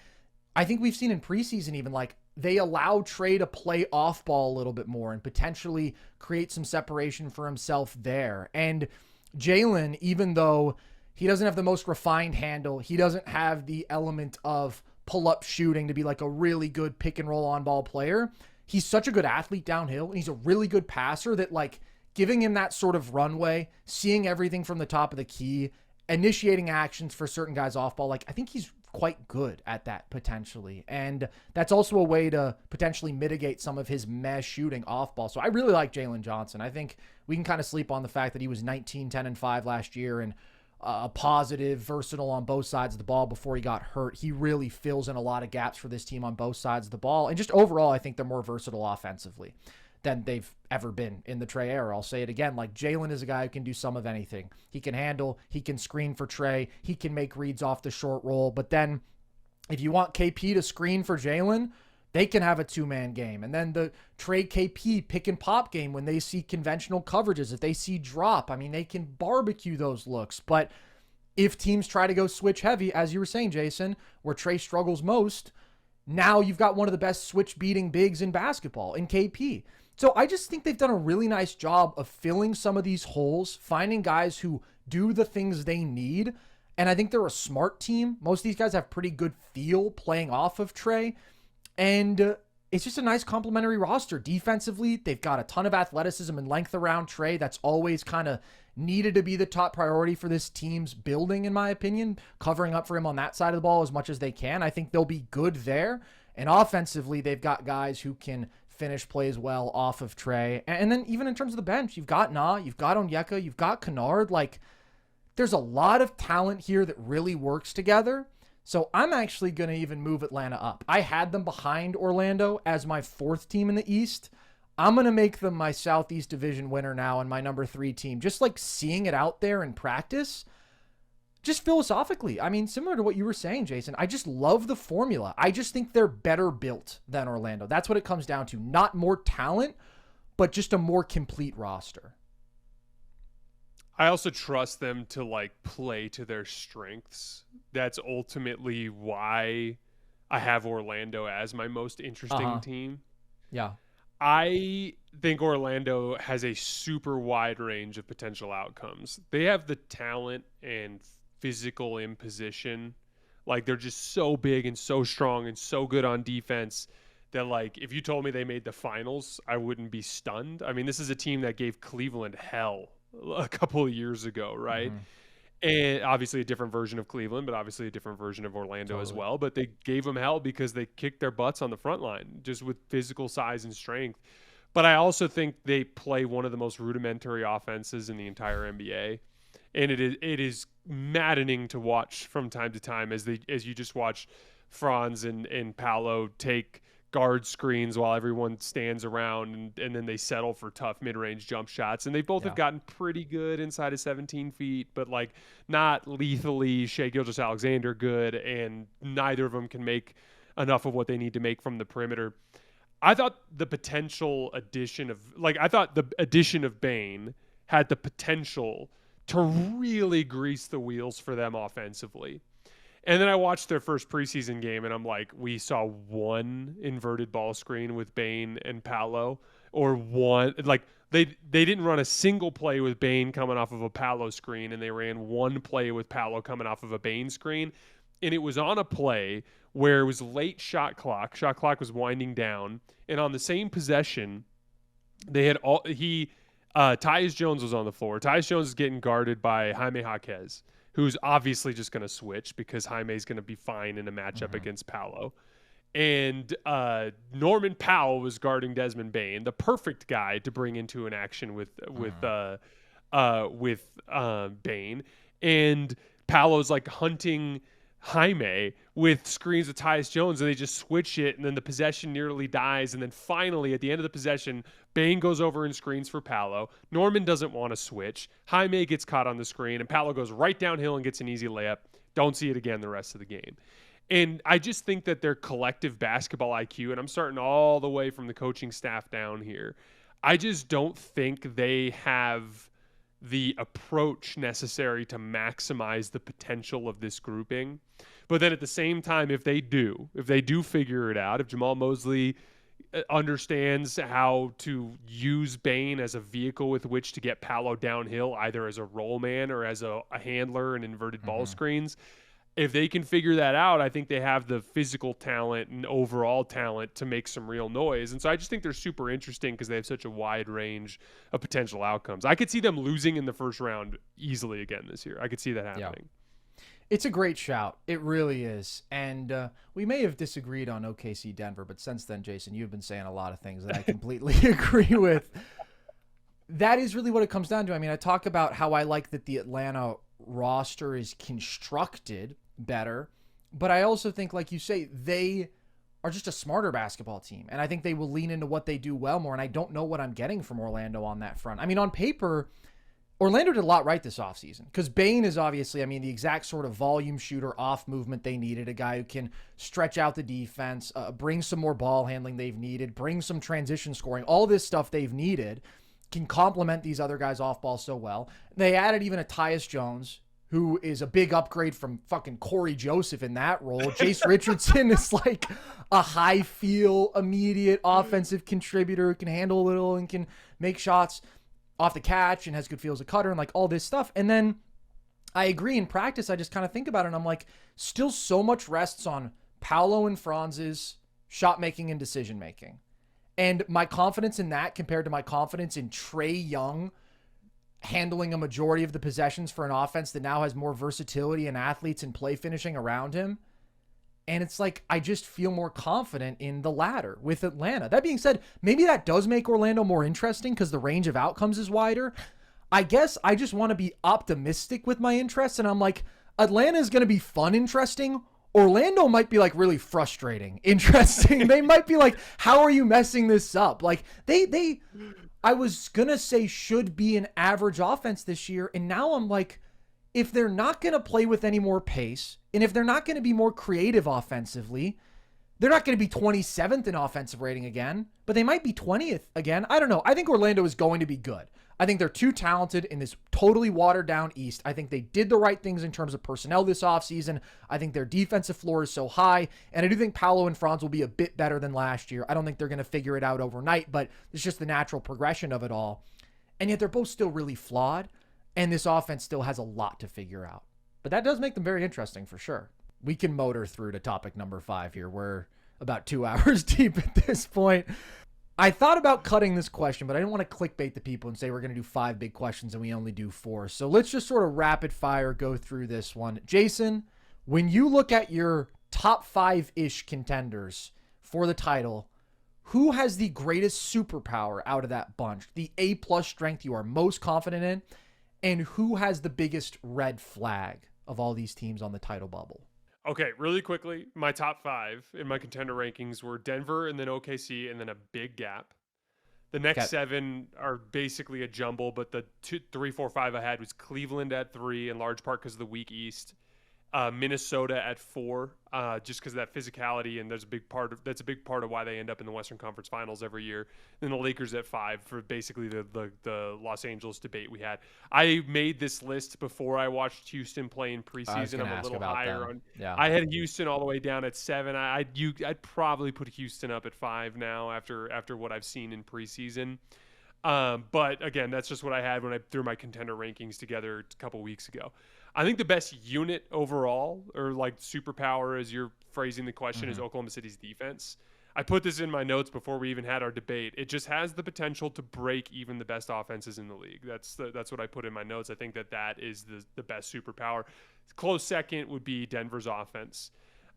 I think we've seen in preseason even like they allow Trae to play off ball a little bit more and potentially create some separation for himself there. And Jalen, even though he doesn't have the most refined handle, he doesn't have the element of pull-up shooting to be like a really good pick-and-roll on-ball player, he's such a good athlete downhill, and he's a really good passer that, like, giving him that sort of runway, seeing everything from the top of the key, initiating actions for certain guys off-ball, like, I think he's quite good at that potentially. And that's also a way to potentially mitigate some of his meh shooting off ball. So I really like Jalen Johnson. I think we can kind of sleep on the fact that he was 19, 10, and 5 last year and a positive, versatile on both sides of the ball before he got hurt. He really fills in a lot of gaps for this team on both sides of the ball. And just overall, I think they're more versatile offensively than they've ever been in the Trae era. I'll say it again, like Jalen is a guy who can do some of anything. He can handle, he can screen for Trae, he can make reads off the short roll, but then if you want KP to screen for Jalen, they can have a two-man game. And then the Trae KP pick and pop game when they see conventional coverages, if they see drop, I mean, they can barbecue those looks. But if teams try to go switch heavy, as you were saying, Jason, where Trae struggles most, Now you've got one of the best switch beating bigs in basketball in KP. So I just think they've done a really nice job of filling some of these holes, finding guys who do the things they need. And I think they're a smart team. Most of these guys have pretty good feel playing off of Trey. And it's just a nice complementary roster. Defensively, they've got a ton of athleticism and length around Trey. That's always kind of needed to be the top priority for this team's building, in my opinion, covering up for him on that side of the ball as much as they can. I think they'll be good there. And offensively, they've got guys who can finish plays well off of Trey. And then even in terms of the bench, you've got Na, you've got Onyeka, you've got Kennard. Like, there's a lot of talent here that really works together. So I'm actually going to even move Atlanta up. I had them behind Orlando as my 4th team in the East. I'm going to make them my Southeast Division winner now and my number 3 team. Just like seeing it out there in practice, just philosophically. I mean, similar to what you were saying, Jason, I just love the formula. I just think they're better built than Orlando. That's what it comes down to. Not more talent, but just a more complete roster. I also trust them to like play to their strengths. That's ultimately why I have Orlando as my most interesting team. Yeah. I think Orlando has a super wide range of potential outcomes. They have the talent and physical imposition. Like, they're just so big and so strong and so good on defense that, like, if you told me they made the finals, I wouldn't be stunned. I mean, this is a team that gave Cleveland hell a couple of years ago, right? And obviously a different version of Cleveland, but obviously a different version of Orlando as well. But they gave them hell because they kicked their butts on the front line just with physical size and strength. But I also think they play one of the most rudimentary offenses in the entire NBA. And it is maddening to watch from time to time as you just watch Franz and Paolo take guard screens while everyone stands around and then they settle for tough mid-range jump shots. And they both have gotten pretty good inside of 17 feet, but like not lethally Shai Gilgeous-Alexander good, and neither of them can make enough of what they need to make from the perimeter. I thought the addition of Bane had the potential to really grease the wheels for them offensively. And then I watched their first preseason game, and I'm like, we saw one inverted ball screen with Bane and Paolo, or one, like, they didn't run a single play with Bane coming off of a Paolo screen, and they ran one play with Paolo coming off of a Bane screen. And it was on a play where it was late shot clock was winding down, and on the same possession, they had Tyus Jones was on the floor. Tyus Jones is getting guarded by Jaime Jaquez, who's obviously just going to switch because Jaime's going to be fine in a matchup against Paolo. And Norman Powell was guarding Desmond Bane, the perfect guy to bring into an action with Bane. And Paolo's like hunting Jaime with screens with Tyus Jones, and they just switch it, and then the possession nearly dies. And then finally, at the end of the possession, Bane goes over and screens for Paolo. Norman doesn't want to switch. Jaime gets caught on the screen, and Paolo goes right downhill and gets an easy layup. Don't see it again the rest of the game. And I just think that their collective basketball IQ, and I'm starting all the way from the coaching staff down here, I just don't think they have the approach necessary to maximize the potential of this grouping. But then at the same time, if they do figure it out, if Jamal Mosley understands how to use Bane as a vehicle with which to get Paolo downhill, either as a roll man or as a handler and inverted ball screens, if they can figure that out, I think they have the physical talent and overall talent to make some real noise. And so I just think they're super interesting because they have such a wide range of potential outcomes. I could see them losing in the first round easily again this year. I could see that happening. Yeah. It's a great shout. It really is. And we may have disagreed on OKC Denver, but since then, Jason, you've been saying a lot of things that I completely agree with. That is really what it comes down to. I mean, I talk about how I like that the Atlanta roster is constructed better, but I also think, like you say, they are just a smarter basketball team, and I think they will lean into what they do well more, and I don't know what I'm getting from Orlando on that front. I mean, on paper, Orlando did a lot right this offseason because Bane is obviously, I mean, the exact sort of volume shooter off movement they needed, a guy who can stretch out the defense, bring some more ball handling they've needed, bring some transition scoring, all this stuff they've needed, can complement these other guys off ball so well. They added even a Tyus Jones, who is a big upgrade from fucking Corey Joseph in that role. Jace Richardson is like a high feel, immediate offensive contributor who can handle a little and can make shots off the catch and has good feel as a cutter and like all this stuff. And then I agree, in practice, I just kind of think about it and I'm like, still so much rests on Paolo and Franz's shot making and decision making. And my confidence in that compared to my confidence in Trae Young handling a majority of the possessions for an offense that now has more versatility and athletes and play finishing around him. And it's like, I just feel more confident in the latter with Atlanta. That being said, maybe that does make Orlando more interesting because the range of outcomes is wider. I guess I just want to be optimistic with my interests. And I'm like, Atlanta is going to be fun, interesting. Orlando might be like really frustrating, interesting. They might be like, how are you messing this up? Like I was going to say should be an average offense this year. And now I'm like, if they're not going to play with any more pace, and if they're not going to be more creative offensively, they're not going to be 27th in offensive rating again, but they might be 20th again. I don't know. I think Orlando is going to be good. I think they're too talented in this totally watered down East. I think they did the right things in terms of personnel this offseason. I think their defensive floor is so high, and I do think Paolo and Franz will be a bit better than last year. I don't think they're going to figure it out overnight, but it's just the natural progression of it all. And yet they're both still really flawed, and this offense still has a lot to figure out. But that does make them very interesting for sure. We can motor through to topic number 5 here. We're about 2 hours deep at this point. I thought about cutting this question, but I didn't want to clickbait the people and say we're going to do 5 big questions and we only do 4. So let's just sort of rapid fire go through this one. Jason, when you look at your top 5-ish contenders for the title, who has the greatest superpower out of that bunch? The A+ strength you are most confident in? And who has the biggest red flag of all these teams on the title bubble? Okay, really quickly, my top 5 in my contender rankings were Denver and then OKC and then a big gap. The next 7 are basically a jumble, but the 2, 3, 4, 5 I had was Cleveland at 3, in large part because of the weak East. Minnesota at 4, just because of that physicality, and that's a big part of why they end up in the Western Conference Finals every year. Then the Lakers at 5 for basically the Los Angeles debate we had. I made this list before I watched Houston play in preseason. I'm a little higher on. Yeah. I had Houston all the way down at 7. I'd probably put Houston up at 5 now after what I've seen in preseason. But again, that's just what I had when I threw my contender rankings together a couple weeks ago. I think the best unit overall, or like superpower as you're phrasing the question, is Oklahoma City's defense. I put this in my notes before we even had our debate. It just has the potential to break even the best offenses in the league. That's what I put in my notes. I think that is the best superpower. Close second would be Denver's offense.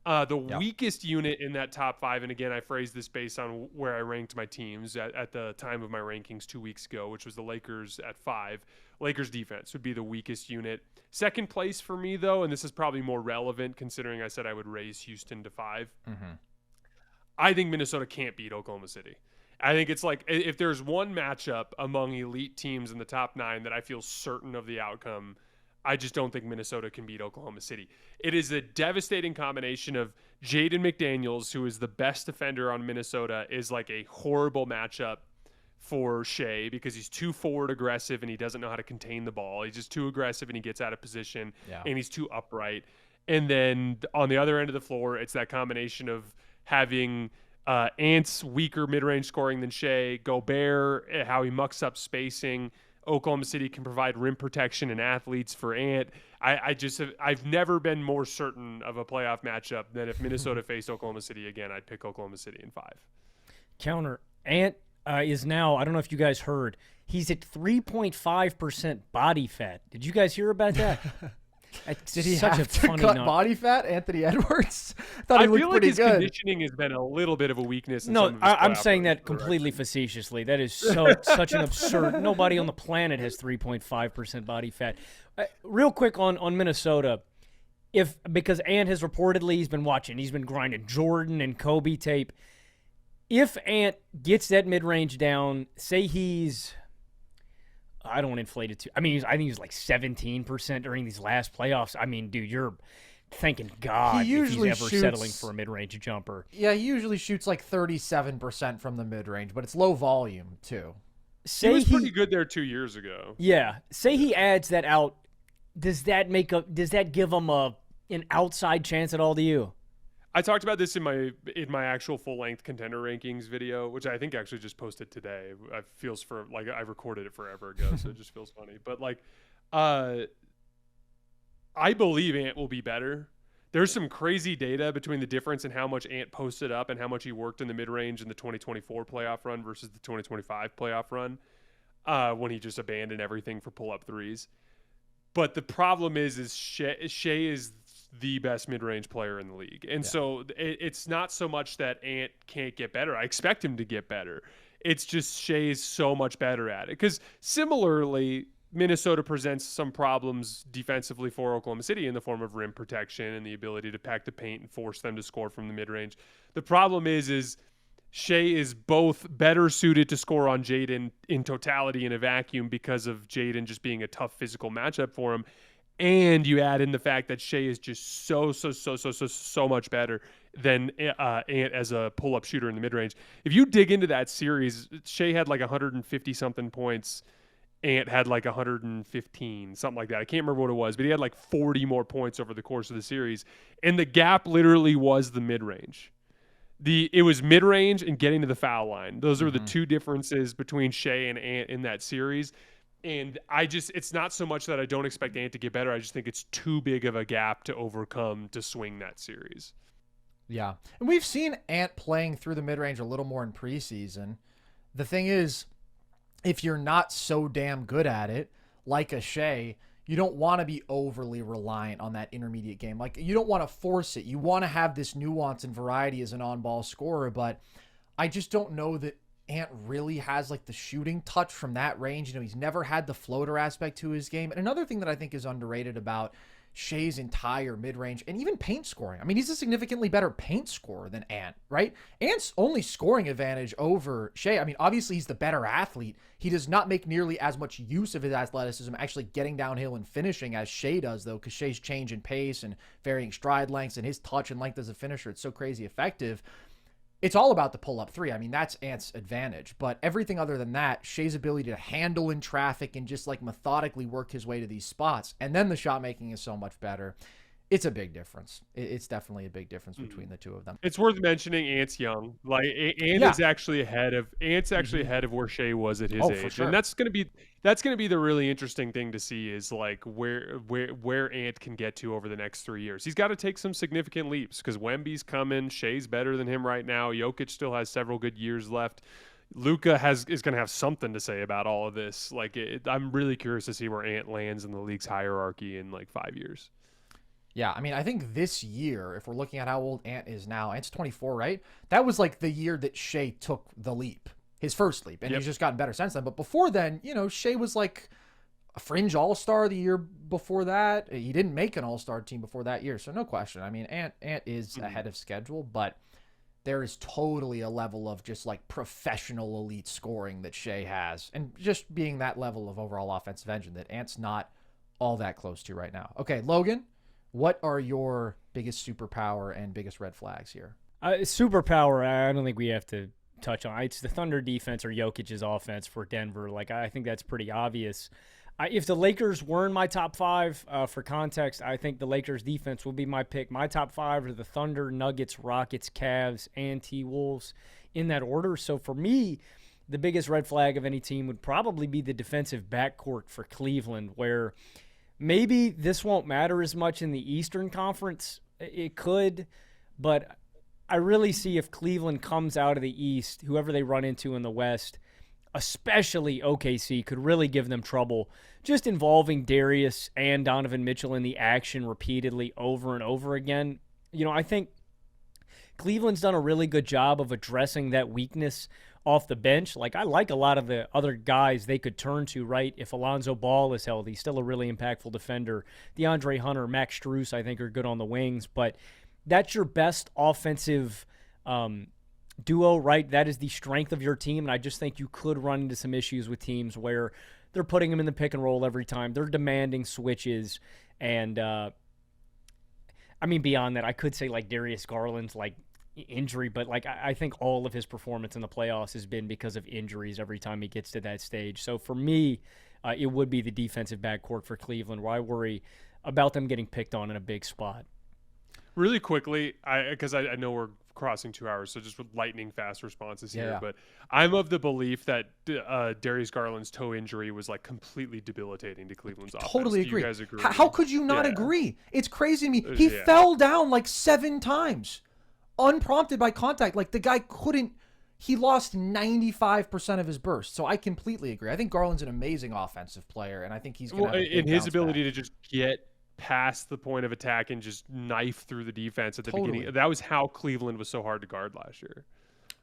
Weakest unit in that top 5, and again, I phrased this based on where I ranked my teams at the time of my rankings 2 weeks ago, which was the Lakers at 5. Lakers defense would be the weakest unit. Second place for me, though, and this is probably more relevant considering I said I would raise Houston to 5. I think Minnesota can't beat Oklahoma City. I think it's like if there's one matchup among elite teams in the top 9 that I feel certain of the outcome, I just don't think Minnesota can beat Oklahoma City. It is a devastating combination of Jaden McDaniels, who is the best defender on Minnesota, is like a horrible matchup for Shai because he's too forward aggressive and he doesn't know how to contain the ball. He's just too aggressive and he gets out of position and he's too upright. And then on the other end of the floor, it's that combination of having Ant's weaker mid-range scoring than Shai, Gobert, how he mucks up spacing. Oklahoma City can provide rim protection and athletes for Ant. I've never been more certain of a playoff matchup than if Minnesota faced Oklahoma City again. I'd pick Oklahoma City in 5. Counter. Ant is now, I don't know if you guys heard, he's at 3.5% body fat. Did you guys hear about that? Did he have to cut body fat, Anthony Edwards? I feel like his conditioning has been a little bit of a weakness. No, I'm saying that completely facetiously. That is such an absurd. Nobody on the planet has 3.5% body fat. Real quick on Minnesota, because Ant has reportedly he's been grinding Jordan and Kobe tape. If Ant gets that mid-range down, say he's, I don't want to inflate it too. I mean, I think he's like 17% during these last playoffs. I mean, dude, you're thanking God if he's ever settling for a mid-range jumper. Yeah, he usually shoots like 37% from the mid-range, but it's low volume too. He was pretty good there 2 years ago. Yeah. Say he adds that out does that give them an outside chance at all to you? I talked about this in my actual full length contender rankings video, which I think actually just posted today. It feels like I recorded it forever ago, so it just feels funny. But like, I believe Ant will be better. There's some crazy data between the difference in how much Ant posted up and how much he worked in the mid range in the 2024 playoff run versus the 2025 playoff run, when he just abandoned everything for pull up threes. But the problem is Shai is the best mid-range player in the league. And so it's not so much that Ant can't get better. I expect him to get better. It's just Shai is so much better at it. Because similarly, Minnesota presents some problems defensively for Oklahoma City in the form of rim protection and the ability to pack the paint and force them to score from the mid-range. The problem is Shai is both better suited to score on Jaden in totality in a vacuum because of Jaden just being a tough physical matchup for him. And you add in the fact that Shai is just so much better than Ant as a pull-up shooter in the mid-range. If you dig into that series, Shai had like 150-something points. Ant had like 115, something like that. I can't remember what it was, but he had like 40 more points over the course of the series. And the gap literally was the mid-range. It was mid-range and getting to the foul line. Those are the two differences between Shai and Ant in that series. And it's not so much that I don't expect Ant to get better. I just think it's too big of a gap to overcome to swing that series. Yeah. And we've seen Ant playing through the mid-range a little more in preseason. The thing is, if you're not so damn good at it, like a Shai, you don't want to be overly reliant on that intermediate game. Like, you don't want to force it. You want to have this nuance and variety as an on-ball scorer, but I just don't know that Ant really has like the shooting touch from that range. You know, he's never had the floater aspect to his game. And another thing that I think is underrated about Shai's entire mid-range and even paint scoring. I mean, he's a significantly better paint scorer than Ant, right? Ant's only scoring advantage over Shai. I mean, obviously he's the better athlete. He does not make nearly as much use of his athleticism actually getting downhill and finishing as Shai does, though, because Shai's change in pace and varying stride lengths and his touch and length as a finisher, it's so crazy effective. It's all about the pull-up three. I mean, that's Ant's advantage. But everything other than that, Shai's ability to handle in traffic and just like methodically work his way to these spots. And then the shot making is so much better. It's a big difference. It's definitely a big difference between the two of them. It's worth mentioning Ant's young. Like Ant is actually ahead of where Shai was at his age. For sure. And that's gonna be the really interesting thing to see is like where Ant can get to over the next 3 years. He's got to take some significant leaps because Wemby's coming, Shai's better than him right now. Jokic still has several good years left. Luka is going to have something to say about all of this. Like I'm really curious to see where Ant lands in the league's hierarchy in like 5 years. Yeah, I mean, I think this year, if we're looking at how old Ant is now, Ant's 24, right? That was like the year that Shai took the leap, his first leap, and he's just gotten better since then. But before then, you know, Shai was like a fringe all-star the year before that. He didn't make an all-star team before that year, so no question. I mean, Ant is ahead of schedule, but there is totally a level of just like professional elite scoring that Shai has, and just being that level of overall offensive engine that Ant's not all that close to right now. Okay, Logan, what are your biggest superpower and biggest red flags here? Superpower, I don't think we have to touch on. It's the Thunder defense or Jokic's offense for Denver. Like, I think that's pretty obvious. If the Lakers were in my top five, for context, I think the Lakers defense would be my pick. My top five are the Thunder, Nuggets, Rockets, Cavs, and T-Wolves in that order. So for me, the biggest red flag of any team would probably be the defensive backcourt for Cleveland, where maybe this won't matter as much in the Eastern Conference. It could, but I really see if Cleveland comes out of the East, whoever they run into in the West, especially OKC, could really give them trouble just involving Darius and Donovan Mitchell in the action repeatedly over and over again. You know, I think Cleveland's done a really good job of addressing that weakness off the bench. Like, I like a lot of the other guys they could turn to, right? If Alonzo Ball is healthy, still a really impactful defender. DeAndre Hunter, Max Strus, I think are good on the wings, but that's your best offensive duo, right? That is the strength of your team, and I just think you could run into some issues with teams where they're putting them in the pick and roll every time. They're demanding switches, and I mean, beyond that, I could say like Darius Garland's like injury, but like I think all of his performance in the playoffs has been because of injuries every time he gets to that stage. So for me, it would be the defensive backcourt for Cleveland, where I worry about them getting picked on in a big spot. Really quickly, because I know we're crossing 2 hours, so just with lightning fast responses here. Yeah. But I'm of the belief that Darius Garland's toe injury was like completely debilitating to Cleveland's offense. Totally Do agree. you guys agree? How could you not agree? It's crazy to me. He fell down like 7 times, unprompted by contact. Like the guy couldn't. He lost 95% of his burst. So I completely agree. I think Garland's an amazing offensive player, and I think he's going to in his ability to just get past the point of attack and just knife through the defense at the beginning. That was how Cleveland was so hard to guard last year.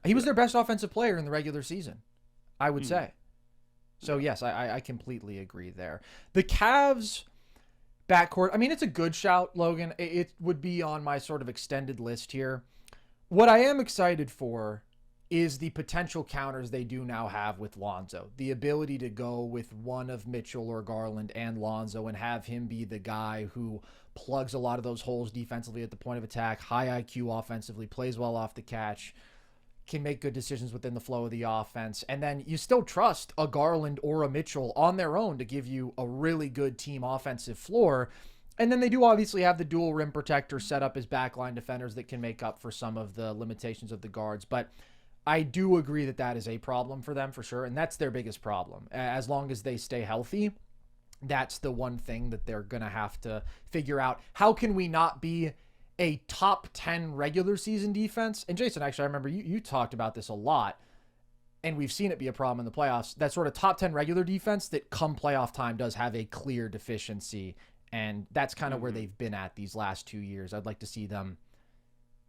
He was their best offensive player in the regular season, I would say. So, yes, I completely agree there. The Cavs backcourt, I mean, it's a good shout, Logan. It would be on my sort of extended list here. What I am excited for is the potential counters they do now have with Lonzo. The ability to go with one of Mitchell or Garland and Lonzo and have him be the guy who plugs a lot of those holes defensively at the point of attack, high IQ offensively, plays well off the catch, can make good decisions within the flow of the offense. And then you still trust a Garland or a Mitchell on their own to give you a really good team offensive floor. And then they do obviously have the dual rim protector set up as backline defenders that can make up for some of the limitations of the guards. But I do agree that that is a problem for them for sure. And that's their biggest problem. As long as they stay healthy, that's the one thing that they're going to have to figure out. How can we not be a top 10 regular season defense? And Jason, actually, I remember you talked about this a lot, and we've seen it be a problem in the playoffs. That sort of top 10 regular defense that come playoff time does have a clear deficiency. And that's kind of where they've been at these last 2 years. I'd like to see them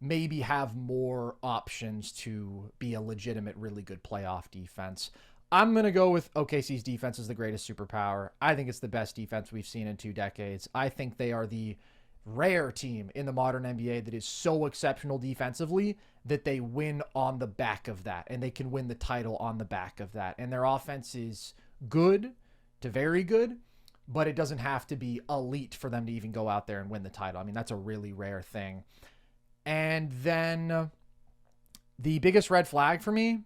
maybe have more options to be a legitimate, really good playoff defense. I'm going to go with OKC's defense as the greatest superpower. I think it's the best defense we've seen in 2 decades. I think they are the rare team in the modern NBA that is so exceptional defensively that they win on the back of that, and they can win the title on the back of that. And their offense is good to very good, but it doesn't have to be elite for them to even go out there and win the title. I mean, that's a really rare thing. And then the biggest red flag for me,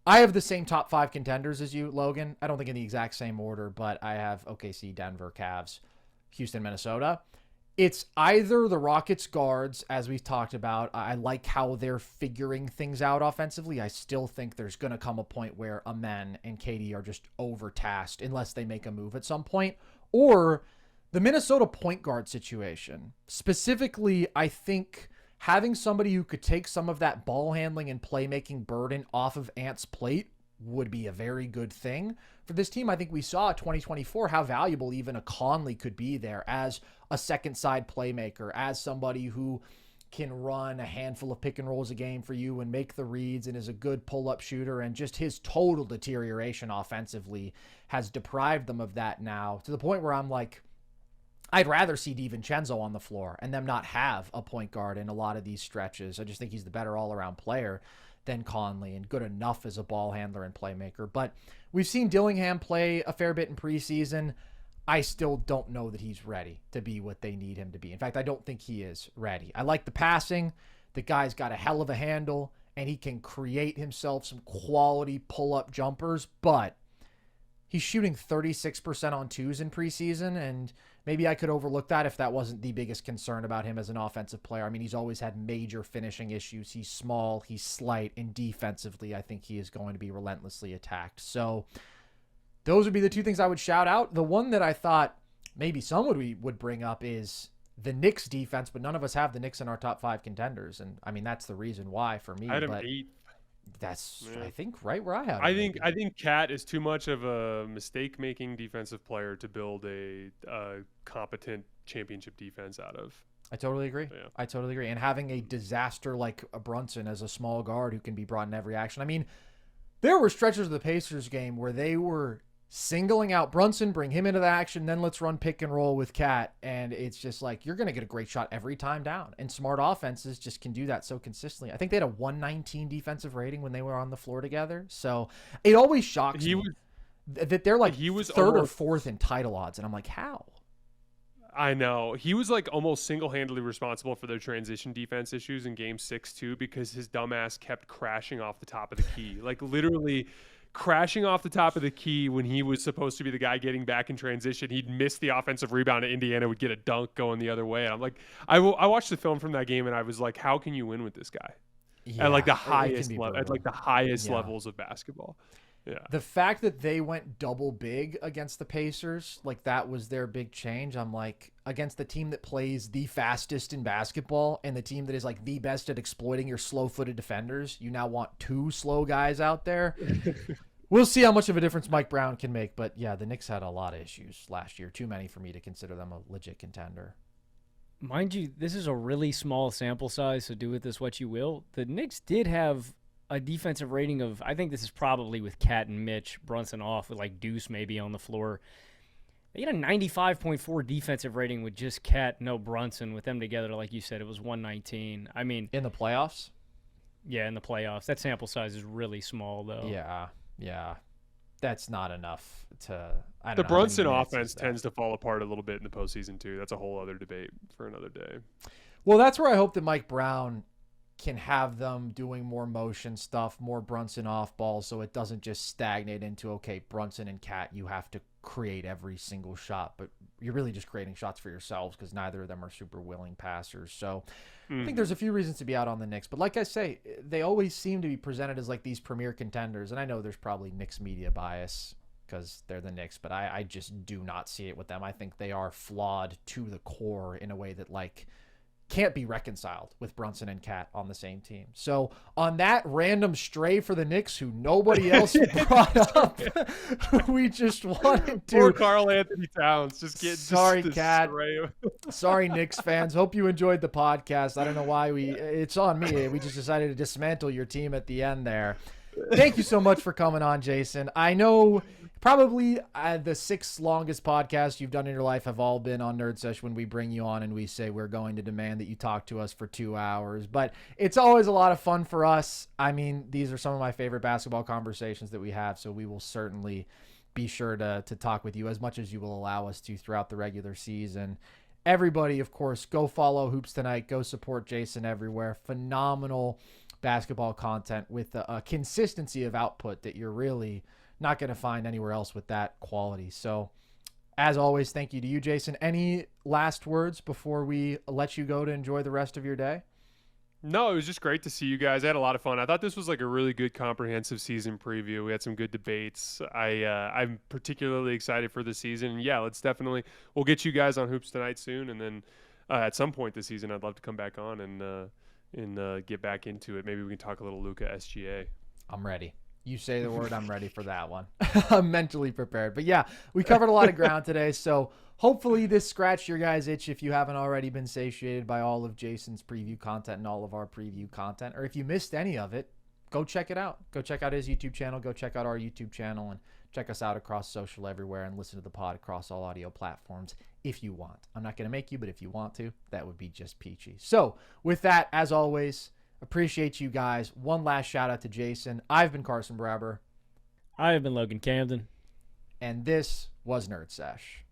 I have the same top 5 contenders as you, Logan. I don't think in the exact same order, but I have OKC, Denver, Cavs, Houston, Minnesota. It's either the Rockets guards, as we've talked about. I like how they're figuring things out offensively. I still think there's going to come a point where Amen and KD are just overtasked unless they make a move at some point. Or the Minnesota point guard situation. Specifically, I think having somebody who could take some of that ball handling and playmaking burden off of Ant's plate would be a very good thing for this team. I think we saw 2024 how valuable even a Conley could be there as a second side playmaker, as somebody who can run a handful of pick and rolls a game for you and make the reads and is a good pull-up shooter. And just his total deterioration offensively has deprived them of that now, to the point where I'm like, I'd rather see DiVincenzo on the floor and them not have a point guard in a lot of these stretches. I just think he's the better all-around player than Conley and good enough as a ball handler and playmaker. But we've seen Dillingham play a fair bit in preseason. I still don't know that he's ready to be what they need him to be. In fact, I don't think he is ready. I like the passing. The guy's got a hell of a handle, and he can create himself some quality pull-up jumpers, but he's shooting 36% on twos in preseason, and maybe I could overlook that if that wasn't the biggest concern about him as an offensive player. I mean, he's always had major finishing issues. He's small, he's slight, and defensively, I think he is going to be relentlessly attacked. So those would be the 2 things I would shout out. The one that I thought maybe someone would bring up is the Knicks defense, but none of us have the Knicks in our top 5 contenders. And I mean, that's the reason why for me. I had him 8. That's, I think, right where I have. I think Cat is too much of a mistake-making defensive player to build a competent championship defense out of. I totally agree. Yeah. I totally agree. And having a disaster like a Brunson as a small guard who can be brought in every action. I mean, there were stretches of the Pacers game where they were singling out Brunson, bring him into the action, then let's run pick and roll with Cat. And it's just like, you're going to get a great shot every time down. And smart offenses just can do that so consistently. I think they had a 119 defensive rating when they were on the floor together. So it always shocks me that they're like third or fourth in title odds. And I'm like, how? I know. He was like almost single-handedly responsible for their transition defense issues in game 6 too, because his dumbass kept crashing off the top of the key. Like literally crashing off the top of the key when he was supposed to be the guy getting back in transition. He'd miss the offensive rebound, and Indiana would get a dunk going the other way. And I'm like, I watched the film from that game, and I was like, how can you win with this guy? Yeah, at like the it can highest be level, at brutal. like the highest Yeah. levels of basketball. Yeah. The fact that they went double big against the Pacers, like that was their big change. I'm like, against the team that plays the fastest in basketball and the team that is like the best at exploiting your slow-footed defenders, you now want two slow guys out there. We'll see how much of a difference Mike Brown can make. But yeah, the Knicks had a lot of issues last year. Too many for me to consider them a legit contender. Mind you, this is a really small sample size, so do with this what you will. The Knicks did have a defensive rating of, I think this is probably with Cat and Mitch, Brunson off with like Deuce maybe on the floor. They had a 95.4 defensive rating with just Cat, no Brunson. With them together, like you said, it was 119. I mean, In the playoffs? yeah, in the playoffs. That sample size is really small, though. Yeah. That's not enough to. I The don't know how many Brunson minutes offense is that? tends to fall apart a little bit in the postseason too. That's a whole other debate for another day. Well, that's where I hope that Mike Brown can have them doing more motion stuff, more Brunson off balls, so it doesn't just stagnate into, okay, Brunson and Cat, you have to create every single shot, but you're really just creating shots for yourselves because neither of them are super willing passers. So I think there's a few reasons to be out on the Knicks, but like I say, they always seem to be presented as like these premier contenders, and I know there's probably Knicks media bias because they're the Knicks, but I just do not see it with them. I think they are flawed to the core in a way that like can't be reconciled with Brunson and Cat on the same team. So on that random stray for the Knicks who nobody else brought up, we just wanted to. Poor Karl Anthony Towns just getting Sorry, just Cat. stray. Sorry, Knicks fans. Hope you enjoyed the podcast. I don't know why it's on me. We just decided to dismantle your team at the end there. Thank you so much for coming on, Jason. I know probably the 6 longest podcasts you've done in your life have all been on Nerd Sesh when we bring you on and we say we're going to demand that you talk to us for 2 hours. But it's always a lot of fun for us. I mean, these are some of my favorite basketball conversations that we have, so we will certainly be sure to talk with you as much as you will allow us to throughout the regular season. Everybody, of course, go follow Hoops Tonight. Go support Jason everywhere. Phenomenal basketball content with a consistency of output that you're really not going to find anywhere else with that quality. So as always, thank you to you, Jason. Any last words before we let you go to enjoy the rest of your day? No, it was just great to see you guys. I had a lot of fun. I thought this was like a really good comprehensive season preview. We had some good debates. I'm particularly excited for the season. Yeah, we'll get you guys on Hoops Tonight soon. And then at some point this season, I'd love to come back on and get back into it. Maybe we can talk a little Luka SGA. I'm ready. You say the word, I'm ready for that one. I'm mentally prepared. But yeah, we covered a lot of ground today. So hopefully this scratched your guys' itch if you haven't already been satiated by all of Jason's preview content and all of our preview content. Or if you missed any of it, go check it out. Go check out his YouTube channel. Go check out our YouTube channel and check us out across social everywhere and listen to the pod across all audio platforms if you want. I'm not going to make you, but if you want to, that would be just peachy. So with that, as always, appreciate you guys. One last shout out to Jason. I've been Carson Brabber. I have been Logan Camden. And this was Nerd Sesh.